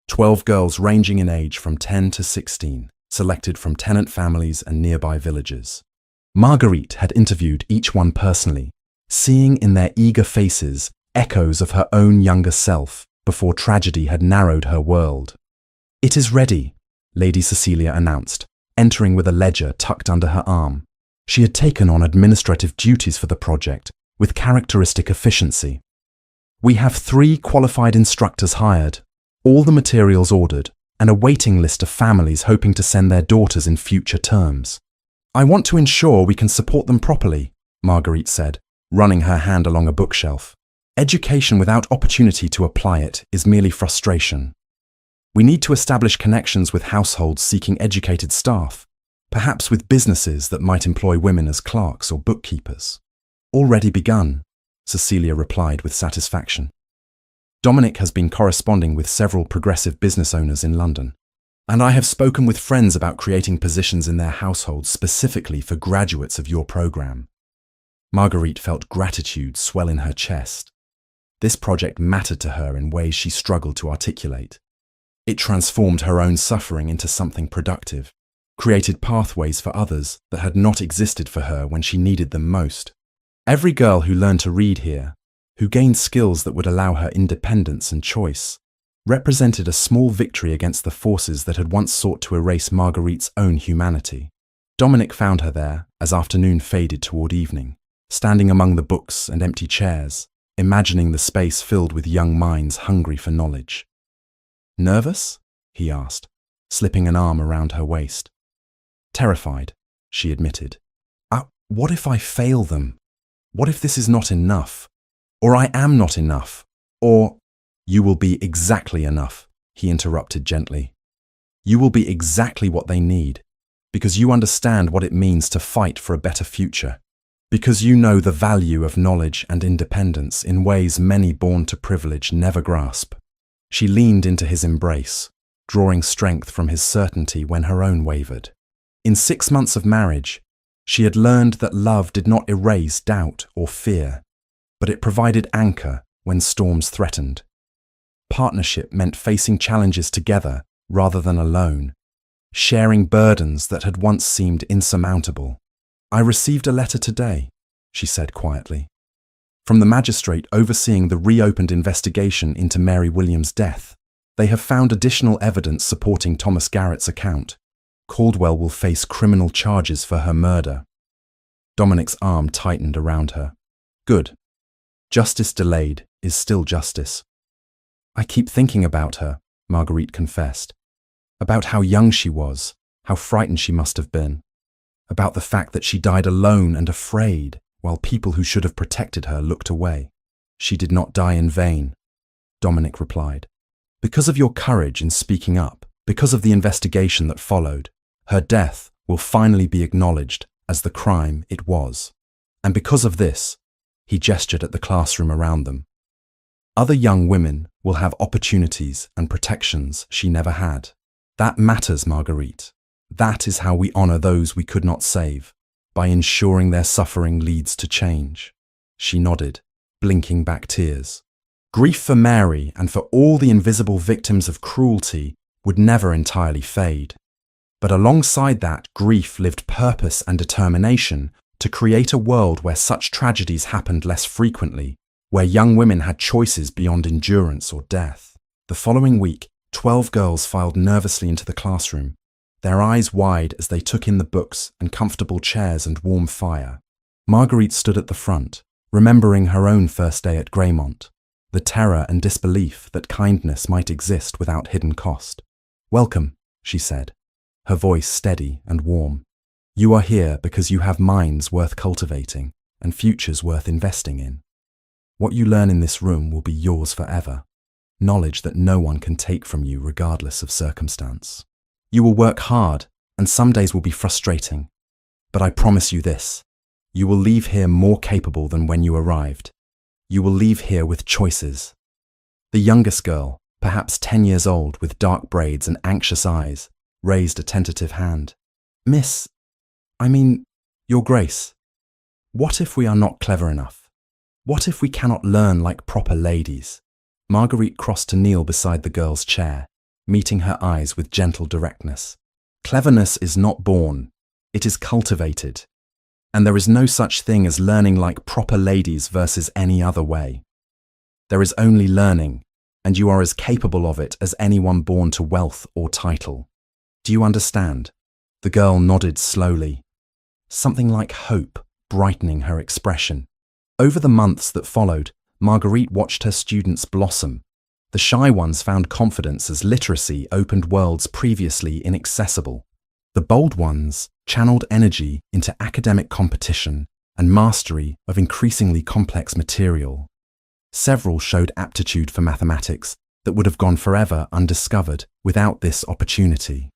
Speaker 1: 12 girls ranging in age from 10 to 16, selected from tenant families and nearby villages. Marguerite had interviewed each one personally, seeing in their eager faces echoes of her own younger self before tragedy had narrowed her world. "It is ready," Lady Cecilia announced, entering with a ledger tucked under her arm. She had taken on administrative duties for the project with characteristic efficiency. "We have 3 qualified instructors hired, all the materials ordered, and a waiting list of families hoping to send their daughters in future terms. I want to ensure we can support them properly," Marguerite said, running her hand along a bookshelf. "Education without opportunity to apply it is merely frustration. We need to establish connections with households seeking educated staff, perhaps with businesses that might employ women as clerks or bookkeepers." "Already begun," Cecilia replied with satisfaction. "Dominic has been corresponding with several progressive business owners in London, and I have spoken with friends about creating positions in their households specifically for graduates of your program." Marguerite felt gratitude swell in her chest. This project mattered to her in ways she struggled to articulate. It transformed her own suffering into something productive, created pathways for others that had not existed for her when she needed them most. Every girl who learned to read here, who gained skills that would allow her independence and choice, represented a small victory against the forces that had once sought to erase Marguerite's own humanity. Dominic found her there as afternoon faded toward evening, standing among the books and empty chairs, imagining the space filled with young minds hungry for knowledge. "Nervous?" he asked, slipping an arm around her waist. "Terrified," she admitted. What if I fail them? What if this is not enough? Or I am not enough? Or—" "You will be exactly enough," he interrupted gently. "You will be exactly what they need, because you understand what it means to fight for a better future, because you know the value of knowledge and independence in ways many born to privilege never grasp." She leaned into his embrace, drawing strength from his certainty when her own wavered. In 6 months of marriage, she had learned that love did not erase doubt or fear, but it provided anchor when storms threatened. Partnership meant facing challenges together rather than alone, sharing burdens that had once seemed insurmountable. "I received a letter today," she said quietly, "from the magistrate overseeing the reopened investigation into Mary Williams' death. They have found additional evidence supporting Thomas Garrett's account. Caldwell will face criminal charges for her murder." Dominic's arm tightened around her. "Good. Justice delayed is still justice." "I keep thinking about her," Marguerite confessed. "About how young she was, how frightened she must have been. About the fact that she died alone and afraid, while people who should have protected her looked away." "She did not die in vain," Dominic replied. "Because of your courage in speaking up, because of the investigation that followed, her death will finally be acknowledged as the crime it was. And because of this," he gestured at the classroom around them, "other young women will have opportunities and protections she never had. That matters, Marguerite. That is how we honor those we could not save, by ensuring their suffering leads to change." She nodded, blinking back tears. Grief for Mary and for all the invisible victims of cruelty would never entirely fade. But alongside that grief lived purpose and determination to create a world where such tragedies happened less frequently, where young women had choices beyond endurance or death. The following week, 12 girls filed nervously into the classroom, their eyes wide as they took in the books and comfortable chairs and warm fire. Marguerite stood at the front, remembering her own first day at Greymont, the terror and disbelief that kindness might exist without hidden cost. "Welcome," she said, her voice steady and warm. "You are here because you have minds worth cultivating and futures worth investing in. What you learn in this room will be yours forever, knowledge that no one can take from you regardless of circumstance. You will work hard, and some days will be frustrating. But I promise you this, you will leave here more capable than when you arrived. You will leave here with choices." The youngest girl, perhaps 10 years old with dark braids and anxious eyes, raised a tentative hand. "Miss, Your Grace, what if we are not clever enough? What if we cannot learn like proper ladies?" Marguerite crossed to kneel beside the girl's chair, meeting her eyes with gentle directness. "Cleverness is not born, it is cultivated. And there is no such thing as learning like proper ladies versus any other way. There is only learning, and you are as capable of it as anyone born to wealth or title. Do you understand?" The girl nodded slowly, something like hope brightening her expression. Over the months that followed, Marguerite watched her students blossom. The shy ones found confidence as literacy opened worlds previously inaccessible. The bold ones channeled energy into academic competition and mastery of increasingly complex material. Several showed aptitude for mathematics that would have gone forever undiscovered without this opportunity.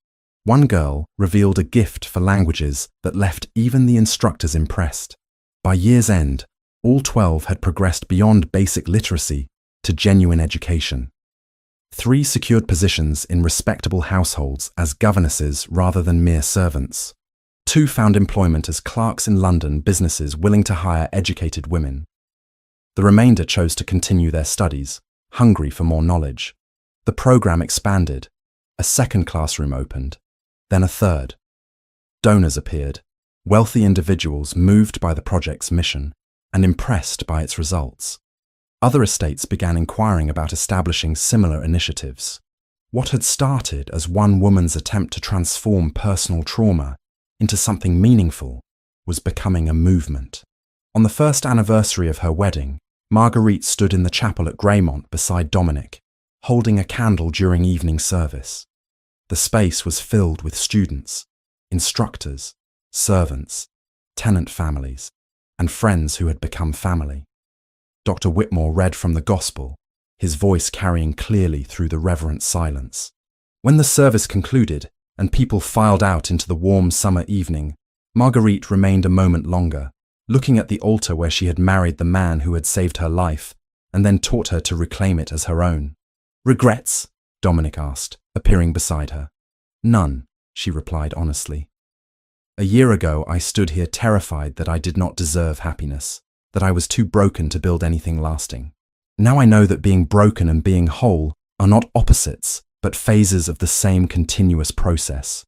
Speaker 1: One girl revealed a gift for languages that left even the instructors impressed. By year's end, all 12 had progressed beyond basic literacy to genuine education. 3 secured positions in respectable households as governesses rather than mere servants. 2 found employment as clerks in London businesses willing to hire educated women. The remainder chose to continue their studies, hungry for more knowledge. The program expanded. A second classroom opened, then a third. Donors appeared, wealthy individuals moved by the project's mission and impressed by its results. Other estates began inquiring about establishing similar initiatives. What had started as one woman's attempt to transform personal trauma into something meaningful was becoming a movement. On the first anniversary of her wedding, Marguerite stood in the chapel at Greymont beside Dominic, holding a candle during evening service. The space was filled with students, instructors, servants, tenant families, and friends who had become family. Dr. Whitmore read from the Gospel, his voice carrying clearly through the reverent silence. When the service concluded and people filed out into the warm summer evening, Marguerite remained a moment longer, looking at the altar where she had married the man who had saved her life and then taught her to reclaim it as her own. "Regrets?" Dominic asked, appearing beside her. "None," she replied honestly. "A year ago I stood here terrified that I did not deserve happiness, that I was too broken to build anything lasting. Now I know that being broken and being whole are not opposites, but phases of the same continuous process.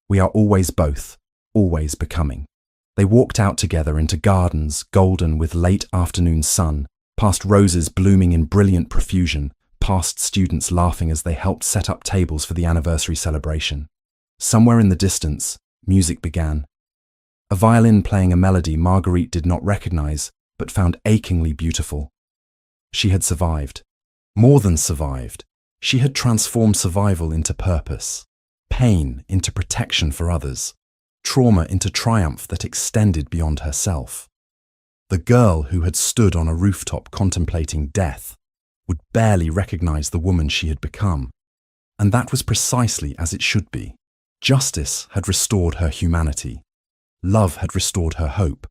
Speaker 1: We are always both, always becoming." They walked out together into gardens golden with late afternoon sun, past roses blooming in brilliant profusion, past students laughing as they helped set up tables for the anniversary celebration. Somewhere in the distance, music began. A violin playing a melody Marguerite did not recognize, but found achingly beautiful. She had survived. More than survived. She had transformed survival into purpose, pain into protection for others, trauma into triumph that extended beyond herself. The girl who had stood on a rooftop contemplating death would barely recognize the woman she had become. And that was precisely as it should be. Justice had restored her humanity. Love had restored her hope.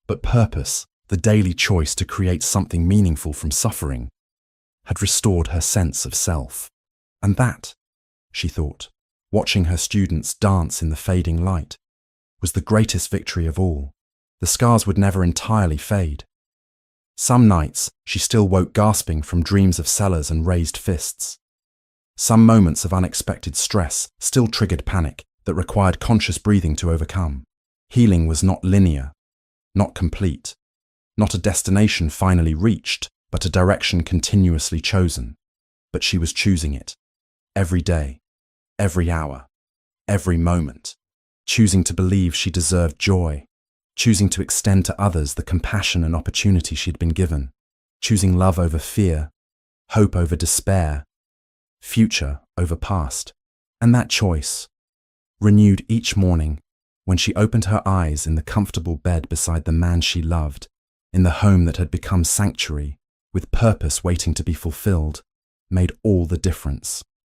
Speaker 1: But purpose, the daily choice to create something meaningful from suffering, had restored her sense of self. And that, she thought, watching her students dance in the fading light, was the greatest victory of all. The scars would never entirely fade. Some nights she still woke gasping from dreams of cellars and raised fists. Some moments of unexpected stress still triggered panic that required conscious breathing to overcome. Healing was not linear, not complete, not a destination finally reached, but a direction continuously chosen. But she was choosing it, every day, every hour, every moment, choosing to believe she deserved joy, choosing to extend to others the compassion and opportunity she had been given, choosing love over fear, hope over despair, future over past. And that choice, renewed each morning when she opened her eyes in the comfortable bed beside the man she loved, in the home that had become sanctuary, with purpose waiting to be fulfilled, made all the difference.